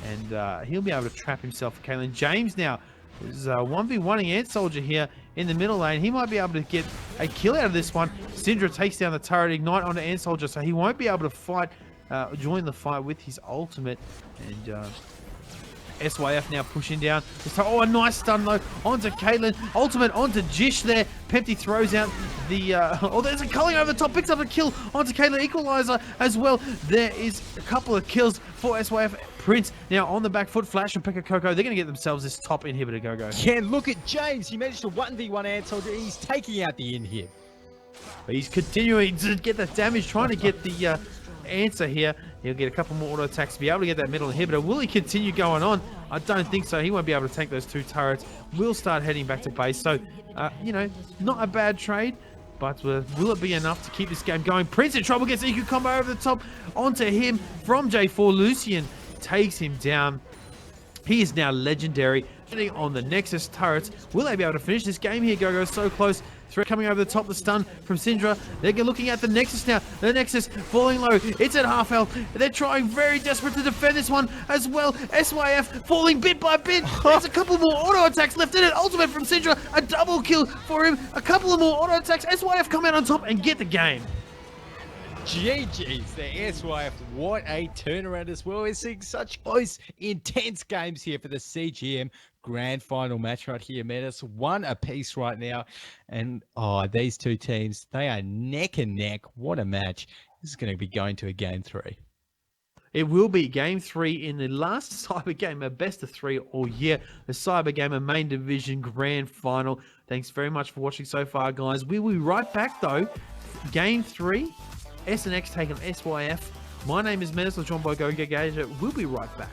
and he'll be able to trap himself for Caitlyn. James now is 1v1ing Ant Soldier here in the middle lane. He might be able to get a kill out of this one. Syndra takes down the turret, Ignite onto Ant Soldier, so he won't be able to fight, join the fight with his ultimate, and SYF now pushing down. Oh, a nice stun though onto Caitlyn. Ultimate onto Jish there. Pepti throws out the... oh, there's a culling over the top. Picks up a kill onto Caitlyn. Equalizer as well. There is a couple of kills for SYF. Prince now on the back foot. Flash and Pekka Coco. They're going to get themselves this top inhibitor go-go. Yeah, look at James. He managed to 1v1 Ant Soldier. He's taking out the inhib. But he's continuing to get that damage, trying to get the... answer here. He'll get a couple more auto attacks to be able to get that middle inhibitor. Will he continue going on? I don't think so. He won't be able to take those 2 turrets. We'll start heading back to base. So, not a bad trade. But will it be enough to keep this game going? Prince in trouble, gets an EQ combo over the top onto him from J4. Lucian takes him down. He is now legendary. On the Nexus turrets, will they be able to finish this game here? GoGo so close. Threat coming over the top, the stun from Syndra. They're looking at the Nexus now. The Nexus falling low. It's at half health. They're trying very desperate to defend this one as well. SYF falling bit by bit. There's a couple more auto attacks left in it. Ultimate from Syndra. A double kill for him. A couple of more auto attacks. SYF come out on top and get the game. GG's, the SYF, what a turnaround as well. We're seeing such close, intense games here for the CGM grand final match right here, Mennace. One apiece right now. And, these two teams, they are neck and neck. What a match. This is going to be going to a game 3. It will be game 3 in the last Cyber Gamer best of 3 all year. The Cyber Gamer main division grand final. Thanks very much for watching so far, guys. We will be right back, though. Game 3. SNX take on SYF. My name is Mennace, joined by GoGoGadget. We'll be right back.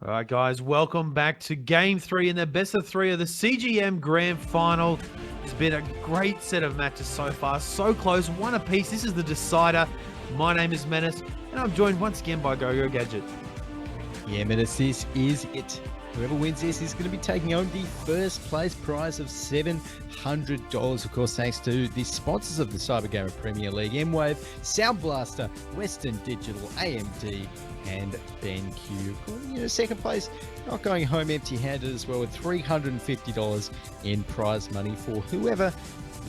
All right, guys, welcome back to Game 3 in the best of 3 of the CGM Grand Final. It's been a great set of matches so far, so close, one apiece. This is the decider. My name is Mennace, and I'm joined once again by GoGoGadget. Yeah, Mennace, this is it. Whoever wins this is going to be taking home the first place prize of $700. Of course, thanks to the sponsors of the Cybergamer Premier League, M-Wave, Sound Blaster, Western Digital, AMD, and BenQ. Second place, not going home empty-handed as well, with $350 in prize money for whoever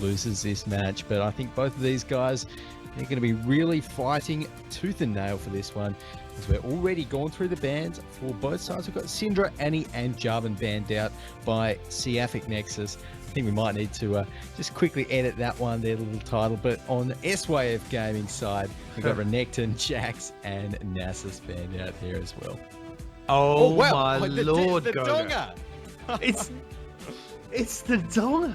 loses this match. But I think both of these guys, they're going to be really fighting tooth and nail for this one, as we're already gone through the bans for both sides. We've got Syndra, Annie, and Jarvan banned out by Seraphic Nexus. I think we might need to just quickly edit that one, their little title. But on the SYF gaming side, we've got Renekton, Jax, and Nasus banned out there as well. Oh, wow. My lord, the Donga. It's the Donga.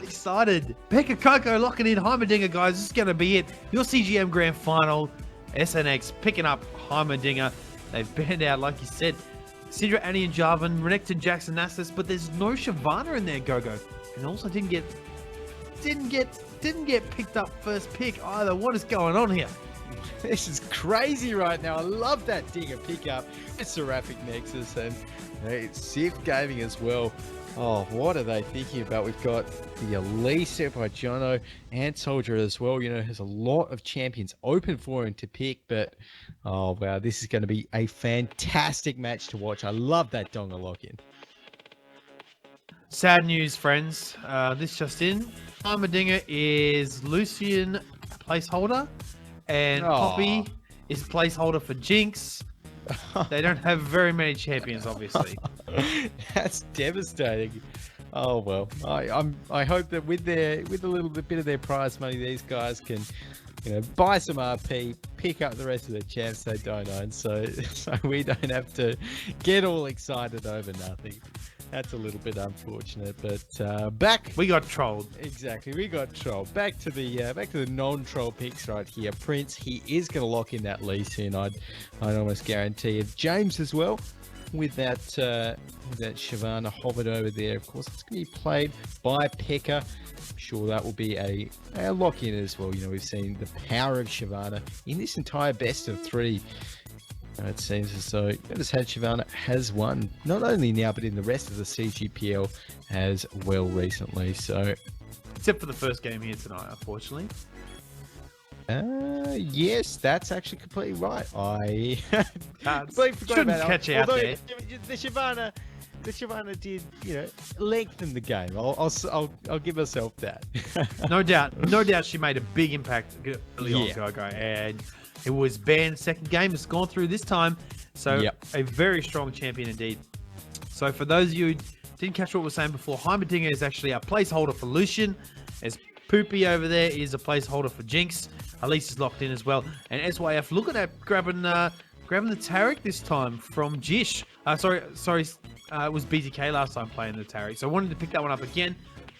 Excited. Pekka Coco locking in Heimerdinger, guys. This is going to be it. Your CGM Grand Final. SNX picking up Heimerdinger. They've banned out, like you said, Syndra, Annie, and Jarvan, Renekton, Jax, and Nasus, but there's no Shyvana in there, Gogo. And also didn't get picked up first pick either. What is going on here? This is crazy right now. I love that Dinger pickup. It's Seraphic Nexus and SYF Gaming as well. Oh, what are they thinking about? We've got the Elise set by Jono and Soldier as well. There's a lot of champions open for him to pick, but oh wow, this is going to be a fantastic match to watch. I love that Donga lock-in. Sad news, friends. This just in. Heimerdinger is Lucian placeholder, and Poppy is placeholder for Jinx. They don't have very many champions, obviously. That's devastating. Oh well, I hope that with a little bit of their prize money, these guys can, buy some RP, pick up the rest of the champs they don't own, so we don't have to get all excited over nothing. That's a little bit unfortunate, but back. We got trolled. Exactly, we got trolled. Back to the non-troll picks right here. Prince, he is going to lock in that Lee Sin. I'd almost guarantee it. James as well, with that Shyvana hovered over there. Of course, it's going to be played by Pekka. I'm sure that will be a lock in as well. We've seen the power of Shyvana in this entire best of 3. It seems as though Shyvana has won, not only now, but in the rest of the CGPL as well recently. So, except for the first game here tonight, unfortunately. Yes, that's actually completely right. I completely forgot about catch out there. The Shyvana did, lengthen the game. I'll give myself that. No doubt, she made a big impact early on, Gogo, and it was banned second game. It's gone through this time. So a very strong champion indeed. So for those of you who didn't catch what we were saying before, Heimerdinger is actually a placeholder for Lucian. As Poopy over there is a placeholder for Jinx. Elise is locked in as well. And SYF, look at that, grabbing the Taric this time from Jish. Sorry, it was BTK last time playing the Taric. So I wanted to pick that one up again.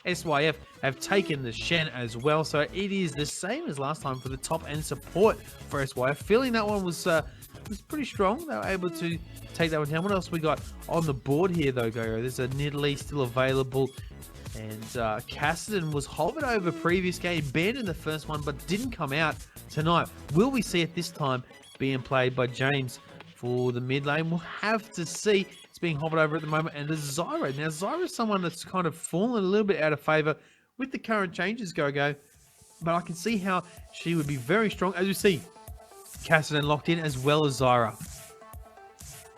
SYF have taken the Shen as well, so it is the same as last time for the top end support for SYF. Feeling that one was pretty strong. They were able to take that one down. What else we got on the board here, though, Gogo? There's a Nidalee still available, and Cassidy was hovered over previous game, banned in the first one, but didn't come out tonight. Will we see it this time being played by James for the mid lane? We'll have to see. Being hovered over at the moment, and there's Zyra. Now, Zyra is someone that's kind of fallen a little bit out of favor with the current changes, Gogo, but I can see how she would be very strong. As you see, Cassidy locked in as well as Zyra.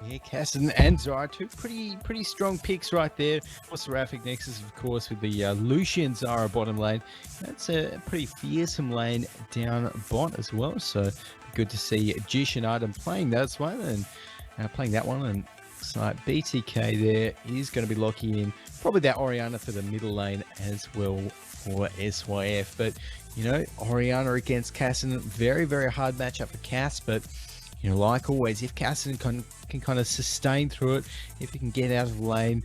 Yeah, Cassidy and Zyra, two pretty strong picks right there. Seraphic Nexus, of course, with the Lucian Zyra bottom lane. That's a pretty fearsome lane down bot as well, so good to see Jish and Adam playing that one, and so BTK there is going to be locking in probably that Orianna for the middle lane as well for SYF. But, Orianna against Cassidy, very, very hard matchup for Cass. But, like always, if Cassidy can kind of sustain through it, if he can get out of the lane,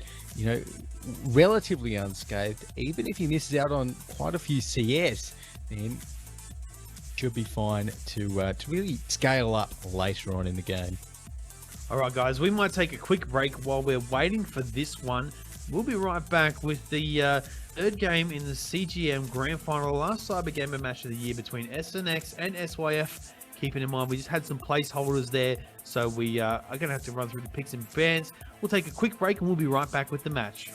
relatively unscathed, even if he misses out on quite a few CS, then should be fine to really scale up later on in the game. All right, guys, we might take a quick break while we're waiting for this one. We'll be right back with the third game in the CGM Grand Final, the last Cyber Gamer match of the year between SNX and SYF. Keeping in mind, we just had some placeholders there, so we are going to have to run through the picks and bans. We'll take a quick break and we'll be right back with the match.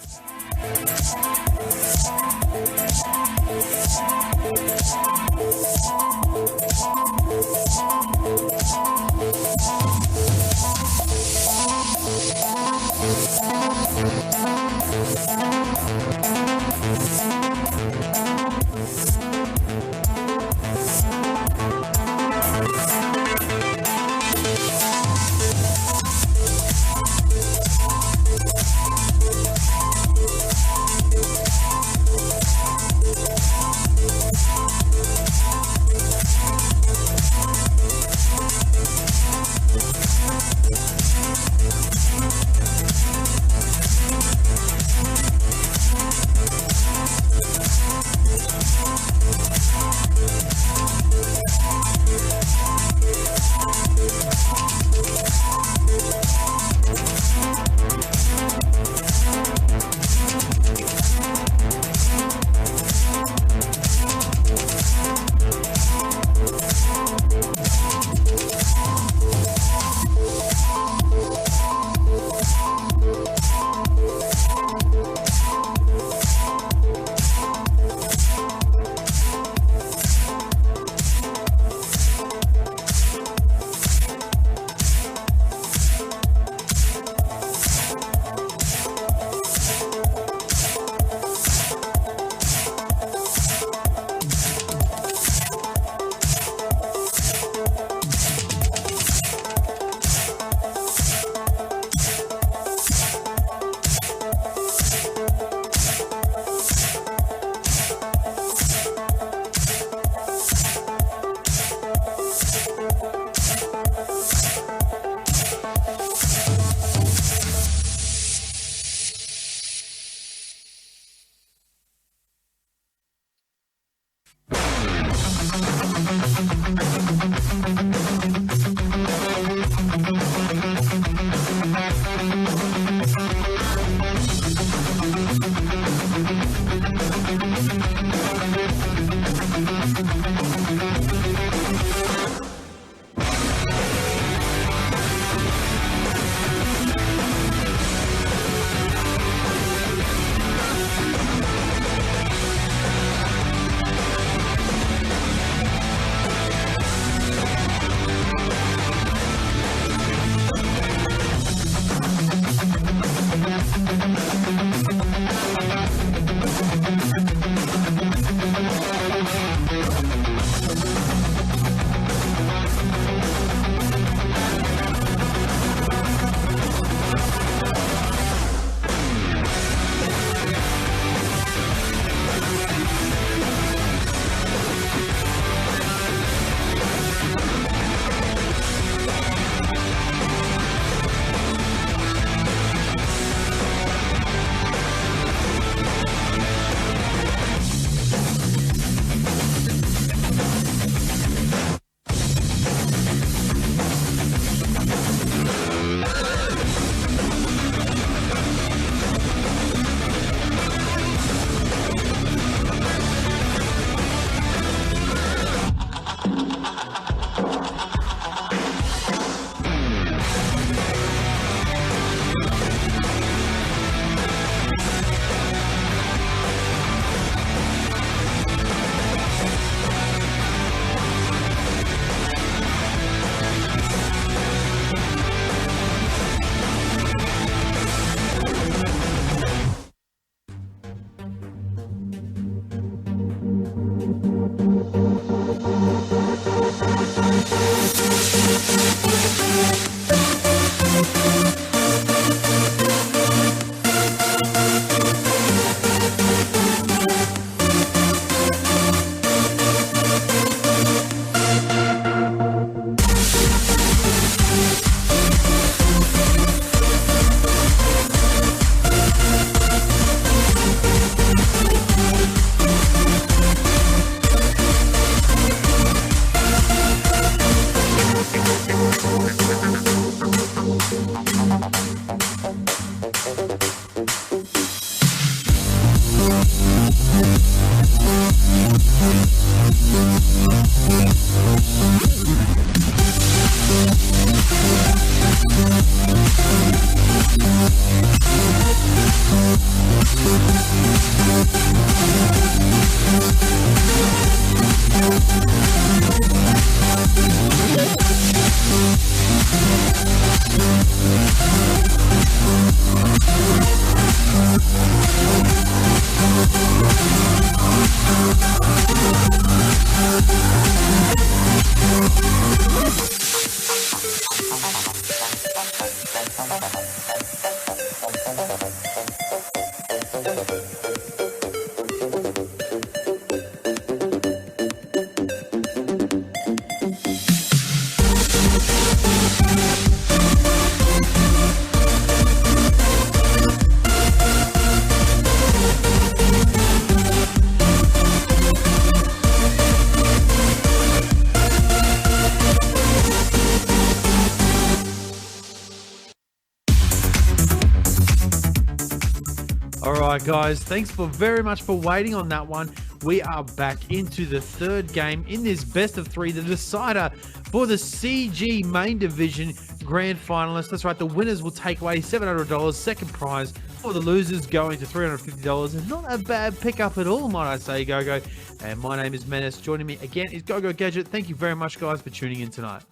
All right, guys, thanks very much for waiting on that one. We are back into the third game in this best of three, the decider for the CG main division grand finalists. That's right, the winners will take away $700, second prize for the losers going to $350, and not a bad pickup at all, might I say, GoGo. And my name is Mennace. Joining me again is GoGoGadget. Thank you very much, guys, for tuning in tonight.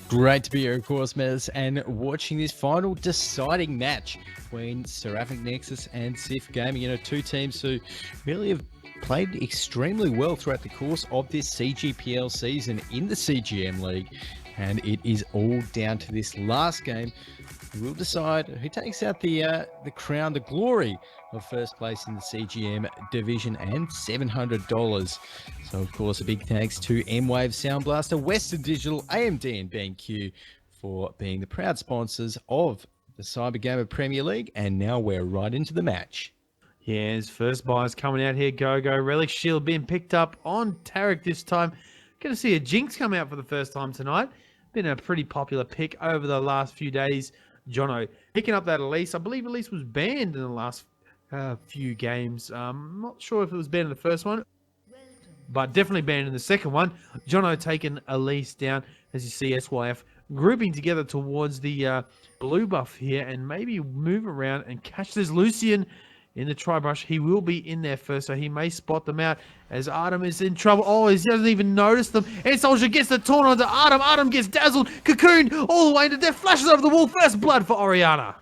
Great to be here, of course, Mennace, and watching this final deciding match between Seraphic Nexus and SYF Gaming. Two teams who really have played extremely well throughout the course of this CGPL season in the CGM League. And it is all down to this last game. We'll decide who takes out the crown, the glory of first place in the CGM division, and $700. So, of course, a big thanks to M-Wave Sound Blaster, Western Digital, AMD, and BenQ for being the proud sponsors of the Cyber Gamer Premier League. And now we're right into the match. Yeah, his first buyers coming out here. GoGo Relic Shield being picked up on Tarek this time. Going to see a Jinx come out for the first time tonight. Been a pretty popular pick over the last few days. Jono picking up that Elise. I believe Elise was banned in the last few games. I'm not sure if it was banned in the first one, but definitely banned in the second one. Jono taking Elise down, as you see SYF grouping together towards the blue buff here, and maybe move around and catch this Lucian in the tri-brush. He will be in there first, so he may spot them out as Artem is in trouble. Oh, he doesn't even notice them. And Soldier gets the taunt onto Artem. Artem gets dazzled, cocooned all the way into death. Flashes over the wall. First blood for Oriana.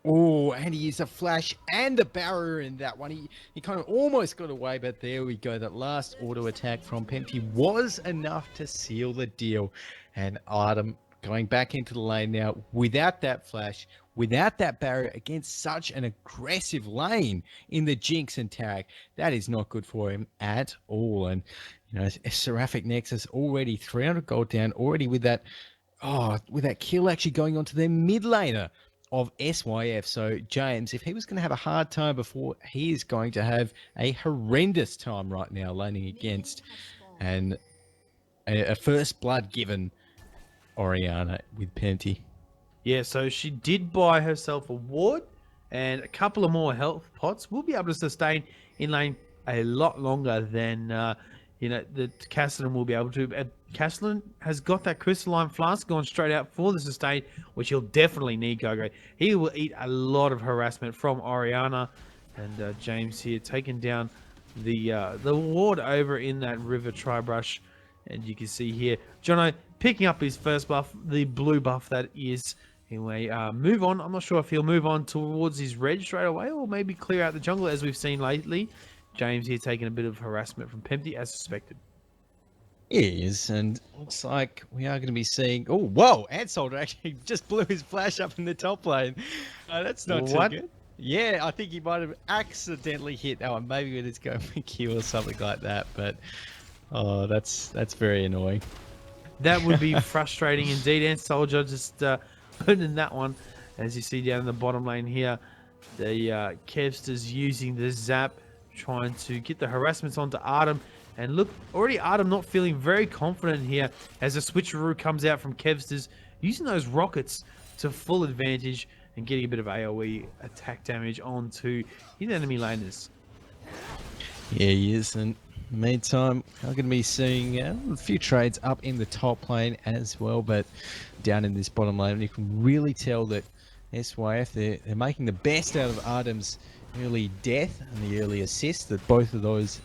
Oh, and he used a flash and a barrier in that one. He kind of almost got away, but there we go. That last auto attack from Pempty was enough to seal the deal. And Artem going back into the lane now without that flash, without that barrier against such an aggressive lane in the Jinx and Tarek. That is not good for him at all. And, Seraphic Nexus already 300 gold down, already with that kill actually going on to their mid laner of SYF. So James, if he was going to have a hard time before, he is going to have a horrendous time right now laning against and a first blood given Oriana with Penty. Yeah, so she did buy herself a ward and a couple of more health pots. We'll be able to sustain in lane a lot longer than the Castellan will be able to. Castellan has got that crystalline flask going straight out for the sustain, which he'll definitely need, GoGo. He will eat a lot of harassment from Oriana, and James here taking down the ward over in that river tri-brush. And you can see here, Jono picking up his first buff, the blue buff that is. Anyway, move on. I'm not sure if he'll move on towards his red straight away or maybe clear out the jungle as we've seen lately. James here taking a bit of harassment from Pempty as suspected. He is, and looks like we are going to be seeing... Oh, whoa! Ant Soldier actually just blew his flash up in the top lane. That's not too good. Yeah, I think he might have accidentally hit that one. Maybe it's going for Q or something like that, but... Oh, that's very annoying. That would be frustrating indeed. Ant Soldier just putting that one, as you see down in the bottom lane here. The Kevsters using the zap, trying to get the harassments onto Artem. And look, already Artem not feeling very confident here as a switcheroo comes out from Kevsters, using those rockets to full advantage and getting a bit of AoE attack damage onto his enemy laners. Yeah, he is, and Meantime, I'm going to be seeing a few trades up in the top lane as well, but down in this bottom lane, you can really tell that SYF, they're making the best out of Artem's early death and the early assist that both of those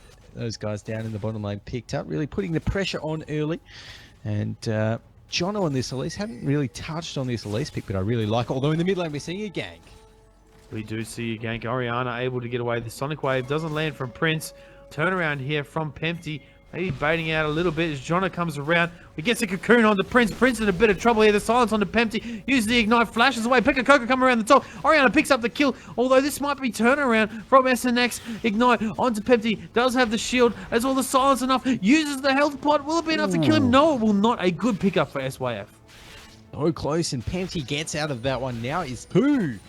guys down in the bottom lane picked up, really putting the pressure on early. And Jono on this Elise, haven't really touched on this Elise pick, but I really like it. Although in the mid lane, we're seeing a gank. We do see a gank. Oriana able to get away. The Sonic Wave doesn't land from Prince. Turnaround here from Pempty. Maybe baiting out a little bit as Jono comes around. He gets a cocoon on the Prince. Prince in a bit of trouble here. The silence on the Pempty. Uses the ignite, flashes away. Pekka Coco coming around the top. Oriana picks up the kill. Although this might be turnaround from SNX. Ignite onto Pempty. Does have the shield. As well the silence enough. Uses the health pot. Will it be enough to kill him? No, it will not. A good pickup for SYF. So close, and Pempty gets out of that one. Now is 2-0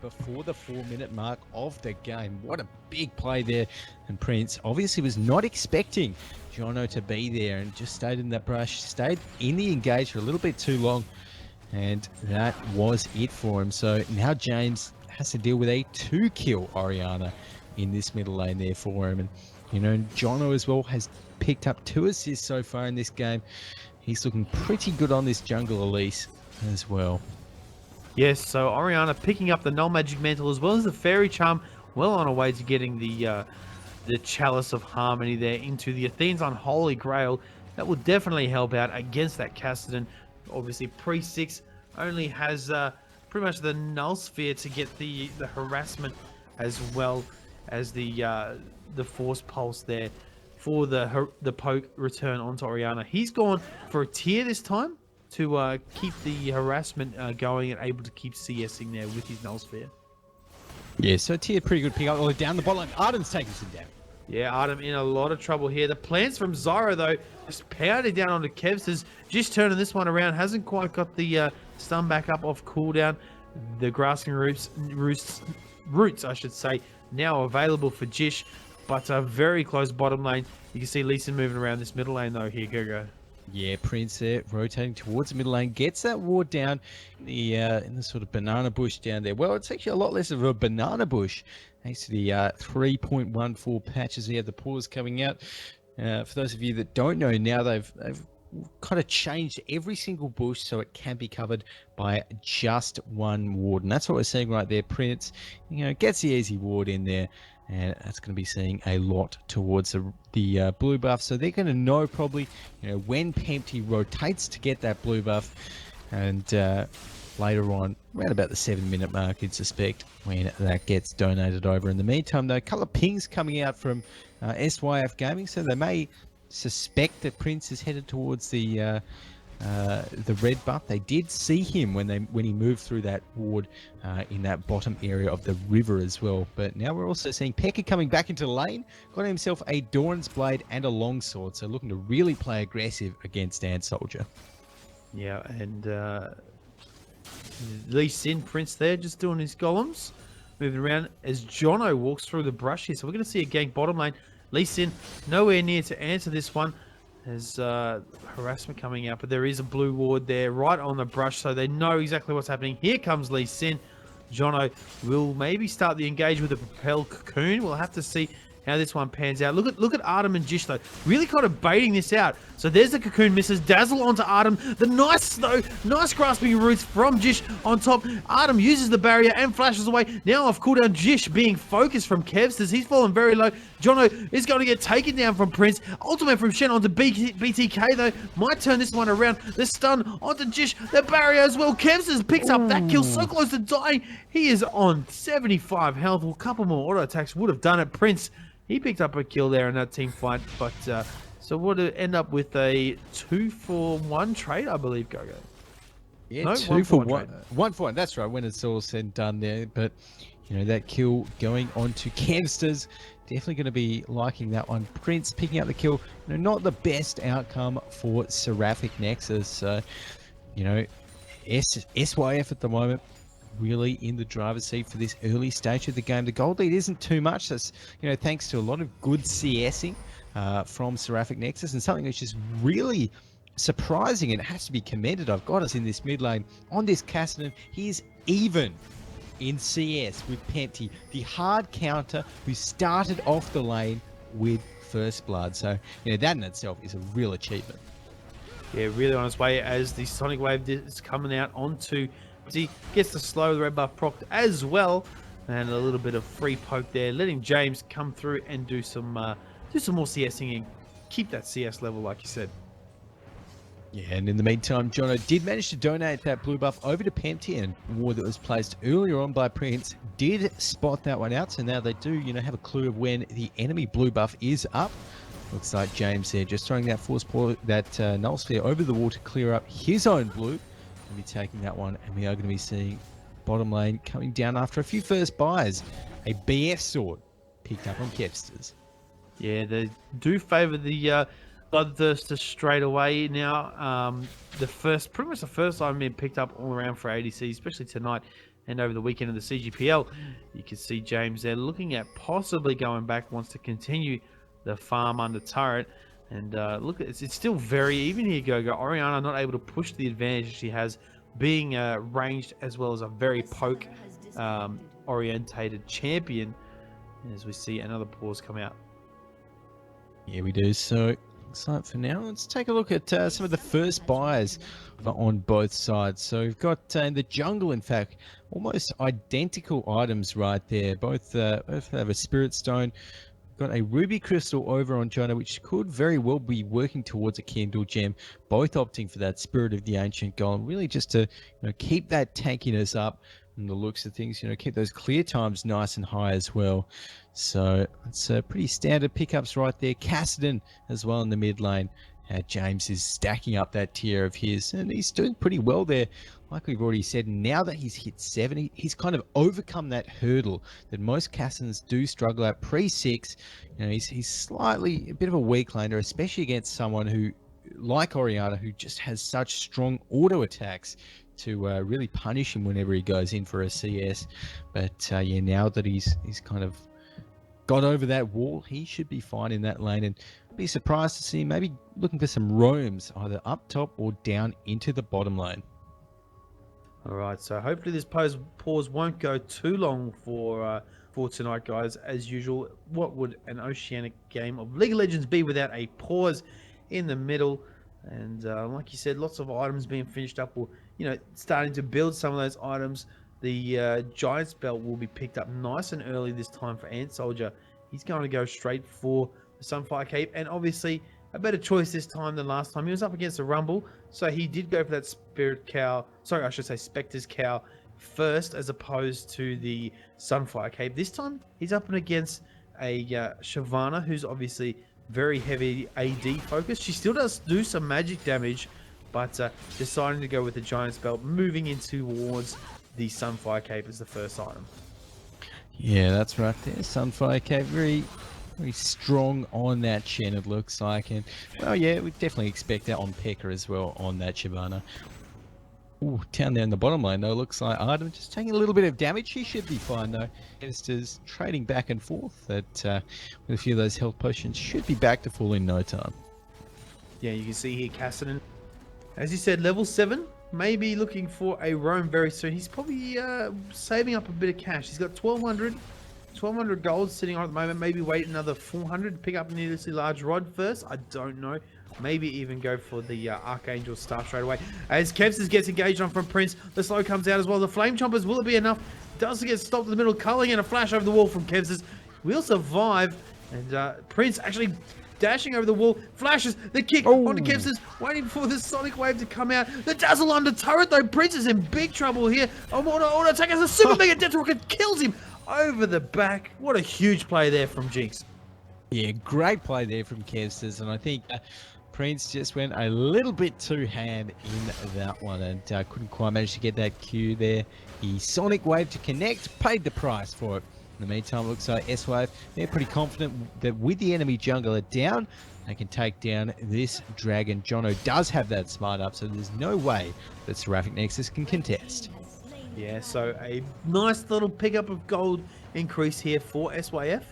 before the 4-minute mark of the game. What a big play there. And Prince obviously was not expecting Jono to be there and just stayed in that brush, stayed in the engage for a little bit too long. And that was it for him. So now James has to deal with a 2-kill Oriana in this middle lane there for him. And, you know, Jono as well has picked up 2 assists so far in this game. He's looking pretty good on this jungle Elise as well. Yes, so Oriana picking up the Null Magic Mantle as well as the Fairy Charm, well on her way to getting the Chalice of Harmony there into the Athene's Unholy Grail. That will definitely help out against that Cassidy. Obviously, Pre-6 only has pretty much the Null Sphere to get the harassment as well as the Force Pulse there for the poke return onto Oriana. He's gone for a tier this time to keep the harassment going and able to keep CSing there with his Null Sphere. Yeah, so tier pretty good pick up. Oh, down the bottom line, Artem's taking some damage. Yeah, Artem in a lot of trouble here. The plans from Zyra, though, just pounding down onto Kevs. Is just turning this one around. Hasn't quite got the stun back up off cooldown. The grasping roots, I should say, now available for Jish. But a very close bottom lane. You can see Lee Sin moving around this middle lane, though. Here, go. Yeah, Prince there, rotating towards the middle lane, gets that ward down in the sort of banana bush down there. Well, it's actually a lot less of a banana bush, thanks to the 3.14 patches here, the pause coming out. For those of you that don't know, now they've kind of changed every single bush so it can be covered by just one ward. And that's what we're seeing right there. Prince, you know, gets the easy ward in there. And that's going to be seeing a lot towards the blue buff. So they're going to know probably, you know, when Pempty rotates to get that blue buff. And later on, around about the 7-minute mark, you'd suspect when that gets donated over. In the meantime, though, a couple of pings coming out from SYF Gaming. So they may suspect that Prince is headed towards the red buff. They did see him when he moved through that ward in that bottom area of the river as well. But now we're also seeing Pekka coming back into the lane, got himself a Doran's Blade and a longsword, so looking to really play aggressive against Ant Soldier. Yeah, and Lee Sin Prince there just doing his golems, moving around as Jono walks through the brush here. So we're going to see a gank bottom lane. Lee Sin nowhere near to answer this one. There's harassment coming out, but there is a blue ward there right on the brush, so they know exactly what's happening. Here comes Lee Sin. Jono will maybe start the engage with a Propel Cocoon. We'll have to see how this one pans out. Look at Artem and Jish, though. Really kind of baiting this out. So there's the Cocoon misses. Dazzle onto Artem. The nice grasping roots from Jish on top. Artem uses the barrier and flashes away. Now off cooldown, Jish being focused from Kevs as he's fallen very low. Jono is going to get taken down from Prince. Ultimate from Shen onto BTK, though. Might turn this one around. The stun onto Jish. The barrier as well. Kevs has picked up that kill, so close to dying. He is on 75 health. Well, a couple more auto attacks would have done it. Prince, he picked up a kill there in that team fight, but so would it end up with a 2-for-1 trade, I believe, GoGo? Yeah, no, 2-for-1. 1-for-1, that's right, when it's all said and done there. But, you know, that kill going on to Kevsters, definitely going to be liking that one. Prince picking up the kill, you know, not the best outcome for Seraphic Nexus. So, you know, SYF at the moment, really in the driver's seat for this early stage of the game. The gold lead isn't too much. That's, you know, thanks to a lot of good CSing from Seraphic Nexus, and something which is really surprising and has to be commended. I've got us in this mid lane on this Cassidy. He is even in CS with Pempty, the hard counter who started off the lane with first blood. So, that in itself is a real achievement. Yeah, really on its way as the Sonic Wave is coming out onto. He gets the slow red buff procced as well, and a little bit of free poke there, letting James come through and do some more CSing and keep that CS level, like you said. Yeah, and in the meantime, Jono did manage to donate that blue buff over to Penty, and ward that was placed earlier on by Prince did spot that one out. So now they do, have a clue of when the enemy blue buff is up. Looks like James there just throwing that null sphere over the wall to clear up his own blue. We'll be taking that one, and we are going to be seeing bottom lane coming down after a few first buys. A BS sword picked up on Kevsters. Yeah, they do favour the Bloodthirster straight away now. Pretty much the first item being picked up all around for ADC, especially tonight and over the weekend of the CGPL. You can see James there looking at possibly going back, wants to continue the farm under turret. And look, it's still very even here, Gogo. Orianna not able to push the advantage she has, being ranged as well as a very poke orientated champion. As we see another pause come out. Yeah, we do. So, for now, let's take a look at some of the first buys on both sides. So we've got in the jungle, in fact, almost identical items right there. Both have a Spirit Stone. Got a Ruby Crystal over on Jonah, which could very well be working towards a Kindle Gem. Both opting for that Spirit of the Ancient Golem, really just to keep that tankiness up and the looks of things. Keep those clear times nice and high as well. So it's pretty standard pickups right there. Cassidon as well in the mid lane. James is stacking up that tier of his, and he's doing pretty well there. Like we've already said, now that he's hit 70, he's kind of overcome that hurdle that most Cassidons do struggle at pre-6. He's slightly a bit of a weak laner, especially against someone who, like Orianna, who just has such strong auto attacks to really punish him whenever he goes in for a CS. But yeah, now that he's kind of got over that wall, he should be fine in that lane, and be surprised to see him maybe looking for some roams either up top or down into the bottom lane. All right, so hopefully this pause won't go too long for tonight, guys. As usual, what would an oceanic game of League of Legends be without a pause in the middle? And like you said, lots of items being finished up, or starting to build some of those items. The Giant's Belt will be picked up nice and early this time for Ant Soldier. He's going to go straight for the Sunfire Cape, and obviously a better choice this time than last time. He was up against a Rumble, so he did go for that Spectre's Cow first, as opposed to the Sunfire Cape. This time, he's up and against a Shyvana, who's obviously very heavy AD focused. She still does do some magic damage, but deciding to go with the Giant's Belt, moving in towards the Sunfire Cape as the first item. Yeah, that's right there. Sunfire Cape, very strong on that Shen, it looks like. And, well, yeah, we definitely expect that on P.E.K.K.A as well on that Shyvana. Ooh, down there in the bottom lane, though, looks like Artem just taking a little bit of damage. He should be fine, though. Just trading back and forth. That with a few of those health potions, should be back to full in no time. Yeah, you can see here Cassidon, as you said, level 7. Maybe looking for a roam very soon. He's probably saving up a bit of cash. He's got 1200 gold sitting on at the moment. Maybe wait another 400 to pick up an needlessly large rod first. I don't know. Maybe even go for the Archangel Star straight away. As Kevsters gets engaged on from Prince, the slow comes out as well. The Flame Chompers, will it be enough? Does get stopped in the middle, culling, and a flash over the wall from Kevsters. Will survive, and Prince actually dashing over the wall, flashes the kick onto Kevsters, waiting for the Sonic Wave to come out. The dazzle under turret, though. Prince is in big trouble here. Auto attack as a super mega death rocket kills him over the back. What a huge play there from Jinx. Yeah, great play there from Kevsters, and I think Prince just went a little bit too hand in that one, and couldn't quite manage to get that Q there. He Sonic Wave to connect, paid the price for it. In the meantime, it looks like SYF, they're pretty confident that with the enemy jungler down, they can take down this dragon. Jono does have that smart up, so there's no way that Seraphic Nexus can contest. Yeah, so a nice little pickup of gold increase here for SYF.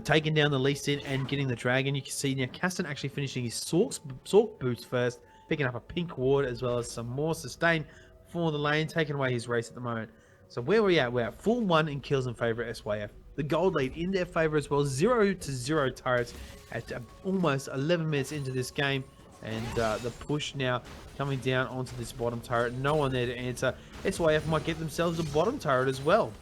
Taking down the Lee Sin and getting the dragon. You can see now Caston actually finishing his Sork boost first, picking up a pink ward as well as some more sustain for the lane, taking away his race at the moment. So where are we at? We're at full 1 in kills in favor of SYF. the gold lead in their favor as well. 0-0 turrets at almost 11 minutes into this game. And the push now coming down onto this bottom turret. No one there to answer. SYF might get themselves a bottom turret as well.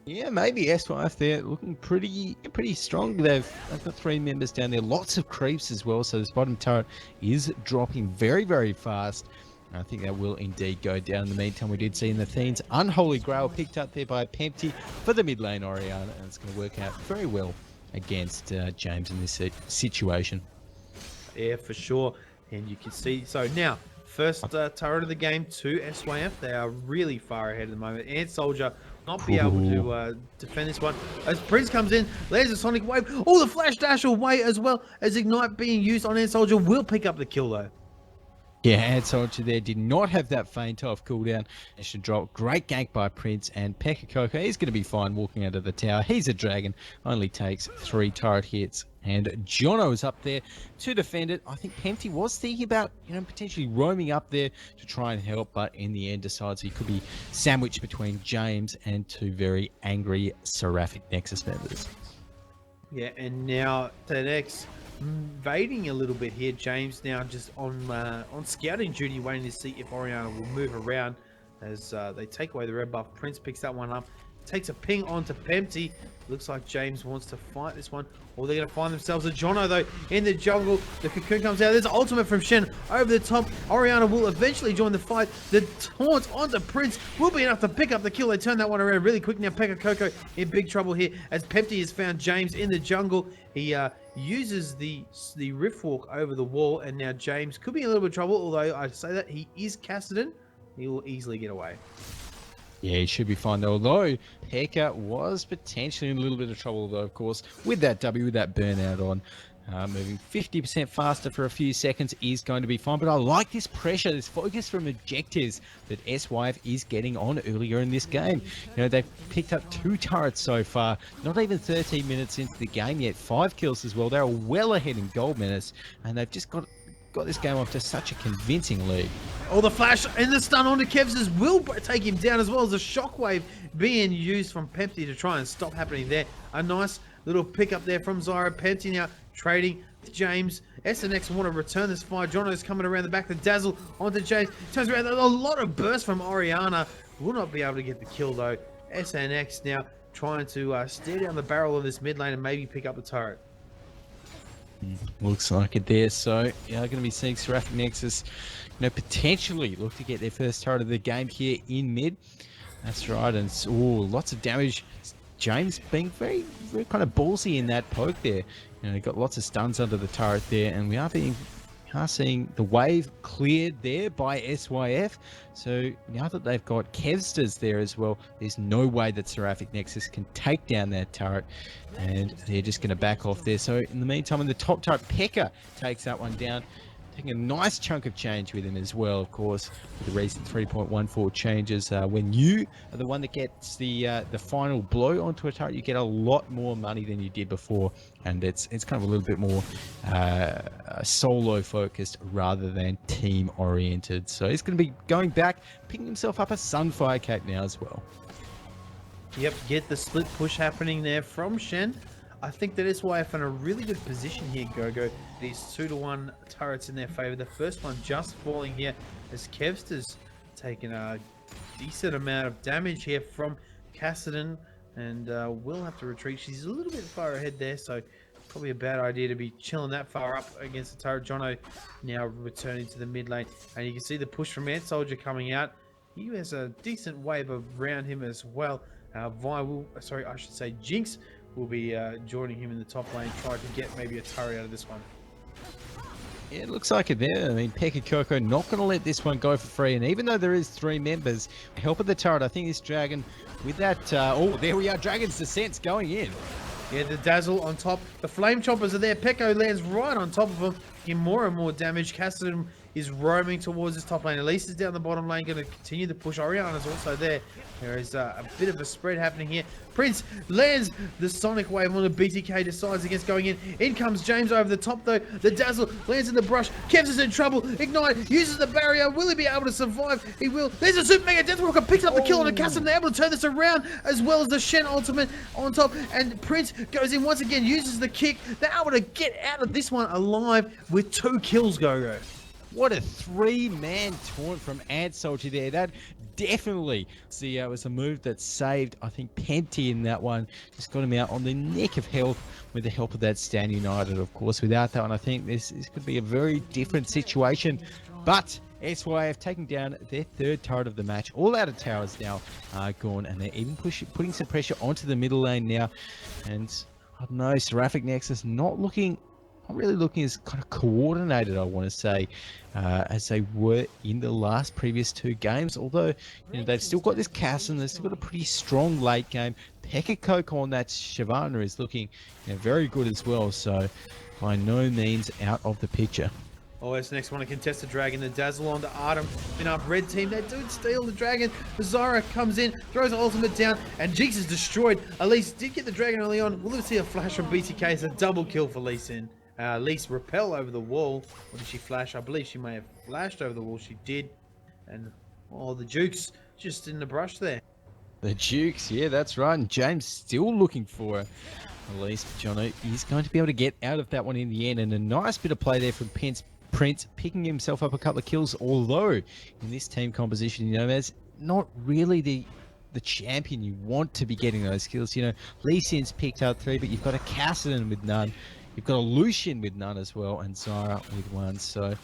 Yeah, maybe SYF there looking pretty strong. They've got 3 members down there, lots of creeps as well. So this bottom turret is dropping very, very fast. I think that will indeed go down. In the meantime, we did see in the Theans Unholy Grail picked up there by Pempty for the mid lane Oriana, and it's going to work out very well against James in this situation. Yeah, for sure. And you can see, so now, first turret of the game to SYF. They are really far ahead at the moment. Ant Soldier not be able to defend this one. As Prince comes in, there's a Sonic Wave. Oh, the Flash Dash away as well as Ignite being used on Ant Soldier will pick up the kill though. Yeah, Ant Soldier there did not have that feint off cooldown. It should drop. Great gank by Prince, and Pekka Coco is going to be fine walking out of the tower. He's a dragon, only takes 3 turret hits. And Jono is up there to defend it. I think Pempty was thinking about, potentially roaming up there to try and help, but in the end decides he could be sandwiched between James and 2 very angry Seraphic Nexus members. Yeah, and now TEDx invading a little bit here. James now just on scouting duty, waiting to see if Oriana will move around as they take away the red buff. Prince picks that one up, takes a ping onto Pempty. Looks like James wants to fight this one, or they're going to find themselves a Jono though in the jungle. The cocoon comes out. There's an ultimate from Shen over the top. Oriana will eventually join the fight. The taunt onto Prince will be enough to pick up the kill. They turn that one around really quick. Now Pekka Coco in big trouble here as Pempty has found James in the jungle. He uses the Rift Walk over the wall, and now James could be in a little bit of trouble, although I say that he is Kassadin. He will easily get away. Yeah, he should be fine though, although Pekka was potentially in a little bit of trouble though, of course, with that W, with that burnout on. Moving 50% faster for a few seconds is going to be fine, but I like this pressure, this focus from objectives that SYF is getting on earlier in this game. They've picked up 2 turrets so far, not even 13 minutes into the game yet, 5 kills as well. They're well ahead in Gold Menace, and they've just got this game off to such a convincing lead. Oh, the flash and the stun onto Kevs will take him down, as well as a shockwave being used from Pempty to try and stop happening there. A nice little pick up there from Zyra. Pempty now trading with James. SNX want to return this fire. Jono's coming around the back. The dazzle onto James. Turns around. A lot of burst from Oriana. Will not be able to get the kill though. SNX now trying to steer down the barrel of this mid lane and maybe pick up the turret. Looks like it there. So, going to be seeing Seraphic Nexus, potentially look to get their first turret of the game here in mid. That's right. And lots of damage. James being very, very kind of ballsy in that poke there. Got lots of stuns under the turret there, and we are seeing the wave cleared there by SYF. So now that they've got Kevsters there as well, there's no way that Seraphic Nexus can take down that turret, and they're just going to back off there. So in the meantime, in the top turret, Pekka takes that one down, taking a nice chunk of change with him as well, of course, with the recent 3.14 changes. When you are the one that gets the final blow onto a turret, you get a lot more money than you did before, and it's kind of a little bit more solo focused rather than team oriented. So he's going to be going back, picking himself up a Sunfire Cape now as well. Yep, get the split push happening there from Shen. I think that SYF in a really good position here, GoGo. These 2-to-1 turrets in their favor. The first one just falling here as Kevster's taken a decent amount of damage here from Kassadin, and will have to retreat. She's a little bit far ahead there, so probably a bad idea to be chilling that far up against the turret. Jono now returning to the mid lane, and you can see the push from Ant Soldier coming out. He has a decent wave around him as well. Jinx will be joining him in the top lane, trying to get maybe a turret out of this one. Yeah, it looks like it there. I mean, Pekka Coco not going to let this one go for free, and even though there is 3 members, help of the turret, I think this dragon with that... there we are, Dragon's Descent's going in. Yeah, the dazzle on top. The flame choppers are there. Pekka lands right on top of him, getting more and more damage. Kassadin is roaming towards this top lane. Elise is down the bottom lane, going to continue to push. Oriana's also there. There is a bit of a spread happening here. Prince lands the Sonic Wave on the BTK, decides against going in. In comes James over the top though. The Dazzle lands in the brush. Kevs is in trouble. Ignite uses the barrier. Will he be able to survive? He will. There's a Super Mega Death Walker, picks up the kill on the Castle. They're able to turn this around, as well as the Shen ultimate on top. And Prince goes in once again, uses the kick. They're able to get out of this one alive with 2 kills, GoGo. What a 3-man taunt from Ant Soldier there. That definitely was a move that saved, I think, Penty in that one. Just got him out on the neck of health with the help of that Stand United, of course. Without that one, I think this could be a very different situation. But SYF taking down their 3rd turret of the match. All outer towers now are gone, and they're even putting some pressure onto the middle lane now. And I don't know, Seraphic Nexus not really looking as kind of coordinated, I want to say, as they were in the previous 2 games. Although, they've still got this Cass, and they've still got a pretty strong late game. Pekka Coco on that Shyvana is looking very good as well. So, by no means out of the picture. Oh, this next one, a contested dragon. The Dazzle onto Artem. In up red team, they do steal the dragon. Zara comes in, throws the ultimate down, and Jinx is destroyed. Elise did get the dragon early on. Will we see a flash from BTK? It's a double kill for Lee Sin. Elise repel over the wall. Or did she flash? I believe she may have flashed over the wall. She did. And, oh, the Duke's just in the brush there. The Dukes, yeah, that's right. And James still looking for Elise. Jono is going to be able to get out of that one in the end. And a nice bit of play there from Prince picking himself up a couple of kills. Although, in this team composition, there's not really the champion you want to be getting those kills. Lee Sin's picked up 3, but you've got a Cassidy with none. You've got a Lucian with none as well, and Zara with 1. So,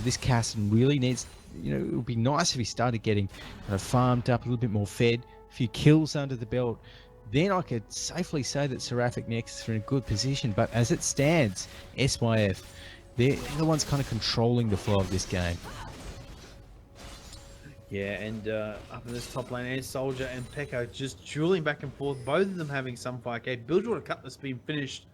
this Cassidy really needs, it would be nice if he started getting farmed up, a little bit more fed, a few kills under the belt. Then I could safely say that Seraphic Nexus are in a good position. But as it stands, SYF, they're the ones kind of controlling the flow of this game. Yeah, and up in this top lane, Ant Soldier and Pekka just dueling back and forth. Both of them having some fight. Okay, Bilgewater Cutlass being finished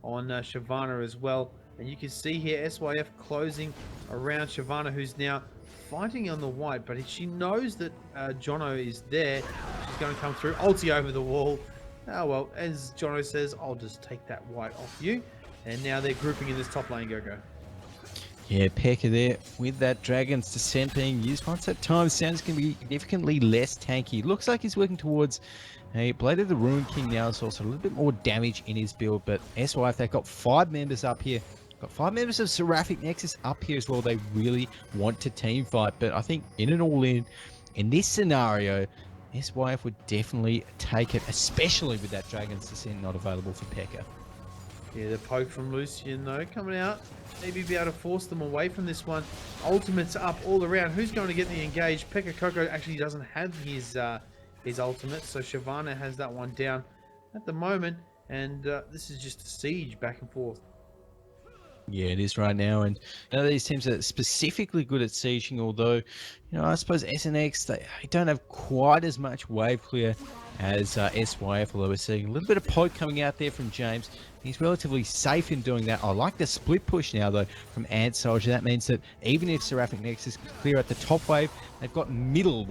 on Shyvana as well. And you can see here SYF closing around Shyvana, who's now fighting on the white. But she knows that Jono is there. She's going to come through. Ulti over the wall. Oh, well, as Jono says, I'll just take that white off you. And now they're grouping in this top lane, GoGo. Yeah, Pekka there with that Dragon's Descent being used. Once that time, sounds going to be significantly less tanky. Looks like he's working towards a Blade of the Ruin King now, so also a little bit more damage in his build. But SYF, they've got 5 members up here. Got 5 members of Seraphic Nexus up here as well. They really want to team fight. But I think in and all in this scenario, SYF would definitely take it, especially with that Dragon's Descent not available for Pekka. Yeah, the poke from Lucian though coming out. Maybe be able to force them away from this one. Ultimates up all around. Who's going to get the engage? Pekka Coco actually doesn't have his ultimate, so Shyvana has that one down at the moment. And this is just a siege back and forth. Yeah, it is right now, and these teams are specifically good at sieging, although, I suppose SNX, they don't have quite as much wave clear as SYF, although we're seeing a little bit of poke coming out there from James. He's relatively safe in doing that. I like the split push now, though, from Ant Soldier. That means that even if Seraphic Nexus clear at the top wave, they've got the middle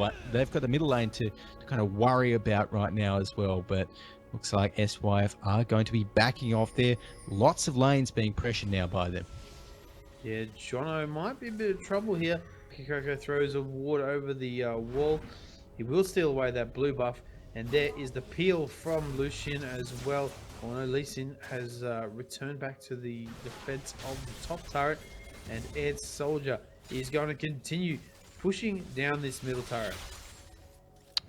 lane to kind of worry about right now as well, but looks like SYF are going to be backing off there. Lots of lanes being pressured now by them. Yeah, Jono might be in a bit of trouble here. Kikoko throws a ward over the wall. He will steal away that blue buff. And there is the peel from Lucian as well. Oh no, Lee Sin has returned back to the defense of the top turret. And Ant Soldier is going to continue pushing down this middle turret.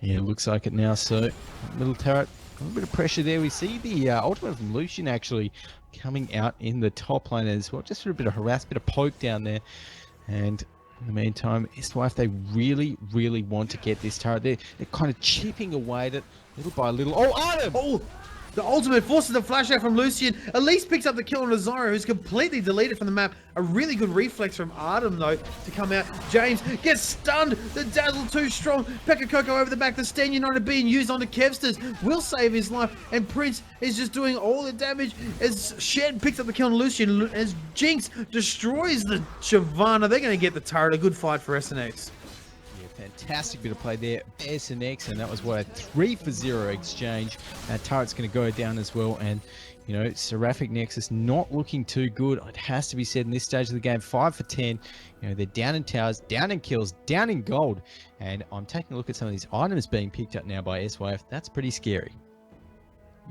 Yeah, it looks like it now. So, middle turret, a little bit of pressure there. We see the ultimate from Lucian actually coming out in the top lane as well. Just for a bit of harass, bit of poke down there. And in the meantime, SYF, they really, really want to get this turret. They're kind of chipping away at it little by little. Oh, Artem! Oh! The ultimate forces the flash out from Lucian. Elise picks up the kill on Azara, who's completely deleted from the map. A really good reflex from Artem, though, to come out. James gets stunned. The dazzle too strong. Pekka Coco over the back. The Stand United being used onto Kevsters will save his life. And Prince is just doing all the damage as Shen picks up the kill on Lucian. As Jinx destroys the Shyvana. They're going to get the turret. A good fight for SNX. Fantastic bit of play there, SNX, and that was what a 3-for-0 exchange. Turret's going to go down as well, and you know, Seraphic Nexus not looking too good. It has to be said in this stage of the game. 5 for 10. You know, they're down in towers, down in kills, down in gold, and I'm taking a look at some of these items being picked up now by SYF. That's pretty scary.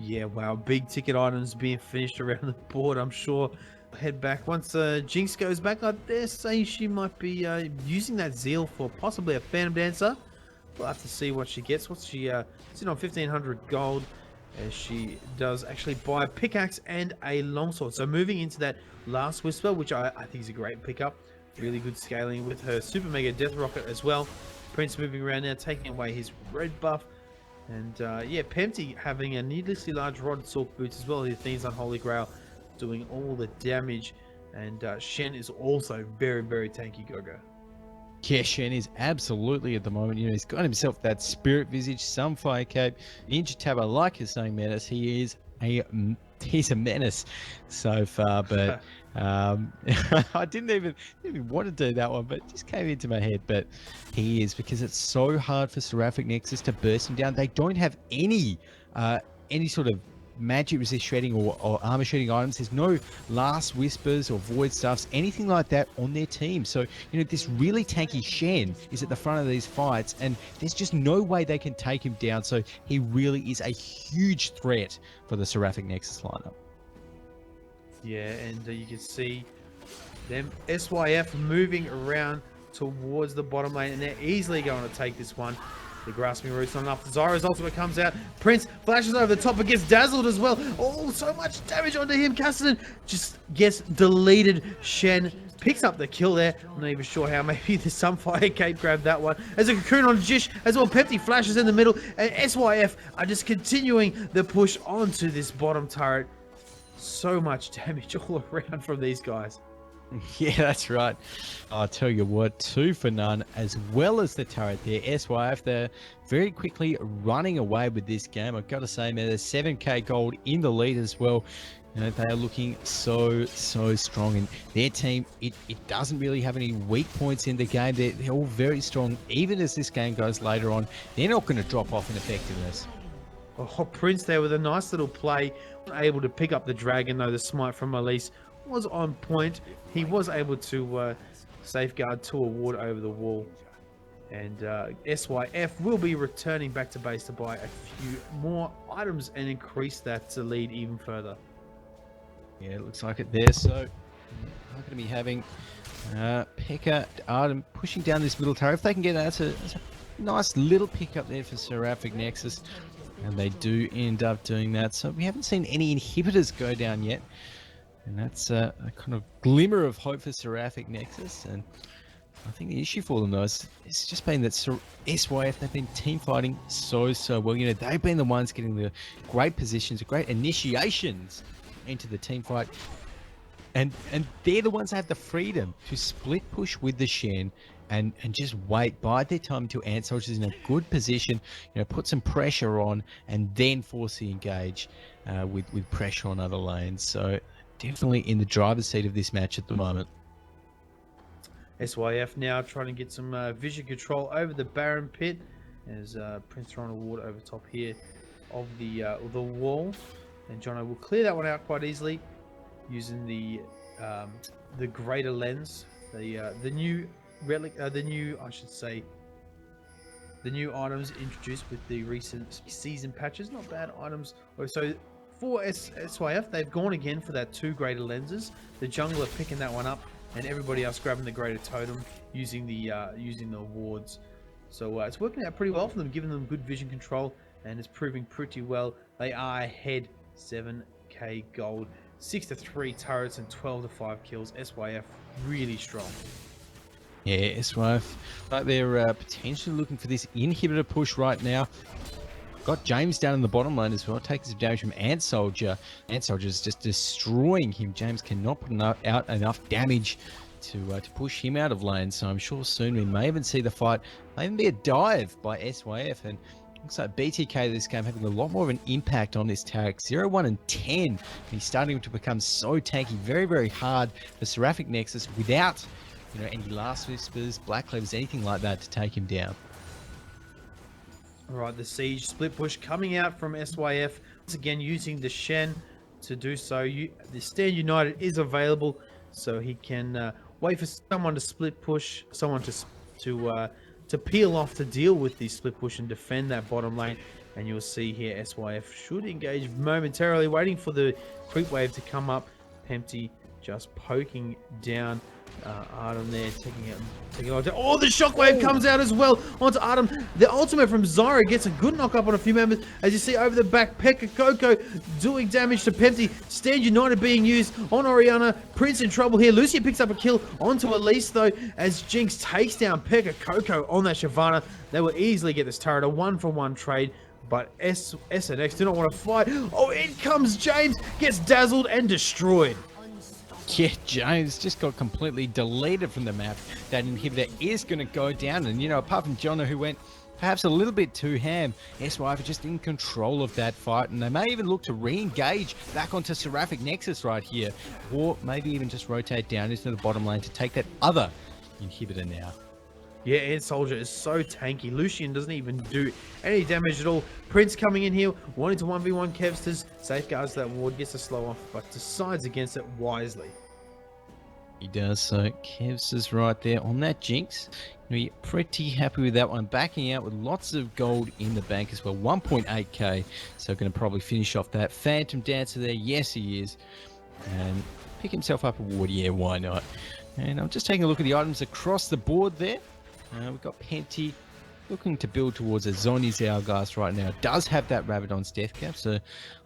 Yeah, wow, big ticket items being finished around the board. I'm sure. Head back once Jinx goes back. I dare say she might be using that zeal for possibly a Phantom Dancer. We'll have to see what she gets. What's she sitting on 1,500 gold, as she does actually buy a pickaxe and a longsword. So moving into that last whisper, which I think is a great pickup. Really good scaling with her super mega death rocket as well. Prince moving around now, taking away his red buff. And yeah, Pempty having a needlessly large rod sork boots as well. The Athene's Unholy Grail doing all the damage, and Shen is also very, very tanky. Gogo. Yeah, Shen is absolutely at the moment. You know, he's got himself that Spirit Visage, some Fire Cape, Ninja Tabber, like you're saying, Mennace. He's a menace so far, but I didn't even want to do that one, but it just came into my head. But he is, because it's so hard for Seraphic Nexus to burst him down. They don't have any sort of magic resist shredding or armor shredding items. There's no last whispers or void stuffs, anything like that on their team. So, you know, this really tanky Shen is at the front of these fights, and there's just no way they can take him down. So he really is a huge threat for the Seraphic Nexus lineup. Yeah, and you can see them SYF moving around towards the bottom lane, and they're easily going to take this one. The grasping root's not enough. Zara's ultimate comes out. Prince flashes over the top, but gets dazzled as well. Oh, so much damage onto him. Cassidy just gets deleted. Shen picks up the kill there. I'm not even sure how. Maybe the Sunfire Cape grabbed that one. There's a cocoon on Jish as well. Pepti flashes in the middle. And SYF are just continuing the push onto this bottom turret. So much damage all around from these guys. Yeah, that's right. I'll tell you what, 2 for none, as well as the turret there. SYF, they're very quickly running away with this game. I've got to say, man, there's 7k gold in the lead as well. You know, they are looking so strong, and their team, it doesn't really have any weak points in the game. They're all very strong. Even as this game goes later on, they're not going to drop off in effectiveness. Oh, Prince there with a nice little play, able to pick up the dragon, though the smite from Elise was on point. He was able to safeguard to a ward over the wall, and SYF will be returning back to base to buy a few more items and increase that lead even further. Yeah, it looks like it there. So I'm going to be having Pekka, Artem pushing down this middle tower. If they can get that, it's a nice little pickup there for Seraphic Nexus, and they do end up doing that. So we haven't seen any inhibitors go down yet. And that's a kind of glimmer of hope for Seraphic Nexus. And I think the issue for them, though, is it's just been that SYF, they've been team fighting so well. You know, they've been the ones getting the great positions, great initiations into the team fight. And they're the ones that have the freedom to split push with the Shen and just wait, bide their time to Ant Soldiers in a good position, you know, put some pressure on, and then force the engage with pressure on other lanes. So definitely in the driver's seat of this match at the moment. SYF now trying to get some vision control over the Baron pit, as Prince throwing a ward over top here of the wall, and Jono will clear that one out quite easily using the greater lens, the new relic, the new items introduced with the recent season patches. Not bad items. So for SYF, they've gone again for that 2 greater lenses. The jungler picking that one up, and everybody else grabbing the greater totem using the wards. So it's working out pretty well for them, giving them good vision control, and it's proving pretty well. They are ahead 7k gold, 6-3 turrets, and 12-5 kills. SYF really strong. Yeah, SYF, like they're potentially looking for this inhibitor push right now. Got James down in the bottom lane as well, taking some damage from Ant Soldier. Ant Soldier's just destroying him. James cannot put out enough damage to push him out of lane, so I'm sure soon we may even see the fight, may even be a dive by SYF, and looks like BTK this game having a lot more of an impact on this tag. 0, 1, and 10, and he's starting to become so tanky. Very, very hard for Seraphic Nexus without, you know, any Last Whispers, Black Clovers, anything like that to take him down. All right, the Siege split push coming out from SYF. Once again, using the Shen to do so. The Stand United is available, so he can wait for someone to split push, someone to peel off to deal with the split push and defend that bottom lane. And you'll see here SYF should engage momentarily, waiting for the creep wave to come up. Pempty just poking down Artem there, taking out. Oh, the shockwave comes out as well onto Artem. The ultimate from Zyra gets a good knock up on a few members. As you see over the back, Pekka Coco doing damage to Pempty. Stand United being used on Oriana. Prince in trouble here. Lucia picks up a kill onto Elise though, as Jinx takes down Pekka Coco on that Shyvana. They will easily get this turret, a 1-for-1 trade. But SNX do not want to fight. Oh, in comes James, gets dazzled and destroyed. Yeah, James just got completely deleted from the map. That inhibitor is going to go down. And, you know, apart from Jono, who went perhaps a little bit too ham, SYF are just in control of that fight. And they may even look to re-engage back onto Seraphic Nexus right here. Or maybe even just rotate down into the bottom lane to take that other inhibitor now. Yeah, Ant Soldier is so tanky. Lucian doesn't even do any damage at all. Prince coming in here, wanting to 1v1 Kevsters, safeguards that ward, gets a slow off, but decides against it wisely. He does so. Kevsters right there on that Jinx. You're pretty happy with that one. Backing out with lots of gold in the bank as well. 1.8k. So going to probably finish off that Phantom Dancer there. Yes, he is. And pick himself up a ward. Yeah, why not? And I'm just taking a look at the items across the board there. We've got Pempty looking to build towards a Zhonya's Hourglass right now. Does have that Rabadon's Death Cap, so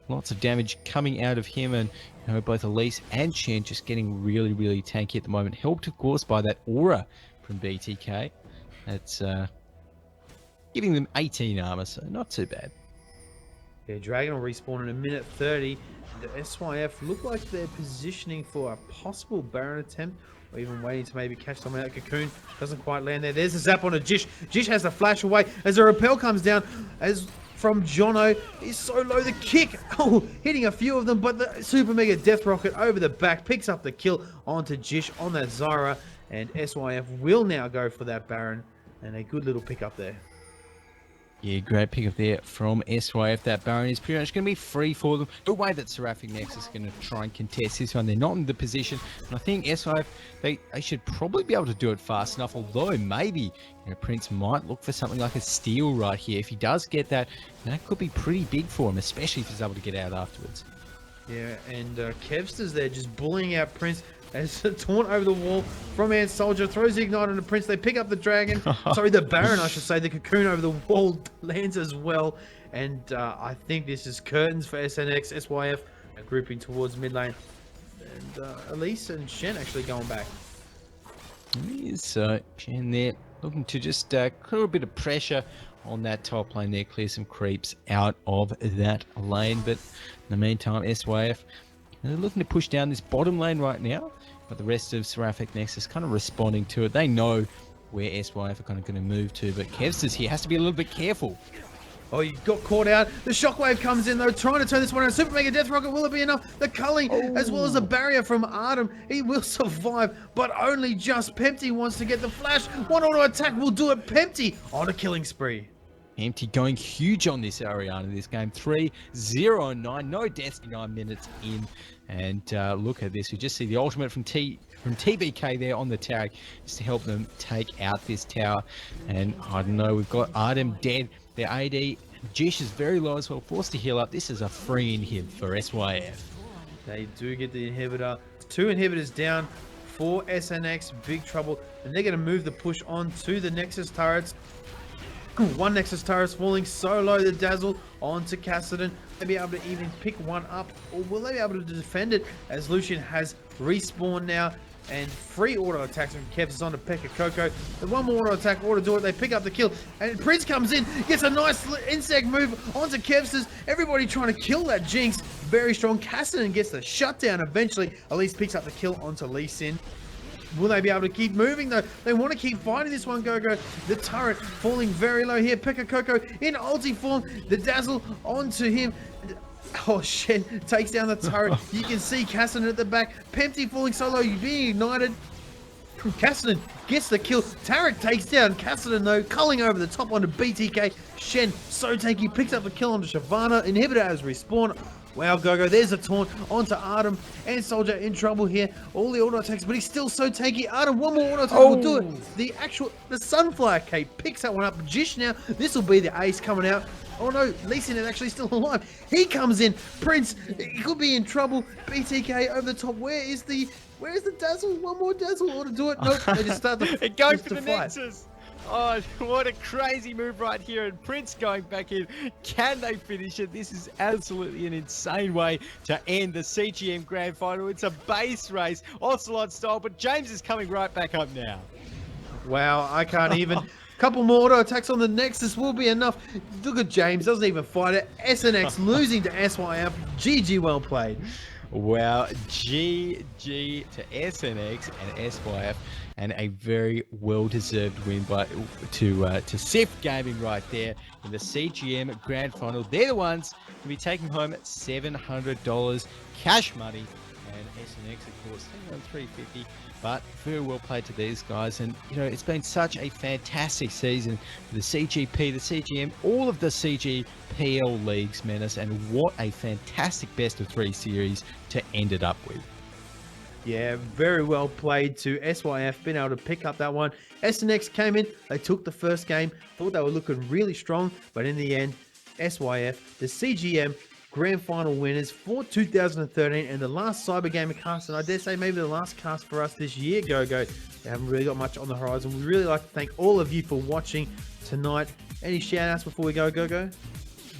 lots of damage coming out of him. And you know, both Elise and Shen just getting really, really tanky at the moment. Helped, of course, by that aura from BTK. That's giving them 18 armor, so not too bad. Yeah, Dragon will respawn in a minute 30. The SYF look like they're positioning for a possible Baron attempt, or even waiting to maybe catch someone out. Cocoon doesn't quite land there. There's a zap on a Jish. Jish has to flash away as a repel comes down as from Jono. He's so low. The kick, oh, hitting a few of them, but the Super Mega Death Rocket over the back picks up the kill onto Jish on that Zyra, and SYF will now go for that Baron, and a good little pick up there. Yeah, great pick up there from SYF. That Baron is pretty much going to be free for them. The way that Seraphic Nexus is going to try and contest this one, they're not in the position. And I think SYF, they should probably be able to do it fast enough. Although maybe, you know, Prince might look for something like a steal right here. If he does get that, that could be pretty big for him, especially if he's able to get out afterwards. Yeah, and Kevsters there just bullying out Prince. As a taunt over the wall from Ant Soldier, throws the ignite on the Prince. They pick up the dragon, sorry, the Baron, I should say. The cocoon over the wall lands as well. And I think this is curtains for SNX, SYF grouping towards mid lane. And Elise and Shen actually going back. So Shen there looking to just put a bit of pressure on that top lane there, clear some creeps out of that lane. But in the meantime, SYF, they're looking to push down this bottom lane right now, but the rest of Seraphic Nexus kind of responding to it. They know where SYF are kind of going to move to, but Kevsters here has to be a little bit careful. Oh, you got caught out. The shockwave comes in though, trying to turn this one around. Super Mega Death Rocket, will it be enough? The culling, as well as the barrier from Artem. He will survive, but only just. Pempty wants to get the flash. One auto attack will do it. Pempty on a killing spree. Pempty going huge on this Ariana this game. 3-0-9, no deaths, 9 minutes in. And look at this. We just see the ultimate from TBK there on the tag just to help them take out this tower. And I don't know, we've got Artem dead. Their AD, Jish is very low as well, forced to heal up. This is a free inhib for SYF. They do get the inhibitor. 2 inhibitors down for SNX. Big trouble. And they're going to move the push on to the Nexus turrets. 1 Nexus turret falling so low, the dazzle onto Kassadin. They'll be able to even pick one up, or will they be able to defend it as Lucian has respawned now? And 3 auto attacks from Kevs is on to Pekka Coco. The 1 more auto attack, auto do it. They pick up the kill. And Prince comes in, gets a nice insect move onto Kevs. Everybody trying to kill that Jinx. Very strong. Cassidy gets the shutdown eventually. Elise picks up the kill onto Lee Sin. Will they be able to keep moving though? They want to keep fighting this one, GoGo. The turret falling very low here. Pekka Coco in ulti form. The dazzle onto him. Oh shit, takes down the turret. You can see Cassidy at the back. Pempty falling so low, being ignited. Cassidy gets the kill. Tarek takes down Cassidy though, culling over the top onto BTK. Shen, so tanky, picks up the kill onto Shyvana. Inhibitor has respawned. Wow, GoGo, there's a taunt onto Artem, and Soldier in trouble here. All the auto attacks, but he's still so tanky. Artem, 1 more auto attack will do it. The Sunflower Cape picks that one up. Jish now, this will be the ace coming out. Oh no, Lee Sin is actually still alive. He comes in. Prince, he could be in trouble. BTK over the top. Where's the dazzle? 1 more dazzle ought to do it. Nope, they just start to go for the Nexus. Oh, what a crazy move right here. And Prince going back in. Can they finish it? This is absolutely an insane way to end the CGM Grand Final. It's a base race, Ocelot style, but James is coming right back up now. Wow, I can't even. Couple more auto attacks on the Nexus will be enough. Look at James, doesn't even fight it. SNX losing to SYF. GG, well played. Wow, GG to SNX and SYF, and a very well-deserved win to SYF Gaming right there in the CGM Grand Final. They're the ones to be taking home $700 cash money, and SNX, of course, taking on $350. But very well played to these guys, and you know, it's been such a fantastic season for the CGP, the CGM, all of the CGPL leagues, Mennace, and what a fantastic best of 3 series to end it up with. Yeah, very well played to SYF, been able to pick up that one. SNX came in, they took the first game, thought they were looking really strong, but in the end, SYF, the CGM Grand Final winners for 2013 and the last Cyber Gamer cast, and I dare say maybe the last cast for us this year, GoGo. They haven't really got much on the horizon. We'd really like to thank all of you for watching tonight. Any shout outs before we go, GoGo?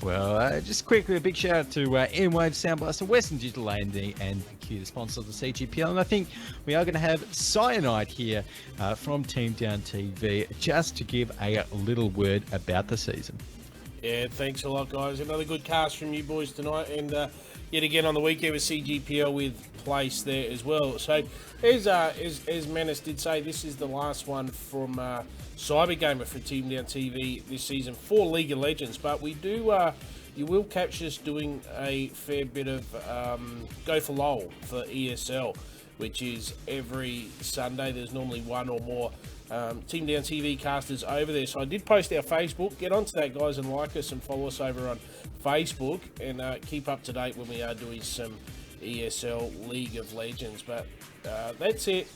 Well, just quickly, a big shout out to N-Wave, Sound Blaster, Western Digital A&D, and Q, the sponsor of the CGPL. And I think we are going to have Cyanide here from Team Down TV just to give a little word about the season. Yeah, thanks a lot, guys. Another good cast from you boys tonight, and yet again on the weekend with CGPL with Place there as well. So, as Mennace did say, this is the last one from Cyber Gamer for Team Down TV this season for League of Legends. But we do, you will catch us doing a fair bit of Go for LOL for ESL, which is every Sunday. There's normally 1 or more Team Down TV casters over there. So I did post our Facebook. Get onto that, guys, and like us and follow us over on Facebook, and keep up to date when we are doing some ESL League of Legends. But that's it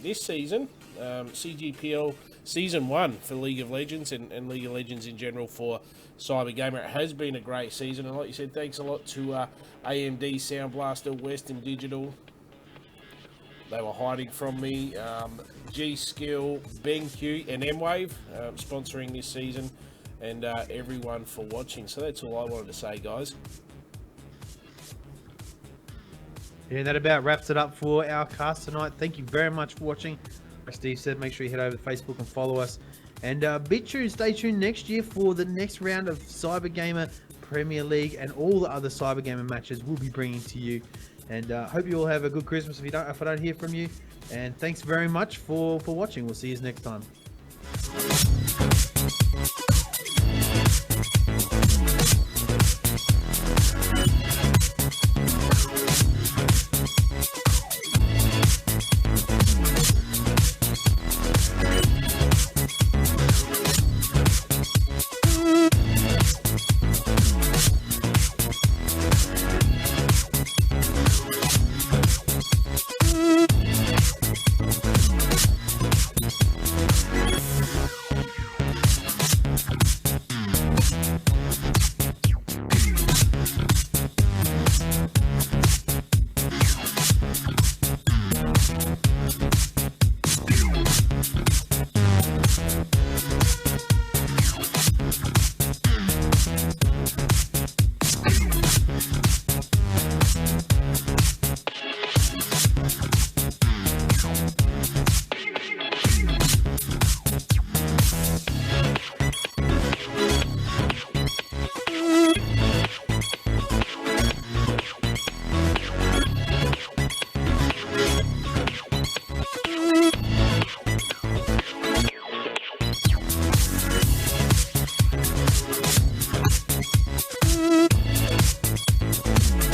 this season. CGPL Season 1 for League of Legends and League of Legends in general for Cyber Gamer. It has been a great season, and like you said, thanks a lot to AMD, Sound Blaster, Western Digital. They were hiding from me. G-Skill, BenQ, and M-Wave sponsoring this season, and everyone for watching. So that's all I wanted to say, guys. Yeah, that about wraps it up for our cast tonight. Thank you very much for watching. As Steve said, make sure you head over to Facebook and follow us. And stay tuned next year for the next round of Cyber Gamer Premier League, and all the other Cyber Gamer matches we'll be bringing to you. And hope you all have a good Christmas if I don't hear from you. And thanks very much for watching. We'll see you next time.